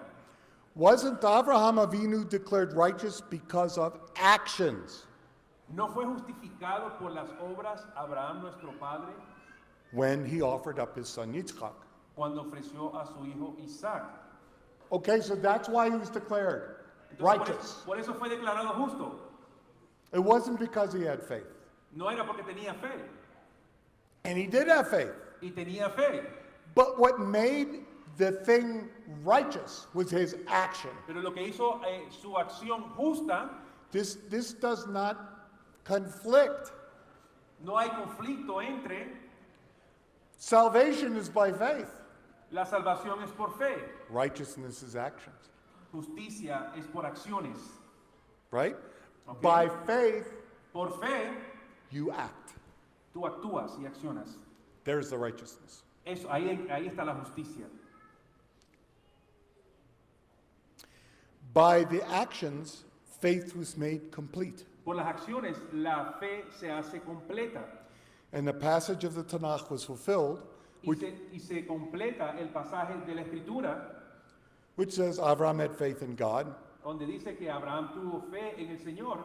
Wasn't Abraham Avinu declared righteous because of actions ¿No fue justificado por las obras Abraham nuestro padre when he offered up his son Yitzchak? cuando ofreció a su hijo Isaac? Okay, so that's why he was declared Entonces, righteous. por eso fue declarado justo. It wasn't because he had faith. No era porque tenía fe. And he did have faith. Y tenía fe. But what made the thing righteous was his action. Pero lo que hizo su acción justa, This does not conflict. no hay conflicto entre Salvation is by faith. la salvación es por fe. Righteousness is actions. Justicia es por acciones. Right? Okay. By faith, Por fe, you act. tú actúas y accionas. There's the righteousness. Eso, ahí está la justicia. By the actions, faith was made complete. Por las acciones, la fe se hace completa. And the passage of the Tanakh was fulfilled, Y se completa el pasaje de la Escritura, which says Abraham had faith in God donde dice que Abraham tuvo fe en el Señor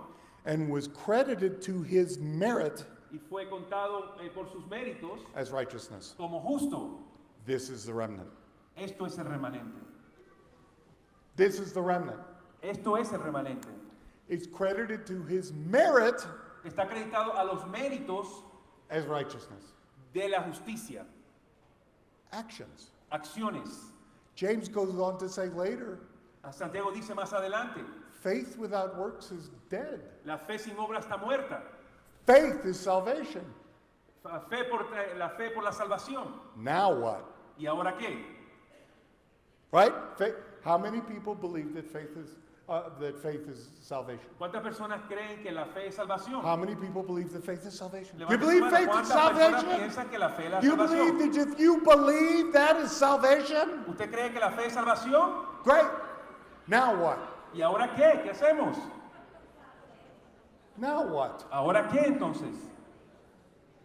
and was credited to his merit y fue contado por sus méritos as righteousness. como justo. This is the remnant. Esto es el remanente. This is the remnant. Esto es el remanente. It's credited to his merit Está acreditado a los méritos as righteousness. de la justicia. Actions. Acciones. James goes on to say later, Santiago dice más adelante, faith without works is dead. la fe sin obra está muerta. Faith is salvation. La fe por la salvación. Now what? ¿Y ahora qué? Right? Faith. How many people believe that faith is that faith is salvation? ¿Cuántas personas creen que la fe es salvación? How many people believe that faith is salvation? Do you Levante su believe mano. faith is ¿Cuántas personas salvation? piensan que la fe es la Do you salvación? believe that if you believe that is salvation? ¿Usted cree que la fe es salvación? Great. Now what? ¿Y ahora qué? ¿Qué hacemos? Now what? ¿Ahora qué entonces?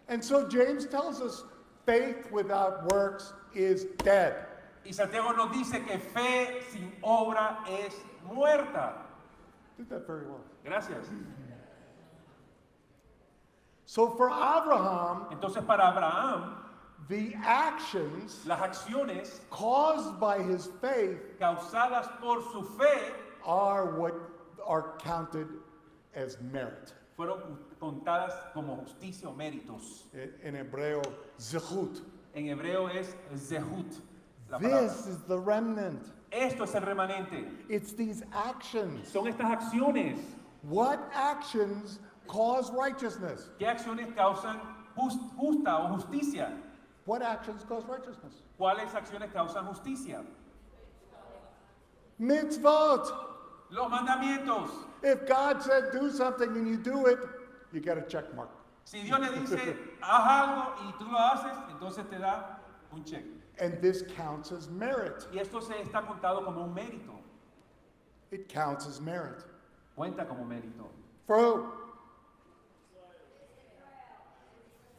And so James tells us faith without works is dead. Y Santiago nos dice que fe sin obra es muerta. Did that very well. Gracias. So for Abraham, Entonces para Abraham, the actions las acciones caused by his faith causadas por su fe are what are counted as merit. fueron contadas como justicia o méritos. In hebreo, zechut. En hebreo es zehut. La palabra. This is the remnant. Esto es el remanente. It's these actions. Son estas acciones. What actions cause righteousness? ¿Qué acciones causan justa o justicia? What actions cause righteousness? ¿Cuáles acciones causan justicia? Mitzvot. Los mandamientos. If God said do something and you do it, you get a check mark. Si Dios le dice, haz algo y tú lo haces, entonces te da un cheque. And this counts as merit. Y esto se está contado como un mérito. It counts as merit. Cuenta como mérito. For who?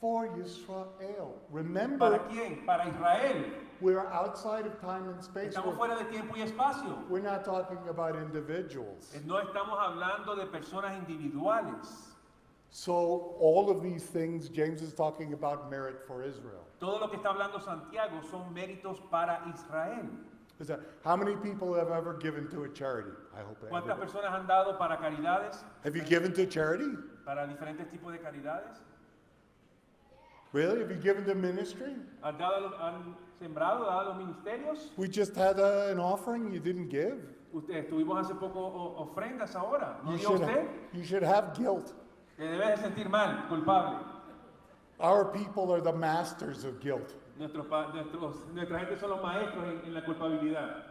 For Yisrael. Remember, ¿Para quién? Para Israel. we're outside of time and space. Estamos fuera de tiempo y espacio. We're not talking about individuals. No estamos hablando de personas individuales. So all of these things, James is talking about merit for Israel. Todo lo que está hablando Santiago son méritos para Israel. Is that, how many people have ever given to a charity? I hope ¿Cuántas everybody. personas han dado para caridades? Have you given to charity? Para diferentes tipos de caridades. Really? Have you given to ministry? ¿Han sembrado, dado a los ministerios? We just had an offering you didn't give. Tuvimos hace poco ofrendas ahora. ¿No You dio should, usted? you should have guilt. Te debes de sentir mal, culpable. Our people are the masters of guilt. Nuestra gente son los maestros en la culpabilidad.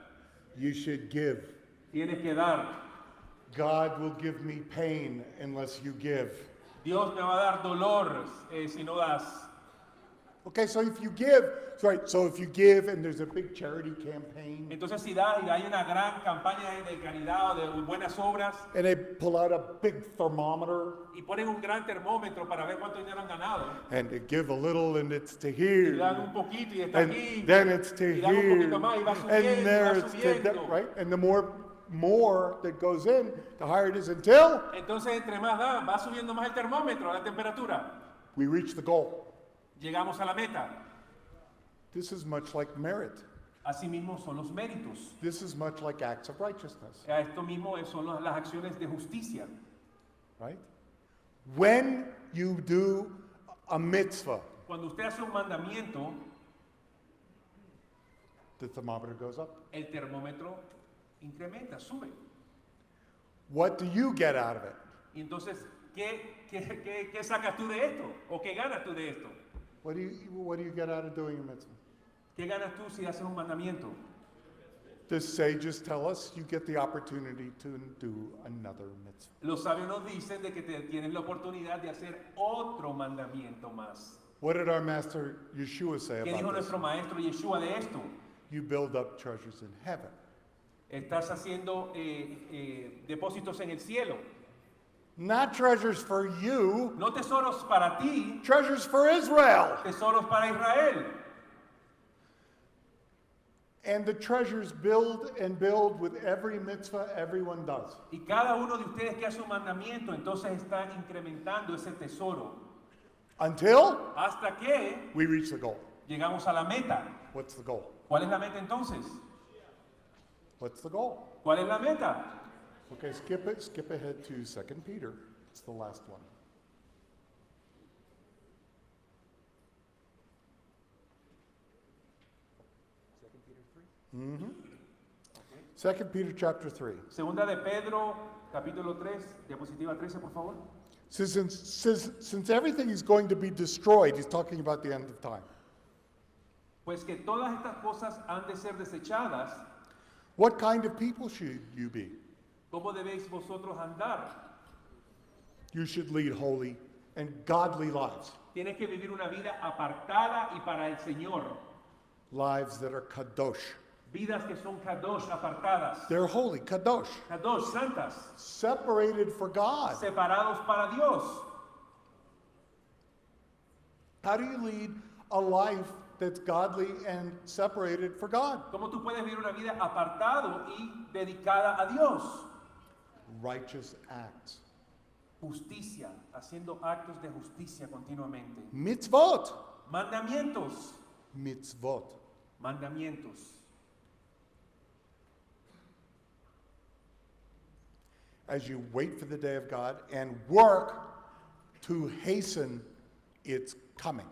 You should give. Tienes que dar. God will give me pain unless you give. Dios me va a dar dolor si no das. Okay, so if you give, right, so if you give and there's a big charity campaign, Entonces si das y hay una gran campaña de caridad o de buenas obras and they pull out a big thermometer, y ponen un gran termómetro para ver cuánto dinero han ganado and they give a little and it's to y here, dan un poquito y está and aquí then it's to y dan un here, poquito más y va subiendo and y there va it's to that, subiendo. right? And the more that goes in, the higher it is until Entonces entre más da, va subiendo más el termómetro, la temperatura. we reach the goal. Llegamos a la meta. This is much like merit. Asimismo son los méritos. This is much like acts of righteousness, Esto mismo son las acciones de justicia. right? When you do a mitzvah, Cuando usted hace un mandamiento, the thermometer goes up. el termómetro incrementa, sube. What do you get out of it? Y entonces, ¿qué sacas tú de esto? ¿O qué ganas tú de esto? What do you get out of doing a mitzvah? ¿Qué ganas tú si haces un mandamiento? The sages tell us you get the opportunity to do another mitzvah. Los sabios nos dicen de que tienes la oportunidad de hacer otro mandamiento más. What did our master Yeshua say ¿Qué dijo about this? nuestro maestro Yeshua de esto? You build up treasures in heaven. Estás haciendo depósitos en el cielo. Not treasures for you, No tesoros para ti, treasures for Israel. tesoros para Israel. And the treasures build and build with every mitzvah everyone does. Y cada uno de ustedes que hace un mandamiento, entonces está incrementando ese tesoro. Until Hasta que we reach the goal. llegamos a la meta. What's the goal? ¿Cuál es la meta entonces? What's the goal? ¿Cuál es la meta? Okay, skip ahead to 2 Peter. It's the last one. Mm-hmm. 2 Peter chapter 3. Segunda de Pedro, capítulo 3, diapositiva 13, por favor. Since everything is going to be destroyed, he's talking about the end of time. Pues que todas estas cosas han de ser desechadas. What kind of people should you be? ¿Cómo debéis vosotros andar? You should lead holy and godly lives. Tienes que vivir una vida apartada y para el Señor. Lives that are kadosh. Vidas que son kadosh, apartadas. They're holy, kadosh. Kadosh, santas. Separated for God. Separados para Dios. How do you lead a life that's godly and separated for God? ¿Cómo tú puedes vivir una vida apartado y dedicada a Dios? Righteous acts. Justicia, haciendo actos de justicia continuamente. Mitzvot. Mandamientos. Mitzvot. Mandamientos. As you wait for the day of God and work to hasten its coming.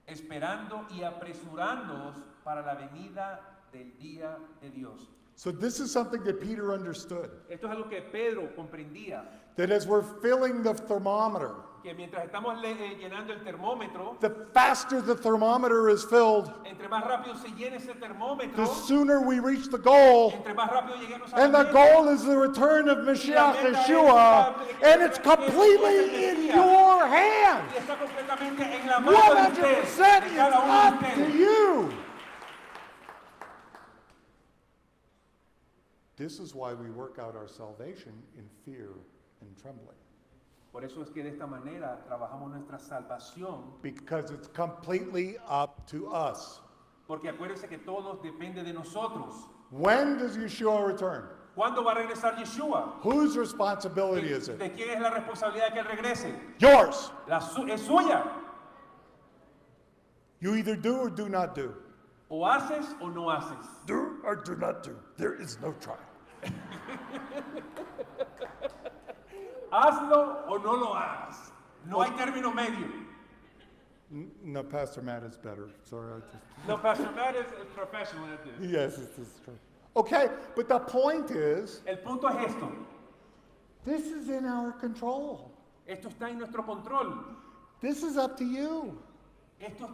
Esperando y apresurándoos para la venida del día de Dios. So this is something that Peter understood. Esto es algo que Pedro comprendía. That as we're filling the thermometer, Que mientras estamos llenando el termómetro, the faster the thermometer is filled, entre más rápido se llene ese termómetro, the sooner we reach the goal. entre más rápido lleguemos a And la the meta, goal is the return of Mashiach Yeshua, and it's completely in your hands. y está completamente en la mano de 100% usted, de it's cada uno de up to ustedes. you. This is why we work out our salvation in fear and trembling. Por eso es que de esta manera trabajamos nuestra salvación, Because it's completely up to us. porque acuérdense que todo depende de nosotros. When does Yeshua return? ¿Cuándo va a regresar Yeshua? Whose responsibility is it? ¿De quién es la responsabilidad de que él regrese? Yours. Es suya. You either do or do not do. O haces o no haces. Do or do not do. There is no try. Hazlo o no lo hagas. No hay término medio. No, Pastor Matt is better. Sorry, I just... No, Pastor Matt is professional at this. Yes, it's true. Okay, but the point is, El punto es esto. this is in our control. Esto está en nuestro control. This is up to you. Esto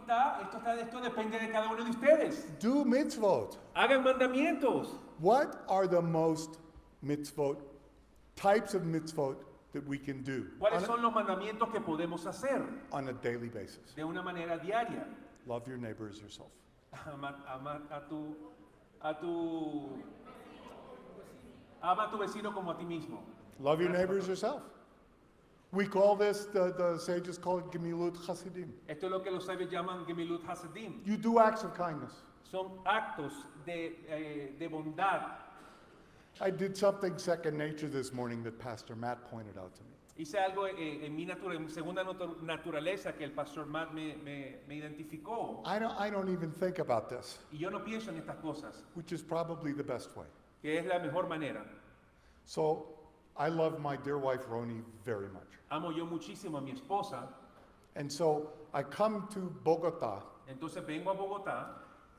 depende de cada uno de ustedes. Do mitzvot. Hagan mandamientos. What are the most mitzvot, types of mitzvot that we can do ¿Cuáles son los mandamientos que podemos hacer on a daily basis? de una manera diaria? Love your neighbor as yourself. Ama a tu vecino como a ti mismo. Love your neighbor as yourself. We call this, the sages call it Gemilut Hasidim. Esto es lo que los sabios llaman Gemilut Hasidim. You do acts of kindness. Son actos de bondad. I did something second nature this morning that Pastor Matt pointed out to me. Hice algo en mi segunda naturaleza que el pastor Matt me identificó. I don't even think about this, Y yo no pienso en estas cosas, which is probably the best way. que es la mejor manera. So I love my dear wife Roni very much. Amo yo muchísimo a mi esposa. And so I come to Bogota, Entonces vengo a Bogotá.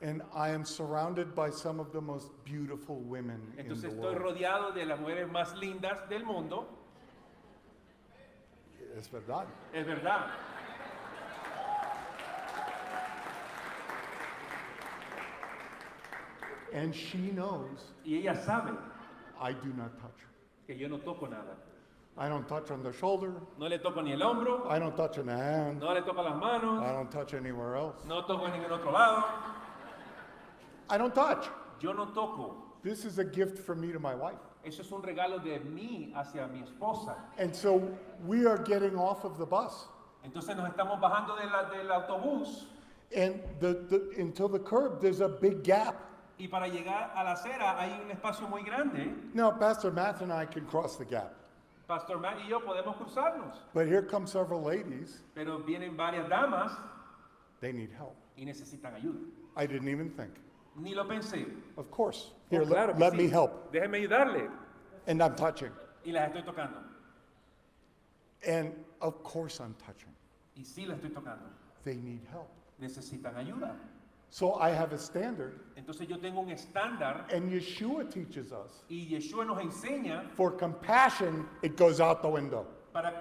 and I am surrounded by some of the most beautiful women in the Entonces estoy world. rodeado de las mujeres más lindas del mundo. Es verdad. Es verdad. And she knows Y ella sabe I do not touch her. que yo no toco nada. I don't touch on the shoulder. No le toco ni el hombro, I don't touch on the hand. no le toco las manos, I don't touch anywhere else. no toco en ningún otro lado. I don't touch. Yo no toco. This is a gift from me to my wife. Eso es un regalo de mí hacia mi esposa. And so we are getting off of the bus. Entonces nos estamos bajando del autobús And until the curb, there's a big gap. y para llegar a la acera hay un espacio muy grande. Now, Pastor Matt and I can cross the gap. Pastor Matt y yo podemos cruzarnos, But here come several ladies. pero vienen varias damas They need help. y necesitan ayuda. I didn't even think. Ni lo pensé. Of course. Here, Oh, claro que let sí. me help. Déjeme ayudarle. And I'm touching. Y las estoy tocando. And of course I'm touching. Y sí las estoy tocando. They need help. Necesitan ayuda. So I have a standard, Entonces yo tengo un estándar and Yeshua teaches us. y Yeshua nos enseña For compassion, it goes out the window.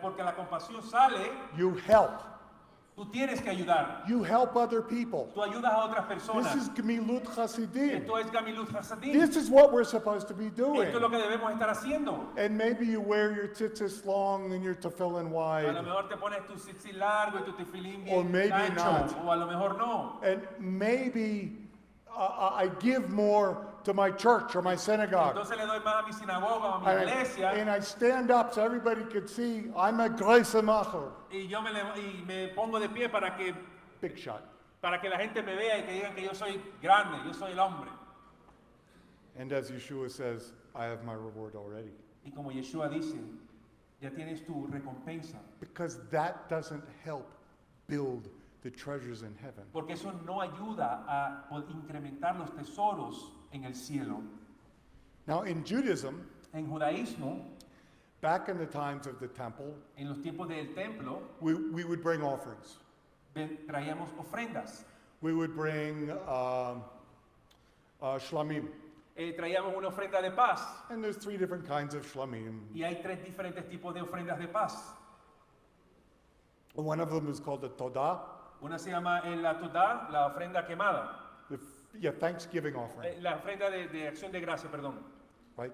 porque la compasión sale, You help. Tú tienes que ayudar. You help other people. Tú ayudas a otras personas. This is Gemilut Chasidim. Esto es Gamilut Hasadim. This is what we're supposed to be doing. Esto es lo que debemos estar haciendo. And maybe you wear your tzitzis long and your tefillin A lo wide. mejor te pones tu tzitzit largo y tu tefilín Or bien maybe ancho, not. o a lo mejor no. And maybe I give more to my church or my synagogue. Entonces le doy más a mi sinagoga o a mi iglesia. And I stand up so everybody could see I'm a Grace Macher. Y yo me pongo de pie para que Big shot. la gente me vea y que digan que yo soy grande, yo soy el hombre. And as Yeshua says, I have my reward already. Y como Yeshua dice, ya tienes tu recompensa. Because that doesn't help build the treasures in heaven. Porque eso no ayuda a incrementar los tesoros en el cielo. Now in Judaism, En judaísmo, back in the times of the temple, en los tiempos del templo, we would bring offerings. traíamos ofrendas. We would bring shlamim. Traíamos una ofrenda de paz. And there's 3 different kinds of shlamim. Y hay 3 diferentes tipos de ofrendas de paz. One of them is called the Todah, Una se llama la Todá, la ofrenda quemada. the Thanksgiving offering, La ofrenda de acción de gracia, perdón. right?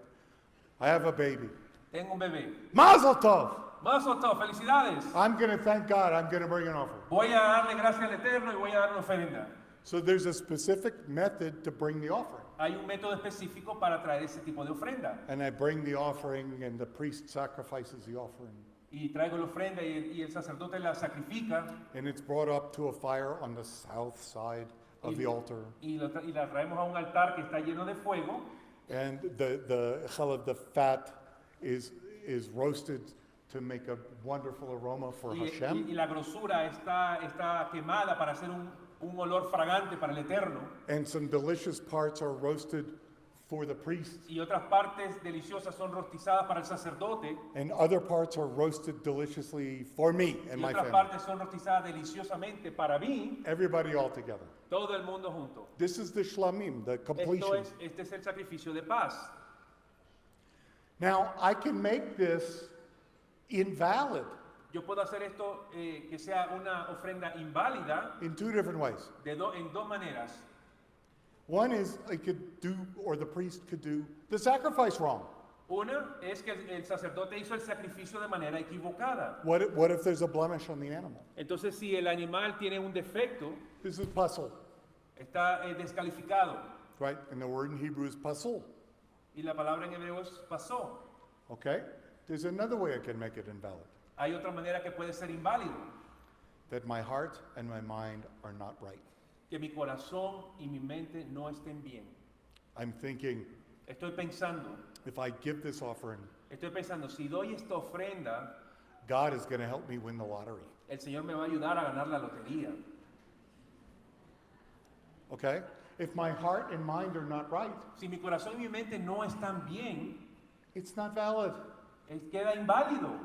I have a baby. Tengo un bebé. Mazel tov! Mazel tov, felicidades. I'm going to thank God. I'm going to bring an offering. Voy a darle gracias al Eterno y voy a dar una ofrenda. So there's a specific method to bring the offering. Hay un método específico para traer ese tipo de ofrenda. And I bring the offering, and the priest sacrifices the offering. Y traigo la ofrenda y el sacerdote la sacrifica. And it's brought up to a fire on the south side of the altar. Y la traemos a un altar que está lleno de fuego. And the fat is roasted to make a wonderful aroma for Hashem. Y la grosura está quemada para hacer un olor fragante para el Eterno. And some delicious parts are roasted for the priest. Y otras partes deliciosas son rostizadas para el sacerdote. And other parts are roasted deliciously for me and Y my otras family. partes son rostizadas deliciosamente para mí. Everybody all together. Todo el mundo junto. This is the shlamim, the completion. Este es el sacrificio de paz. Now, I can make this invalid Yo puedo hacer esto que sea una ofrenda inválida in 2 different ways. en 2 maneras. One is I could do, or the priest could do, the sacrifice wrong. Una es que el sacerdote hizo el sacrificio de manera equivocada. What if there's a blemish on the animal? Entonces, si el animal tiene un defecto, This is pasul, está descalificado. right? And the word in Hebrew is pasul. Y la palabra en hebreo es pasó. Okay? There's another way I can make it invalid. Hay otra manera que puede ser inválido. That my heart and my mind are not right. Que mi corazón y mi mente no estén bien. I'm thinking, Estoy pensando, if I give this offering, si doy esta ofrenda, God is going to help me win the lottery. el Señor me va a ayudar a ganar la lotería. Okay? If my heart and mind are not right, Si mi corazón y mi mente no están bien, it's not valid. queda inválido.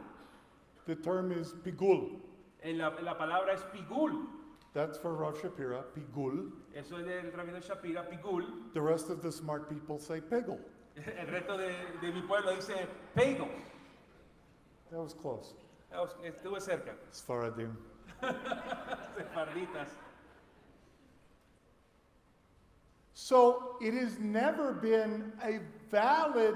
The term is pigul. La palabra es pigul. That's for Rav Shapira, pigul. Eso es del rabino Shapira, pigul. The rest of the smart people say pigul. El resto de mi pueblo dice pego. That was close. Estuve cerca. Sfaradim. Sefarditas. So it has never been a valid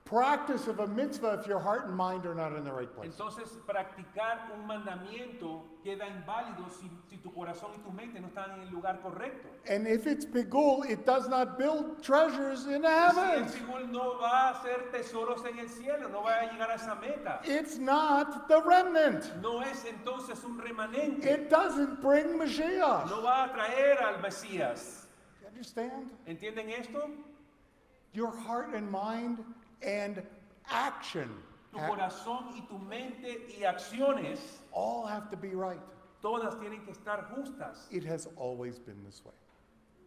practice of a mitzvah if your heart and mind are not in the right place. Entonces, practicar un mandamiento queda inválido si tu corazón y tu mente no están en el lugar correcto. And if it's pigul, it does not build treasures in Si el heaven. pigul no va a hacer tesoros en el cielo, no va a llegar a esa meta. It's not the remnant. No es entonces un remanente. It doesn't bring Mashiach. No va a traer al Mesías. You understand? ¿Entienden esto? Your heart and mind and action Tu corazón y tu mente y acciones all have to be right. todas tienen que estar justas. It has always been this way.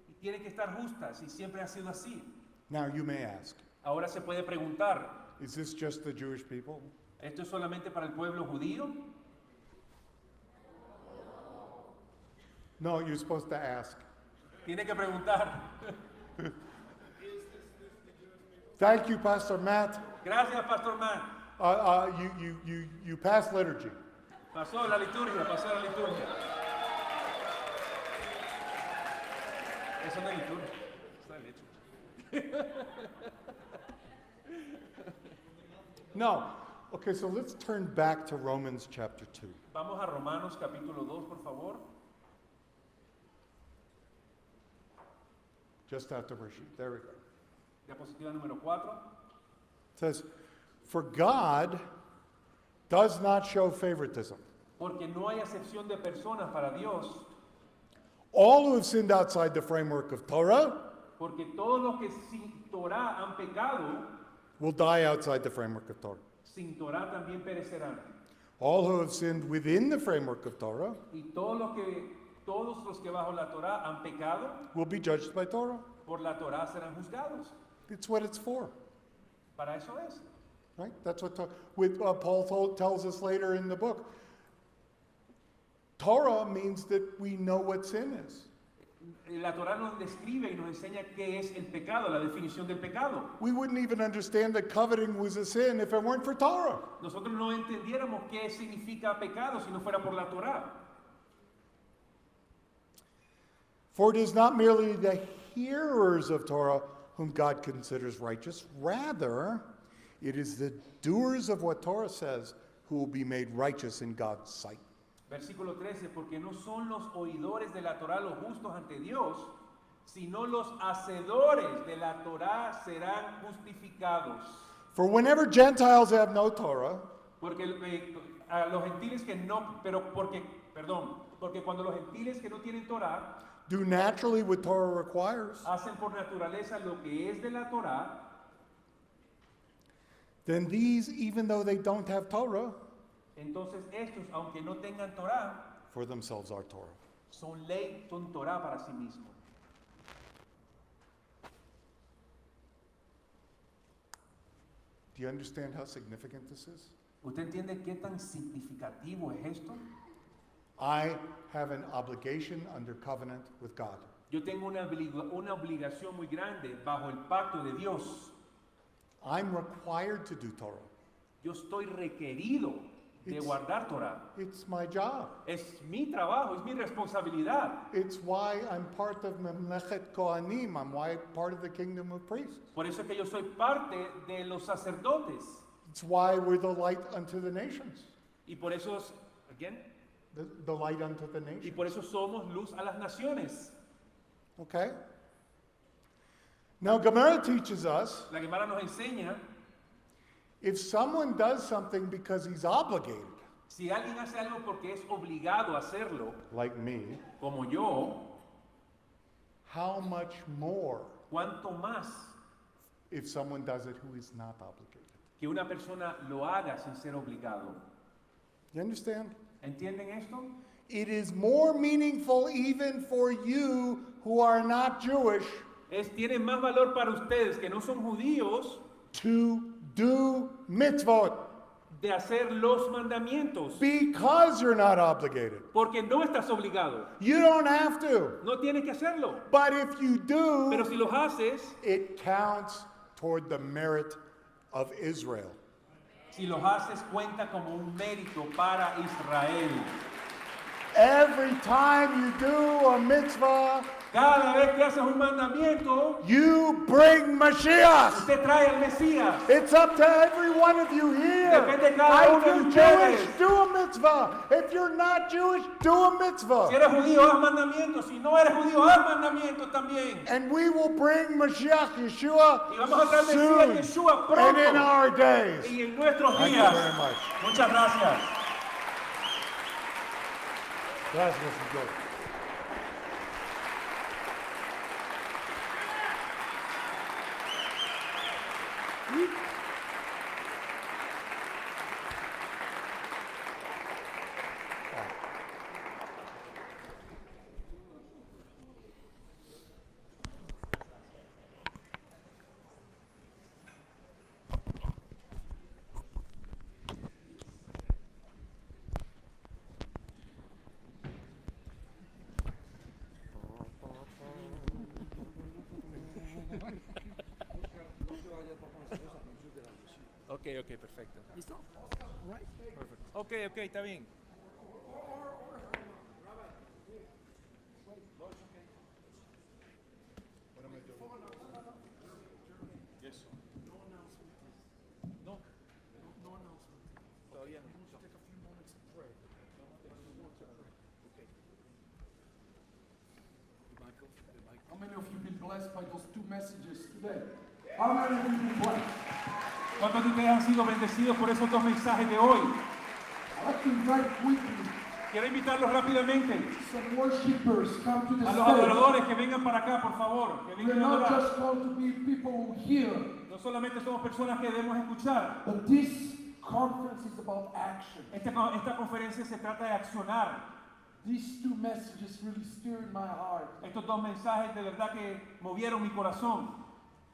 Y tienen que estar justas y siempre ha sido así. Now you may ask, Ahora se puede preguntar, is this just the Jewish people? ¿esto es solamente para el pueblo judío? No, you're supposed to ask. Tiene que preguntar. Thank you, Pastor Matt. Gracias, Pastor Man. You passed liturgy. Pasó la liturgia, pasó la liturgia. Eso no es lectura. Está bien hecho. No. Okay, so let's turn back to Romans chapter 2. Vamos a Romanos capítulo 2, por favor. Just after worship. There we go. Diapositiva número 4. It says, "For God does not show favoritism. Porque no hay acepción de personas para Dios. All who have sinned outside the framework of Torah Porque todos los que sin Torah han pecado, will die outside the framework of Torah. sin Torah también perecerán. All who have sinned within the framework of Torah Y todos los que bajo la Torah han pecado, will be judged by Torah. por la Torah serán juzgados. It's what it's for, Para eso es. right? That's what Paul tells us later in the book. Torah means that we know what sin is. La Torah nos describe y nos enseña qué es el pecado, la definición del pecado. We wouldn't even understand that coveting was a sin if it weren't for Torah. Nosotros no entendiéramos qué significa pecado si no fuera por la Torah. For it is not merely the hearers of Torah whom God considers righteous. Rather, it is the doers of what Torah says who will be made righteous in God's sight. Versículo 13, porque no son los oidores de la Torah los justos ante Dios, sino los hacedores de la Torah serán justificados. For whenever Gentiles have no Torah, Porque a los gentiles que no, porque cuando los gentiles que no tienen Torah do naturally what Torah requires, hacen por naturaleza lo que es de la Torah, then these, even though they don't have Torah, entonces estos, aunque no tengan Torah, for themselves are Torah. son ley, son Torah para sí mismos. Do you understand how significant this is? ¿Usted entiende qué tan significativo es esto? I have an obligation under covenant with God. Yo tengo una obligación muy grande bajo el pacto de Dios. I'm required to do Torah. Yo estoy requerido de guardar Torah. It's my job. Es mi trabajo, es mi responsabilidad. It's why I'm part of Memlechet Kohanim. I'm why part of the kingdom of priests. Por eso es que yo soy parte de los sacerdotes. It's why we're the light unto the nations. Y por eso, again, the light unto the y nations. por eso somos luz a las naciones. Okay? Now, Gemara teaches us La Gemara nos enseña, if someone does something because he's obligated, si alguien hace algo porque es obligado a hacerlo, like me, como yo, how much more cuánto más if someone does it who is not obligated? que una persona lo haga sin ser obligado. You understand? ¿Entienden esto? It is more meaningful even for you who are not Jewish Tiene más valor para ustedes que no son judíos to do mitzvot de hacer los mandamientos. because you're not obligated. Porque no estás obligado. You don't have to. No tienes que hacerlo. But if you do, Pero si los haces, it counts toward the merit of Israel. si los haces cuenta como un mérito para Israel. Every time you do a mitzvah, Cada vez que haces un mandamiento, you bring Mashiach. usted trae al Mesías. It's up to every one of you here. Depende de cada uno de If you're ustedes. Jewish, do a mitzvah. If you're not Jewish, do a Si mitzvah. eres judío, haz mandamientos. Si no eres judío, haz mandamientos también. And we will bring Mashiach Yeshua Y vamos a traer soon Mesías Yeshua and in pronto. our days. Y en nuestros Thank you días. very much. Muchas gracias. Gracias, Señor. Ok, perfecto. ¿Listo? Ok, está bien. How many of you been blessed by those two messages today? How many of you been blessed? ¿Cuántos de ustedes han sido bendecidos por esos dos mensajes de hoy? I'd like to invite quickly Quiero invitarlos rápidamente some worshipers come to the a los stage. adoradores que vengan para acá, por favor. Que We're vengan a not adorar. just called to be people who hear, No solamente somos personas que debemos escuchar. but this conference is about action. Esta conferencia se trata de accionar. These two messages really stirred my heart. Estos dos mensajes de verdad que movieron mi corazón.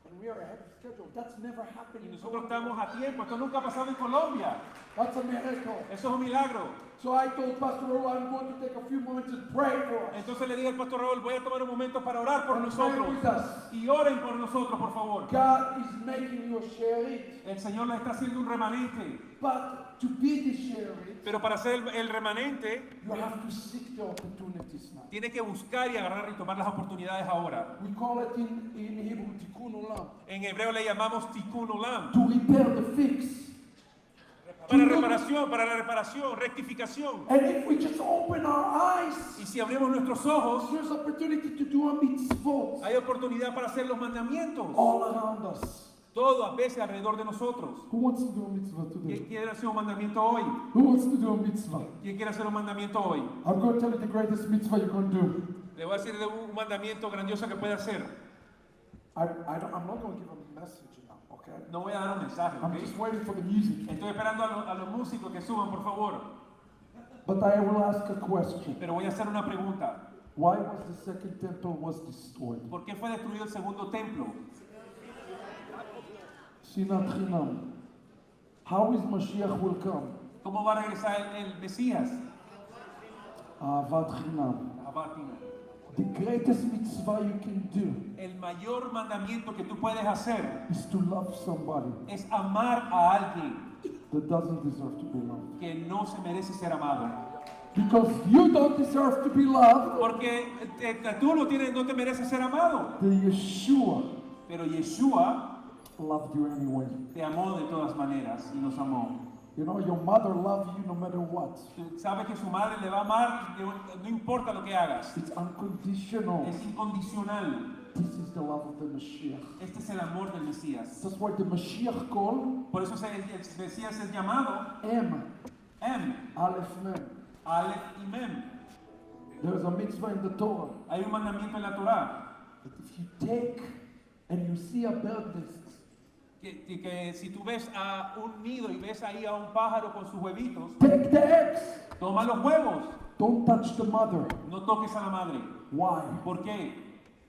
And we are ahead of schedule. That's never happened Y in nosotros Colombia. estamos a tiempo. Esto nunca ha pasado en Colombia. That's a miracle. Eso es un milagro. So I told Pastor Raul I'm going to take a few moments and pray for us. Entonces le dije al pastor Raúl, voy a tomar un momento para orar por And nosotros. pray with us. Y oren por nosotros, por favor. God is making you a sherit. El Señor les está haciendo un remanente. But to be the sherit, Pero para ser el remanente, you have to seek the opportunities now. tiene que buscar y agarrar y tomar las oportunidades ahora. We call it in Hebrew tikkun olam. En hebreo le llamamos tikkun olam. To repair the fix. Para la reparación, rectificación. And if we just open our eyes, Y si abrimos nuestros ojos, there's opportunity to do a mitzvot hay oportunidad para hacer los mandamientos. all around us. Todo a veces alrededor de nosotros. Who wants to do a mitzvah today? ¿Quién quiere hacer un mandamiento hoy? Who wants to do a mitzvah? ¿Quién quiere hacer un mandamiento hoy? I'm going to tell you the greatest mitzvah you can do. Le voy a decir de un mandamiento grandioso que puede hacer. I'm not going to give a message now, okay? No voy a dar un mensaje, I'm ¿ok? just waiting for the music. Estoy esperando a los músicos que suban, por favor. But I will ask a question. Pero voy a hacer una pregunta. Why was the second temple was destroyed? ¿Por qué fue destruido el segundo templo? Sinat Chinam. How is Mashiach will come? ¿Cómo va a regresar el Mesías? Ahavat Chinam. Abatina. The greatest mitzvah you can do El mayor mandamiento que tú puedes hacer is to love somebody es amar a alguien that doesn't deserve to be loved. que no se merece ser amado. Because you don't deserve to be loved. Porque tú no te mereces ser amado. The Yeshua Pero Yeshua loved you anyway. te amó de todas maneras y nos amó. You know, your mother loved you no matter what. Tú sabes que su madre le va a amar, no importa lo que hagas. It's unconditional. Es incondicional. This is the love of the Mashiach. Este es el amor del Mesías. That's why the Mashiach called Por eso el Mesías es llamado M, Aleph, Mem. Aleph y Mem. There's a mitzvah in the Torah. Hay un mandamiento en la Torá That if you take and you see a bird nest, que si tú ves a un nido y ves ahí a un pájaro con sus huevitos, take the eggs. toma los huevos, Don't touch the mother. no toques a la madre. Why? ¿Por qué?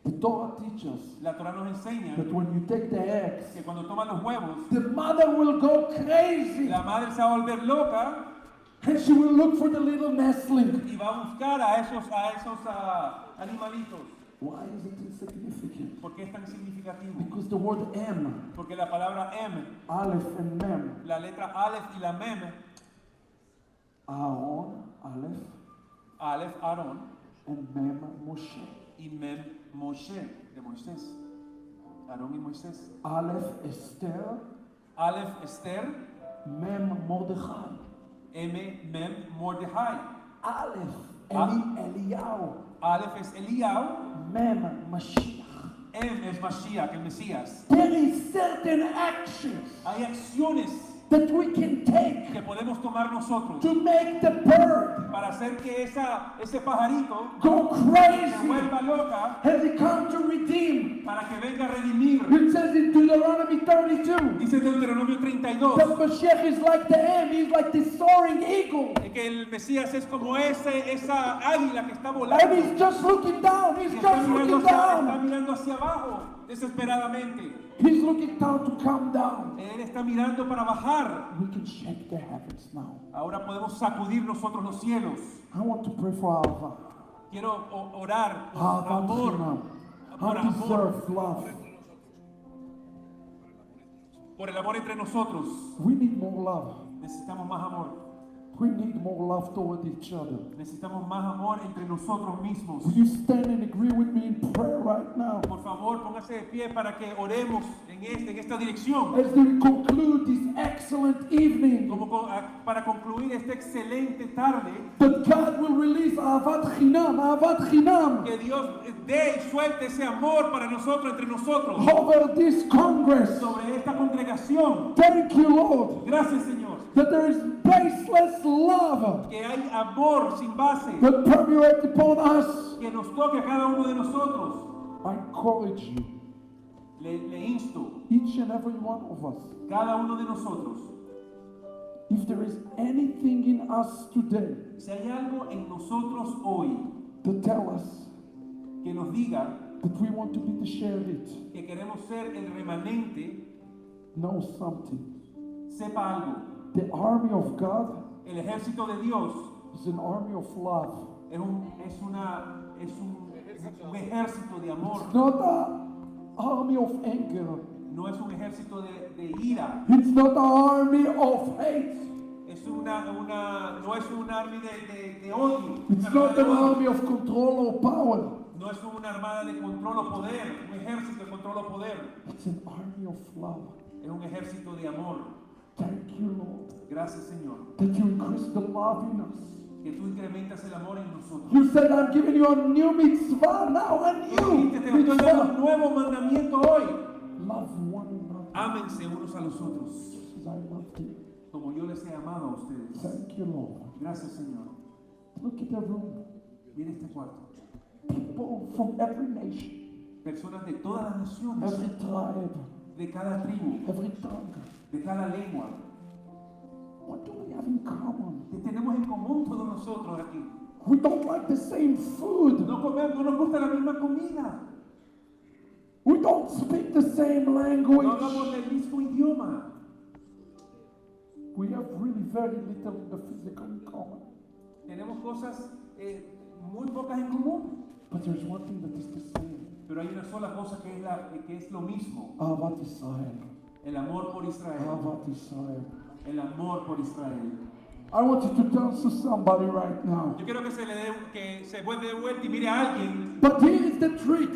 The Torah teaches La Torá nos enseña that when you take the eggs, que cuando toman los huevos, the mother will go crazy la madre se va a volver loca and she will look for the little nestling. y va a buscar a esos animalitos. Why is it insignificant? ¿Por qué es tan significativo? Because the word M, Porque la palabra Em, Aleph and Mem, la letra Aleph y la Mem, Aaron, Aleph, Aleph, Aarón, and Mem, Moshe. y Mem, Moshe, de Moisés. Aarón y Moisés. Aleph, Esther, Aleph, Esther, Mem, Mordechai. Mem, Mordejai. Aleph, Eliyahu. Aleph es Eliyahu, Mem, Mashiach. es Mashiach, el Mesías. There is certain actions Hay acciones that we can take que podemos tomar nosotros to make the bird para hacer que ese pajarito go se crazy vuelva loca, as he come to redeem. para que venga a redimir. It says in Deuteronomy 32 Dice Deuteronomio 32 that Mashiach is like the M, he's like the soaring eagle. que el Mesías es como esa águila que está And volando. he's just looking down, he's Que está just looking está down. mirando hacia abajo desesperadamente. He's looking down to come down. Él está mirando para bajar. We can shake the heavens now. Ahora podemos sacudir nosotros los cielos. I want to pray for Alva. Quiero orar por Alva amor, por amor, undeserved love. por el amor entre nosotros. We need more love. Necesitamos más amor. We need more love toward each other. Necesitamos más amor entre nosotros mismos. Will you stand and agree with me in prayer right now? Por favor, póngase de pie para que oremos en esta dirección. As we conclude this excellent evening, Para concluir esta excelente tarde, that God will release Ahavat Chinam, que Dios dé y suelte ese amor para nosotros, entre nosotros, over this Congress. sobre esta congregación. Thank you, Lord, Gracias, Señor. that there is baseless love Que hay amor sin base, that permeates upon us. que nos toque a cada uno de nosotros. I encourage you, Le insto, each and every one of us, cada uno de nosotros, if there is anything in us today si hay algo en nosotros hoy to tell us que nos diga that we want to be the Sherit, que queremos ser el remanente, know something. sepa algo. The army of God El ejército de Dios is an army of love. es un ejército de amor. It's not an army of anger. No es un ejército de ira. It's not an army of hate. No es un army de odio. It's not an army of control or power. No es una armada de control o poder, un ejército de control o poder. It's an army of love. Es un ejército de amor. Thank you, Lord, Gracias, Señor, that you increase the love in us. que tú incrementas el amor en nosotros. You said, I'm giving you a new mitzvah now, a new Te estoy dando un mitzvah. nuevo mandamiento hoy. Love one another Ámense unos a los otros, as I love you. como yo les he amado a ustedes. Thank you, Lord. Gracias, Señor. Look at the room. Mira este cuarto. People from every nation, Personas de todas las naciones, every tribe, de cada tribu, every tongue. de cada lengua. What do we have in common? ¿Qué tenemos en común todos nosotros aquí? We don't like the same food. No nos gusta la misma comida. We don't speak the same No language. hablamos el mismo idioma. We have really very little in the physical in common. Tenemos cosas muy pocas en común. But there's one thing that is the same. Pero hay una sola cosa que es lo mismo. Ahavat Israel. El amor por Israel. Ahavat Israel. El amor por Israel. I want you to turn to somebody right now. Yo quiero que se vuelva de vuelta y mire a alguien. But here is the trick.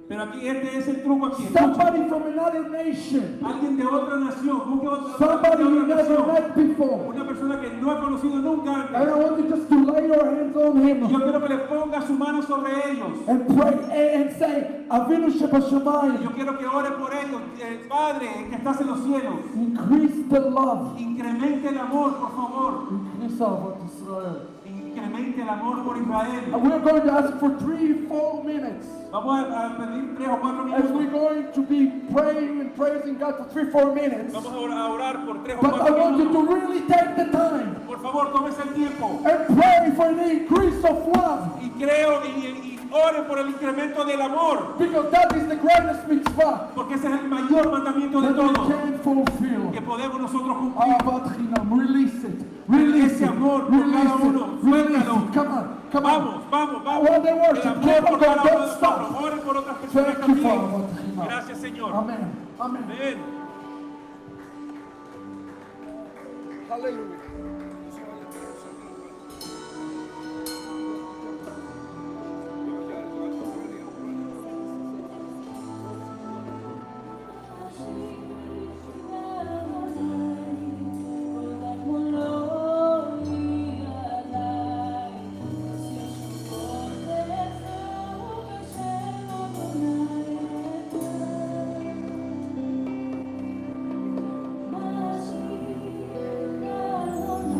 Pero aquí este es el truco aquí. Somebody from another nation. Alguien de otra nación. Busque otra Somebody you never nación. met before. Una persona que no ha conocido nunca And antes. I want you just to lay your hands on him Yo quiero que le ponga su mano sobre ellos. and pray and say, Avinu Yo Shebashamayim. quiero que ore por ellos. Padre que estás en los cielos. Increase the love. Incremente el amor, por favor. Increase Ahavat Israel. Incremente el amor por Israel. And we're going to ask for 3-4 minutes. Vamos a pedir 3 o 4 As we're minutos. going to be praying and praising God for 3-4 minutes. Vamos a orar por 3 o But I 4 want you to minutos. really take the time Por favor, tómese el tiempo. and pray for the increase of love. Y creo y ore por el incremento del amor. Because that is the greatest mitzvah Porque ese es el mayor mandamiento de that we todos. can fulfill. Que podemos nosotros cumplir. Ahavat Chinam, release it. Release Ese it. amor por Release cada uno. it. Release Suéltalo. it. Come on. Come on. Vamos. While they worship, El keep amor on por going. cada uno Don't de stop. nosotros. Oren por otras personas Thank you, también. Father. Chinam. Gracias, Señor. Amen. Amen. Amén. Hallelujah. Mashiach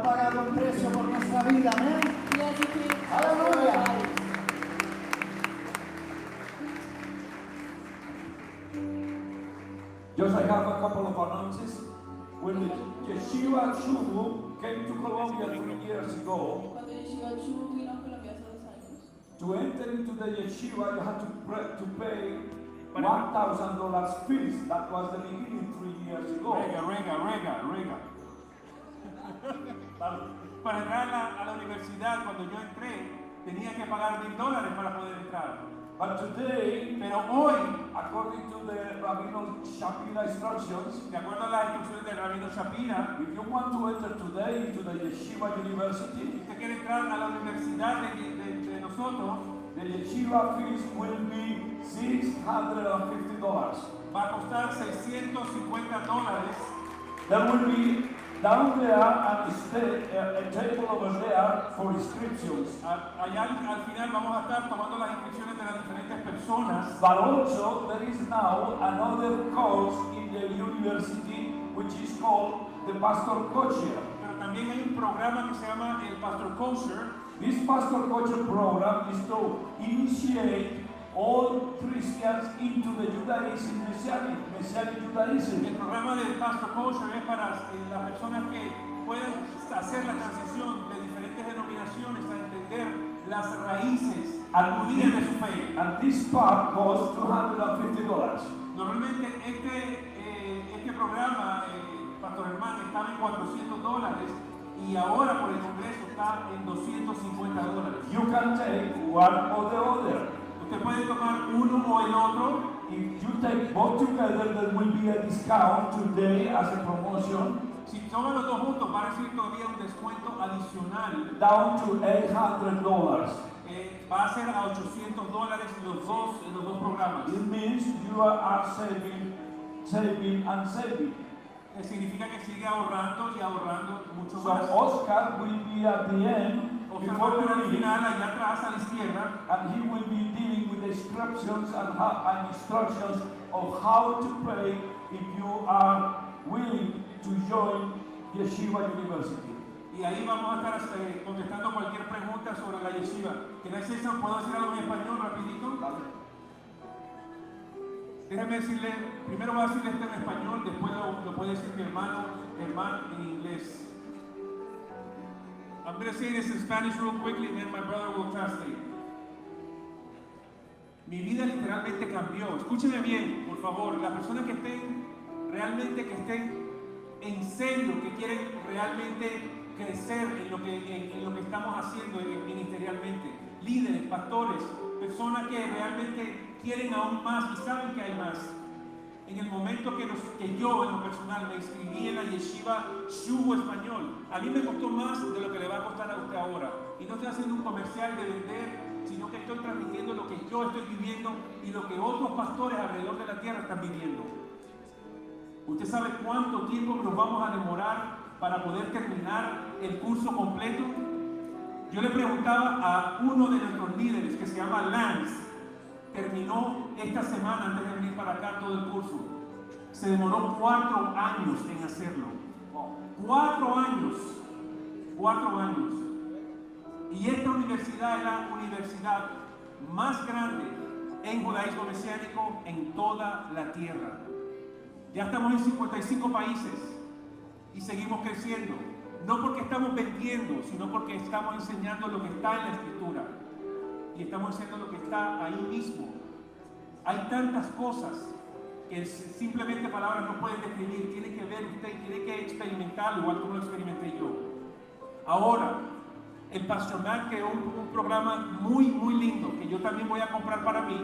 ha pagado un precio por nuestra vida, amén. Aleluya. Just I have a couple of announces. When the Yeshivat Shuvu came to Colombia 3 years ago, Cuando Yeshivat Shuvu vino a Colombia hace 2 años, to enter into the yeshiva, you had to pay $1,000 fees. That was the beginning 3 years ago. Rega. Para entrar a la universidad, cuando yo entré, tenía que pagar $1,000 para poder entrar. But today, Pero hoy, according to the Rabino Shapira instructions, de acuerdo a las instrucciones del Rabino Shapira, if you want to enter today into the Yeshiva University, si usted quiere entrar a la universidad de nosotros, the Yeshiva fees will be $650. va a costar $650. There will be down there a table over there for inscriptions. Allá al final vamos a estar tomando las inscripciones de las diferentes personas. But also there is now another course in the university which is called the Pastor Kosher. Pero también hay un programa que se llama el Pastor Kosher. This Pastor Kosher program is to initiate all Christians into the Judaism, Messianic Judaism. El programa del Pastor Kosher es para las personas que pueden hacer la transición de diferentes denominaciones a entender las raíces judías de su fe. And this part costs $250. Normalmente este programa, Pastor Hermano, estaba en $400 y ahora por el Congreso está en $250. You can take one or the other. Usted puede tomar uno o el otro. If you take both together, there will be a discount today as a promotion. Si toman los dos juntos, va a recibir todavía un descuento adicional. Down to $800. Va a ser a $800 los dos programas. It means you are saving and saving. Significa que sigue ahorrando y ahorrando mucho So más. Oscar will be at the end. Oscar va a estar al final, allá atrás a la izquierda, and he will be dealing with instructions and instructions of how to pray if you are willing to join Yeshiva University. Y ahí vamos a estar contestando cualquier pregunta sobre la yeshiva. Gracias, ¿puedo decir algo en español rapidito? Déjeme decirle, primero voy a decirle esto en español, después lo puede decir mi hermano en inglés. I'm going to say this in Spanish real quickly and then my brother will translate. Mi vida literalmente cambió. Escúcheme bien, por favor. Las personas que estén en serio, que quieren realmente crecer en lo que estamos haciendo ministerialmente. Líderes, pastores, personas que realmente quieren aún más y saben que hay más. En el momento que yo en lo personal me inscribí en la Yeshiva Shuvu Español, a mí me costó más de lo que le va a costar a usted ahora. Y no estoy haciendo un comercial de vender, sino que estoy transmitiendo lo que yo estoy viviendo y lo que otros pastores alrededor de la tierra están viviendo. ¿Usted sabe cuánto tiempo nos vamos a demorar para poder terminar el curso completo? Yo le preguntaba a uno de nuestros líderes que se llama Lance, terminó esta semana antes de venir para acá todo el curso. Se demoró 4 años en hacerlo. 4 años. 4 años. Y esta universidad es la universidad más grande en judaísmo mesiánico en toda la tierra. Ya estamos en 55 países y seguimos creciendo. No porque estamos vendiendo, sino porque estamos enseñando lo que está en la Escritura. Y estamos enseñando lo que está ahí mismo. Hay tantas cosas que simplemente palabras no pueden describir. Tiene que ver usted, tiene que experimentarlo, igual como lo experimenté yo. Ahora, el Pastoral creó un programa muy, muy lindo que yo también voy a comprar para mí,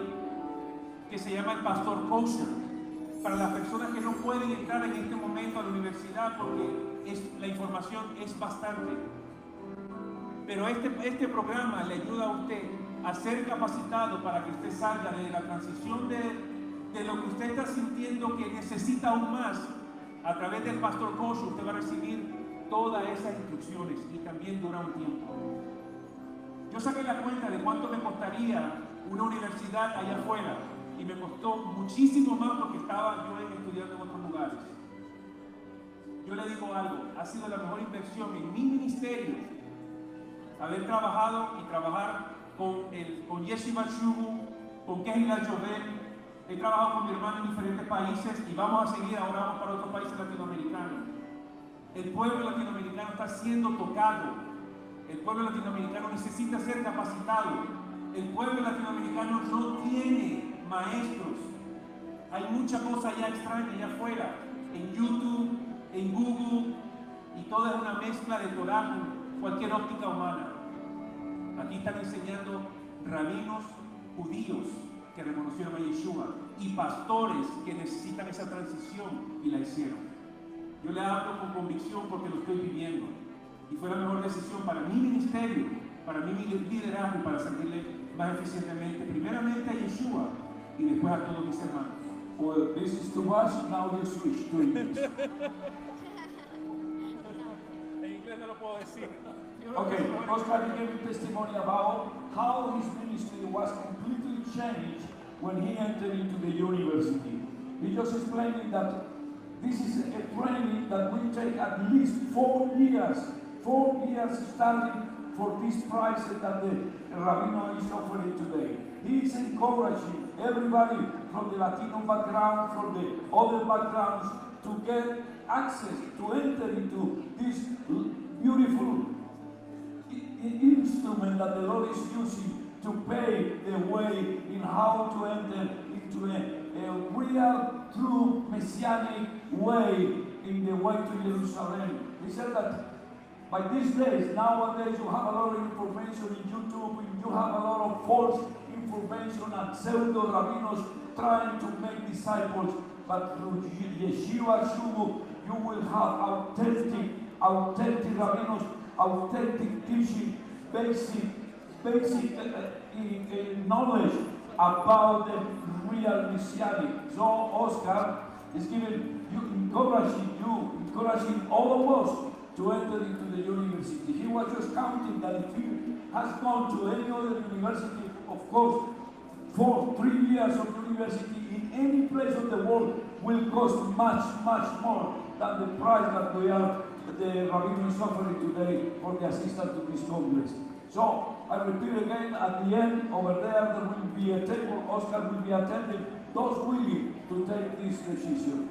que se llama el Pastor Kosher. Para las personas que no pueden entrar en este momento a la universidad porque la información es bastante. Pero este programa le ayuda a usted a ser capacitado para que usted salga de la transición de lo que usted está sintiendo que necesita aún más. A través del Pastor Kosher usted va a recibir todas esas instrucciones y también dura un tiempo. Yo saqué la cuenta de cuánto me costaría una universidad allá afuera y me costó muchísimo más porque estaba yo estudiando en otros lugares. yo le digo algo, ha sido la mejor inversión en mi ministerio, haber trabajado y trabajar con Yeshivat Shuvu, con Yeshivat Shuvu. He trabajado con mi hermano en diferentes países y vamos a seguir, ahora vamos para otros países latinoamericanos. El pueblo latinoamericano está siendo tocado. El pueblo latinoamericano necesita ser capacitado. El pueblo latinoamericano no tiene maestros. Hay mucha cosa ya extraña allá afuera, en YouTube, en Google, y toda es una mezcla de Torah con cualquier óptica humana. Aquí están enseñando rabinos judíos que reconocieron a Yeshua y pastores que necesitan esa transición y la hicieron. Yo le hablo con convicción porque lo estoy viviendo y fue la mejor decisión para mi ministerio, para mi liderazgo, para servirle más eficientemente, primeramente a Yeshua y después a todos mis hermanos. Well, this is too much, now you switch to English. En inglés no lo puedo decir. Okay, Oscar gave a testimony about how his ministry was completely changed when he entered into the university. He just explaining that this is a training that will take at least 4 years. 4 years studying for this price that the Rabino is offering today. He is encouraging everybody from the Latino background, from the other backgrounds, to get access, to enter into this beautiful instrument that the Lord is using to pave the way in how to enter into a real, true Messianic way in the way to Jerusalem. He said that by these days, nowadays, you have a lot of information in YouTube, you have a lot of false information and pseudo-rabbinos trying to make disciples, but through Yeshivat Shuvu, you will have authentic rabbinos, authentic teaching, basic knowledge about the real Messianic. So Oscar is encouraging all of us to enter into the university. He was just counting that if he has gone to any other university, of course, for 3 years of university in any place of the world will cost much, much more than the price that the Rabbi is offering today for the assistant to this Congress. So, I repeat again, at the end, over there will be a table. Oscar will be attending, those willing to take this decision.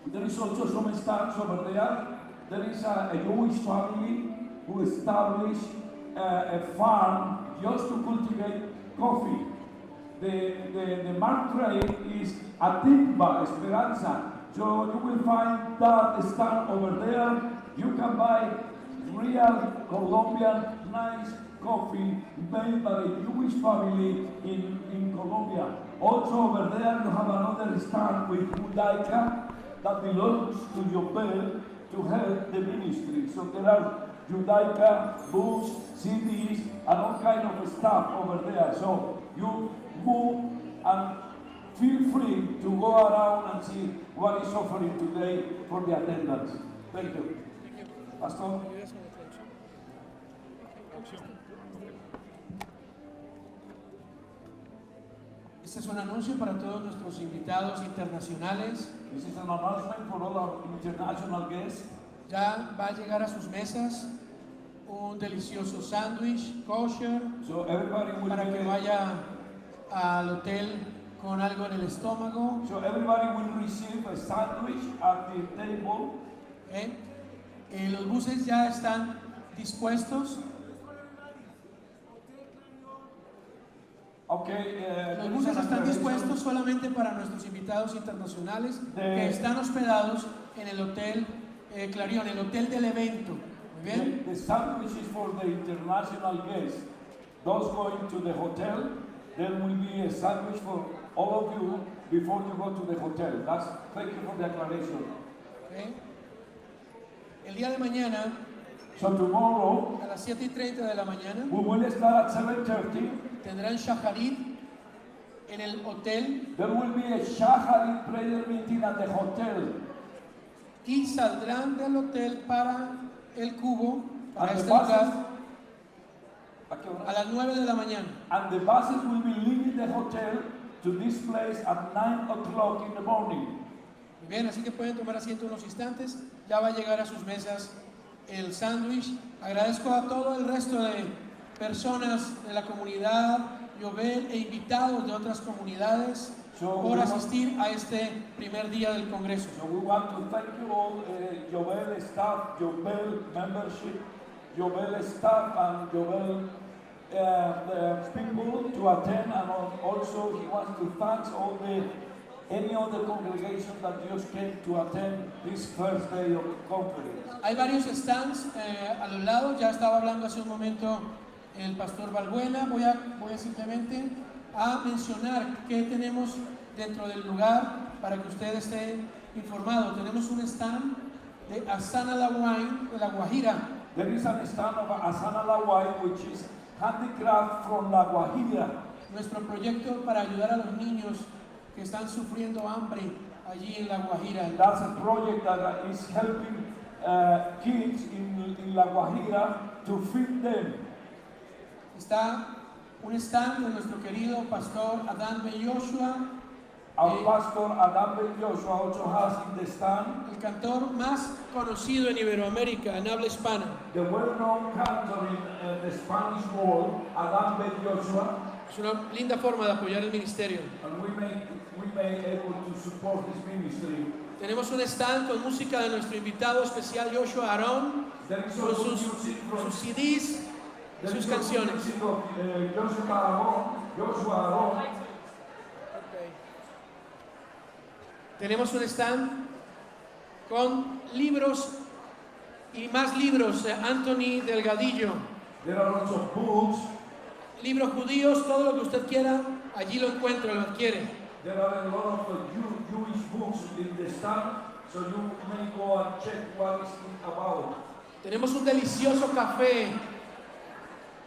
There is also some stands over there. There is a Jewish family who established a farm just to cultivate coffee. The mark trade is Atikva, Esperanza. So you will find that stand over there. You can buy real Colombian nice coffee made by a Jewish family in Colombia. Also over there you have another stand with Judaica that belongs to Yobel to help the ministry. So there are Judaica, books, CDs, and all kind of stuff over there. So you move and feel free to go around and see what is offering today for the attendance. Thank you. Pastor? Este es un anuncio para todos nuestros invitados internacionales. This is an announcement for all our international guests. Ya va a llegar a sus mesas un delicioso sándwich kosher para que vaya al hotel con algo en el estómago. So everybody will receive a sandwich at the table. Los buses ya están dispuestos. Los buses están dispuestos solamente para nuestros invitados internacionales que están hospedados en el hotel Clarion, el hotel del evento. Muy bien. The sandwich is for the international guests. Those going to the hotel, there will be a sandwich for all of you before you go to the hotel. Thank you for the aclaration. El día de mañana, so tomorrow, a las 7:30 de la mañana, we will start at 7:30. Tendrán shacharit en el hotel. There will be a shacharit prayer meeting at the hotel. Y saldrán del hotel para el cubo, para este buses, lugar, a las 9 de la mañana. And the buses will be leaving the hotel to this place at 9 o'clock in the morning. Muy bien, así que pueden tomar asiento unos instantes. Ya va a llegar a sus mesas el sándwich. Agradezco a todo el resto de personas de la comunidad, Yobel, e invitados de otras comunidades por asistir a este primer día del Congreso. So we want to thank you all, Yobel staff, Yobel membership, Yobel staff and Yobel people to attend, and also he wants to thank all any other congregation that just came to attend this first day of the conference. Hay varios stands a los lados, ya estaba hablando hace un momento el pastor Balbuena. Voy a simplemente a mencionar qué tenemos dentro del lugar para que usted esté informado. Tenemos un stand de Asana la Wine de La Guajira. There is a stand of Asana la Wine, which is handicraft from La Guajira. Nuestro proyecto para ayudar a los niños que están sufriendo hambre allí en La Guajira. That's a project that is helping kids in La Guajira to feed them. Está un stand de nuestro querido pastor Adán Ben Joshua. Our pastor Adán Ben Joshua also has in the stand. El cantor más conocido en Iberoamérica, en habla hispana. The well-known cantor in the Spanish world, Adán Ben Joshua. Es una linda forma de apoyar el ministerio. And we may able to support this ministry. Tenemos un stand con música de nuestro invitado especial Joshua Aarón, con sus CDs y sus canciones. Tenemos un stand con libros y más libros de Anthony Delgadillo. There are lots of books. Libros judíos, todo lo que usted quiera, allí lo encuentra, lo adquiere. There are a lot of Jewish books in the stand, so you may go and check what is it about. Tenemos un delicioso café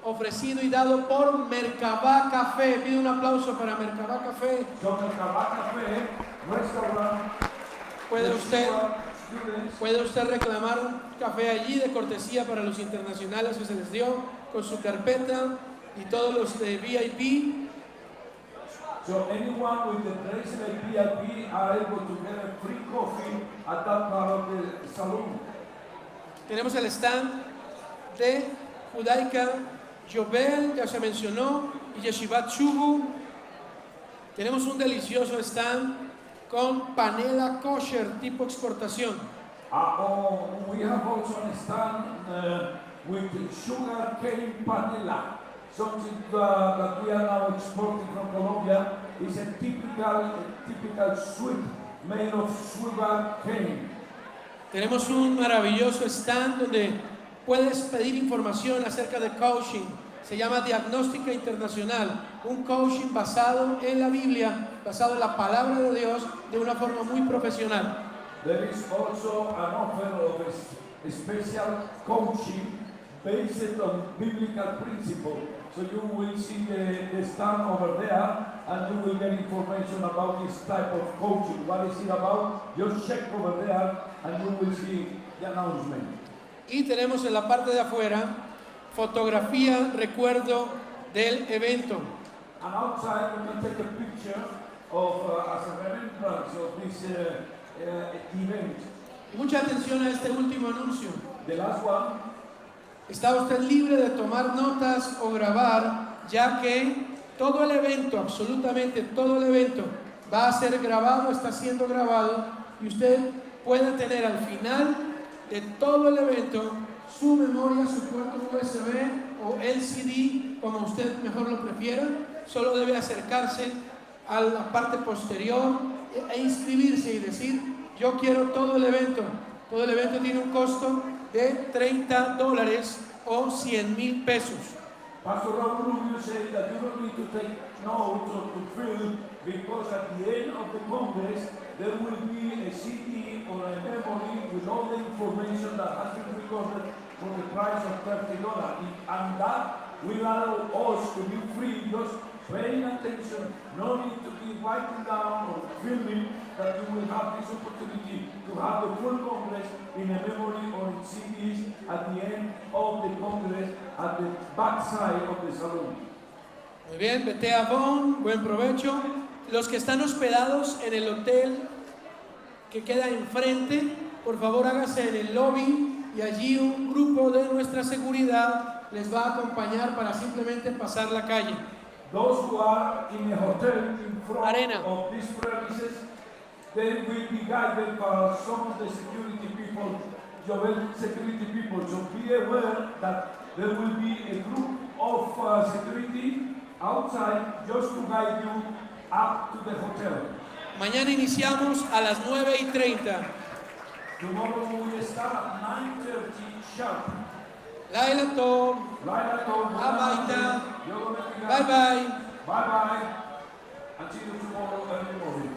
ofrecido y dado por Merkabah Café. Pido un aplauso para Merkabah Café. So Merkabah Café, restaurant. Puede usted reclamar un café allí de cortesía para los internacionales que se les dio con su carpeta y todos los de VIP. So anyone with the bracelet VIP are able to get a free coffee at that part of the saloon. Tenemos el stand de Judaica Yobel, ya se mencionó, y Yeshivat Shuvu. Tenemos un delicioso stand con panela kosher tipo exportación. We have also a stand with sugar cane panela. Something that we are now exporting from Colombia is a typical sweet made of sugar cane. Tenemos un maravilloso stand donde puedes pedir información acerca de coaching. Se llama Diagnóstica Internacional, un coaching basado en la Biblia, basado en la palabra de Dios, de una forma muy profesional. There is also an offer of a special coaching based on biblical principles. So you will see the stand over there, and you will get information about this type of coaching. What is it about? Just check over there, and you will see the announcement. Y tenemos en la parte de afuera fotografía, recuerdo del evento. And outside, we can take a picture of as a remembrance of this event. Mucha atención a este último anuncio. The last one. Está usted libre de tomar notas o grabar, ya que todo el evento, absolutamente todo el evento, va a ser grabado, está siendo grabado, y usted puede tener al final de todo el evento su memoria, su puerto USB o LCD, como usted mejor lo prefiera. Solo debe acercarse a la parte posterior e inscribirse y decir: yo quiero todo el evento. Todo el evento tiene un costo de $30 o 100,000 pesos. Pastor Raúl Rubio said that you don't need to take notes or to fill, because at the end of the Congress there will be a CD or a memory with all the information that has been recorded for the price of $30. And that will allow us to be free, just paying attention, no need to be writing down or filming, that you will have this opportunity to have the full Congress in a memory or in CDs at the end of the Congress at the back side of the salon. Muy bien, vete a Bon, buen provecho. Los que están hospedados en el hotel que queda enfrente, por favor hágase en el lobby y allí un grupo de nuestra seguridad les va a acompañar para simplemente pasar la calle. Those who are in a hotel in front Arena. of these premises, they will be guided by some of the security people, Jovel security people. So be aware that there will be a group of security outside just to guide you up to the hotel. Mañana iniciamos a las 9:30. Tomorrow we will start at 9:30 sharp. Laila Tov. Laila Tov. Abaita. Bye bye. Bye bye. Until tomorrow early morning.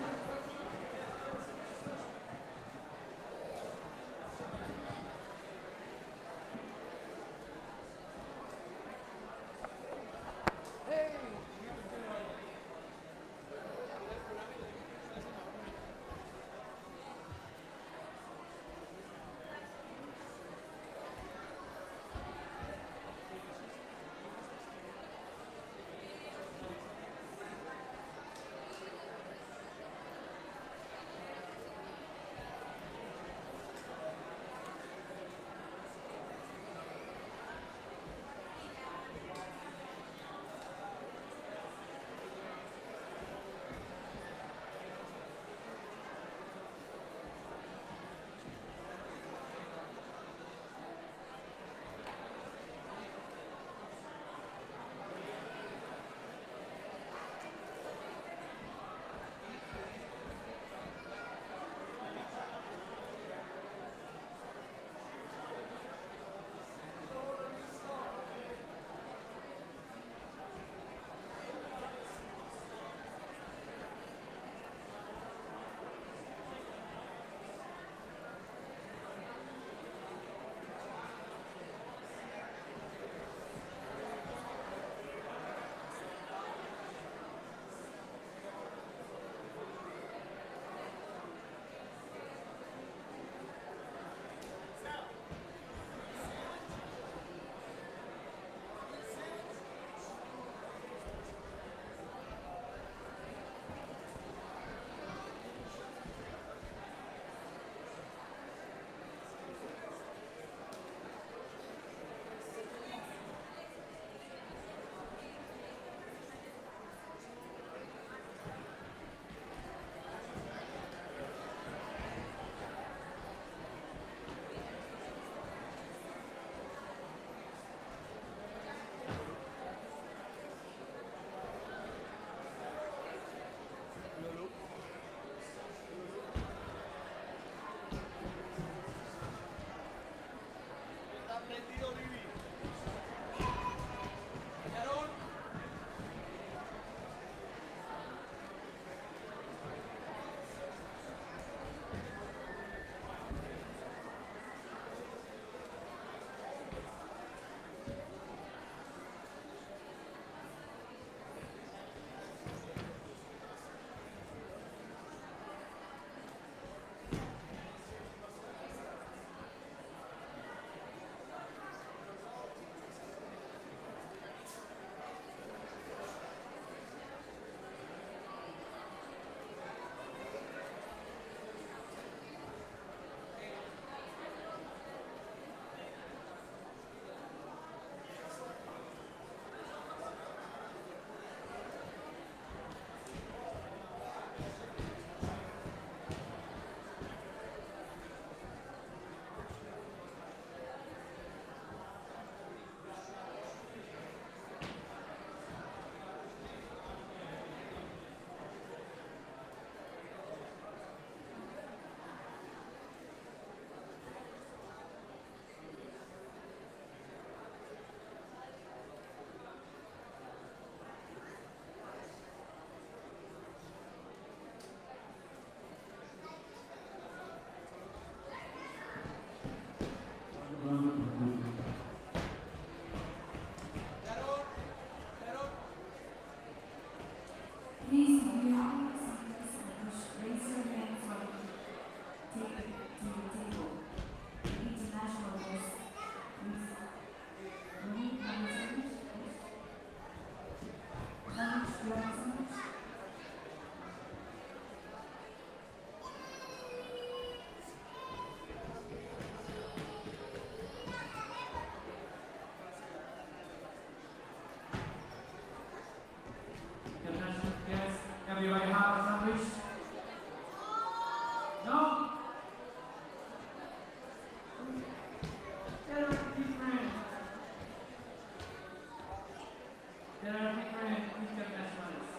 There are different Christian nationalities.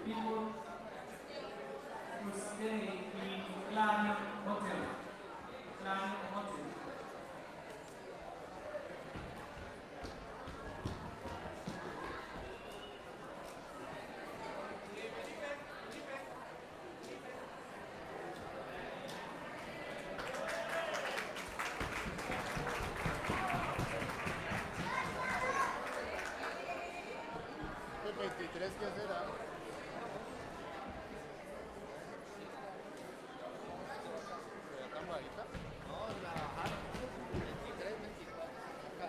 People who stay in Clarion Hotel. Clarion Hotel. El 23, ¿qué será? ¿Será tan bajita? No, la bajaron. 23, 24. Acá.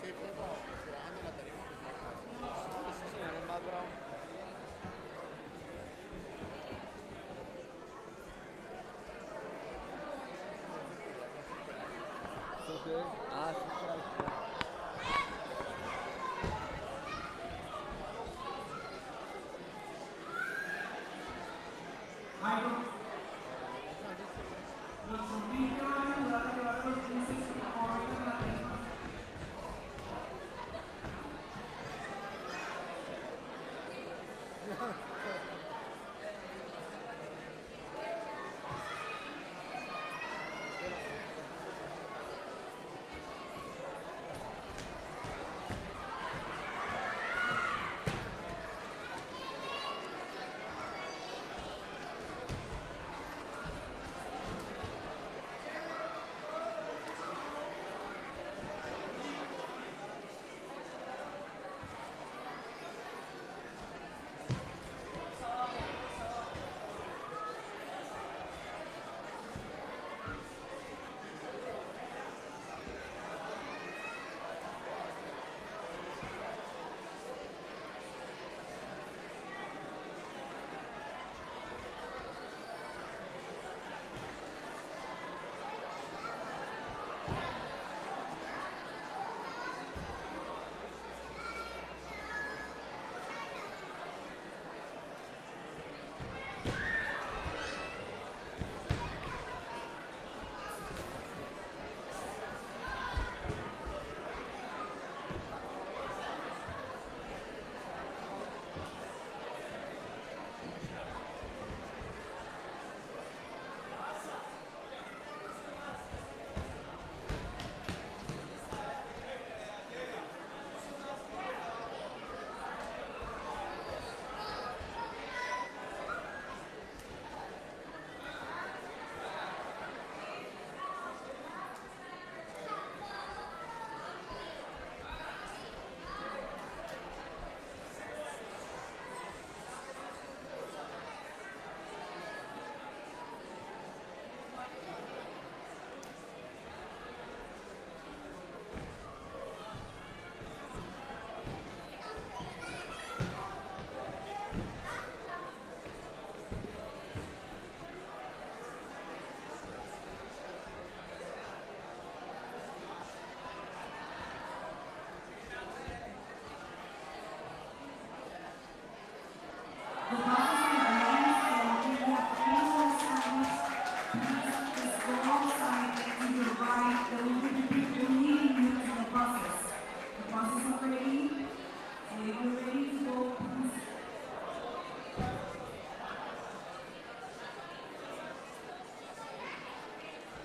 Sí, pues, se bajan de la tarima.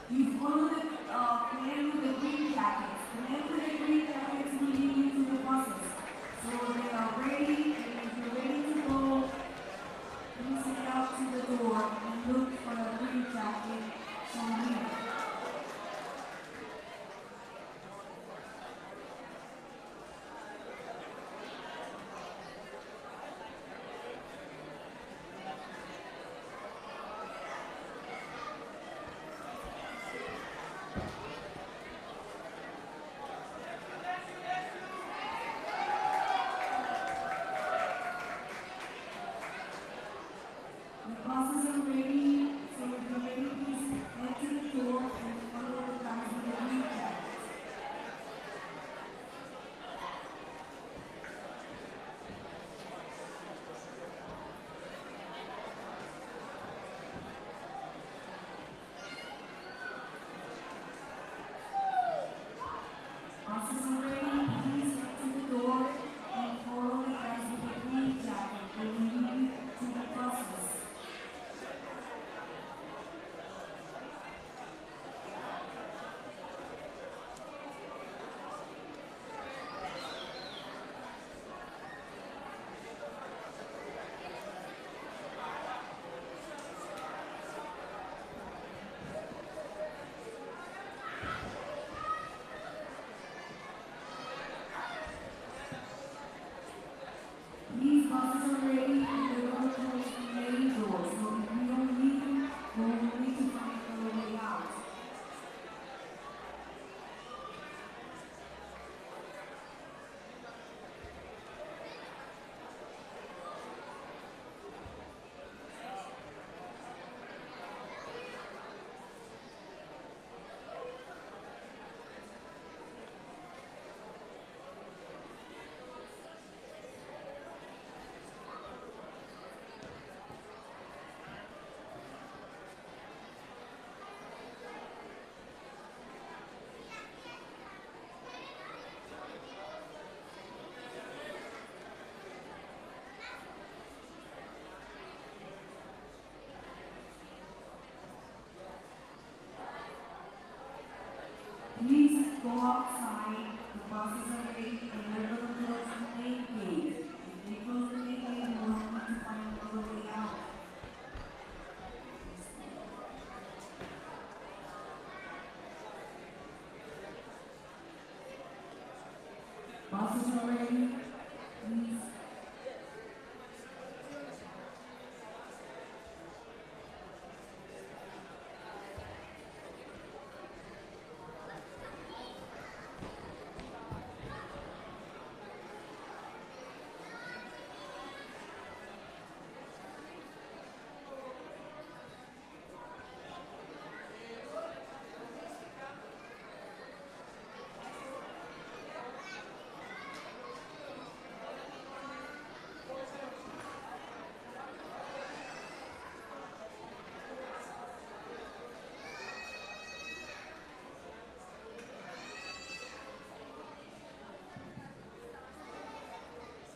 You follow the plan with the green jackets. The men with the green jackets will lead you to the buses. So they are ready, and if you're ready to go, please head out to the door and look for a green jacket from here. The buses are ready, so if you're ready, please head to the door and follow the guys with the green jackets. Buses are ready, please head to the door and follow the guys with the green jacket. They will lead you to the buses. These buses are ready and they're going to close the main door, so if you don't need them, you will need to find another way out. Please go outside, the buses are ready, and they're going to close the main gate. If they close the main gate, you will need to find another way out. Buses are ready, please.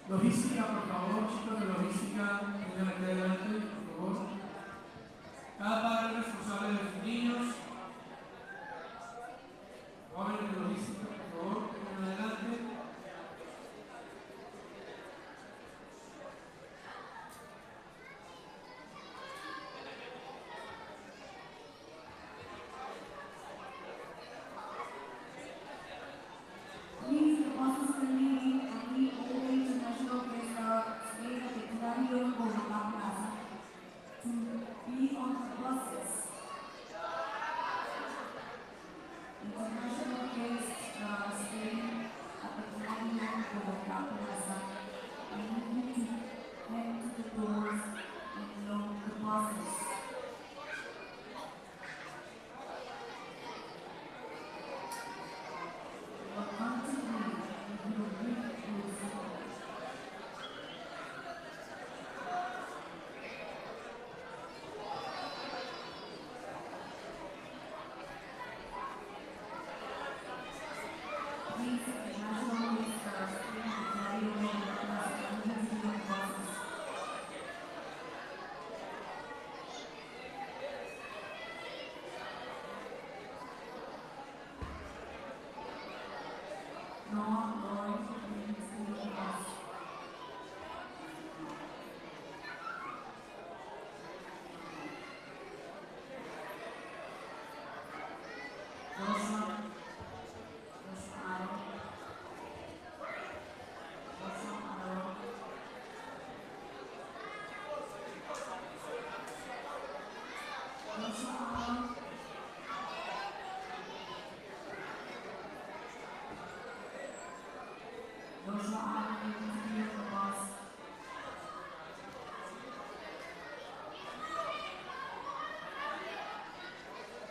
Logística, por favor, chicos de logística, vengan aquí adelante, por favor. Cada padre responsable de sus niños. Jóvenes de logística, por favor, vengan adelante. Please, the buses are leaving and we all international guests are staying at the Clarion Bogota Plaza to be on the buses.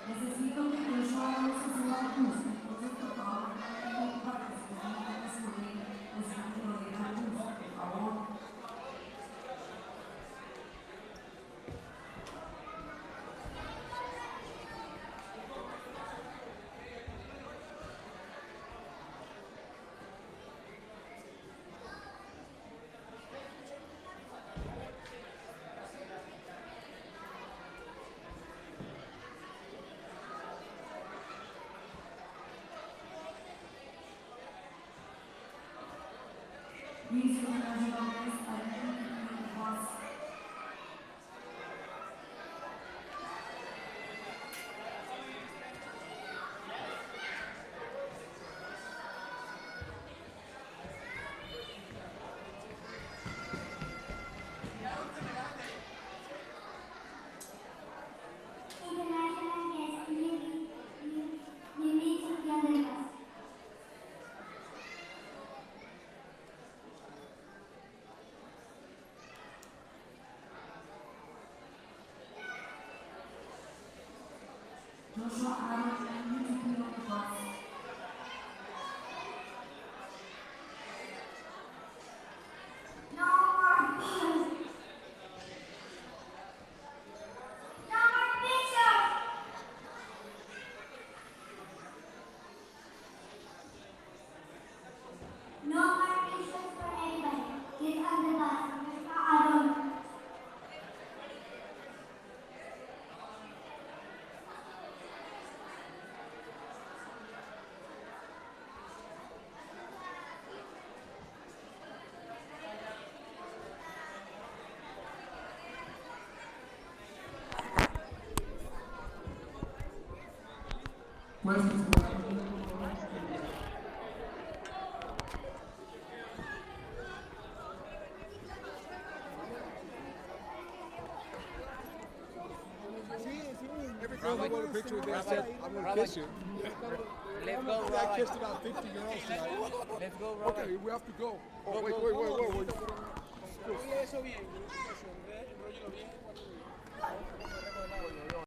Necesito que Joshua use su cruz. Entonces, por favor, no participen sobre el sentido de la cruz, por favor. Please, internationalists, I thank you for us. International guests, you need to gather us. Joshua, I need to be on the bus. No more bishops. No more bishops. No more bishops for anybody. Get on the bus. You're not alone. Every girl I want a picture with me, I said, I'm going to kiss you. Let's go, I Robert. kissed about 50 girls tonight. Let's go, Robert. Okay, we have to go. Oh, Go, wait. go, go. Eso bien, enróllelo bien.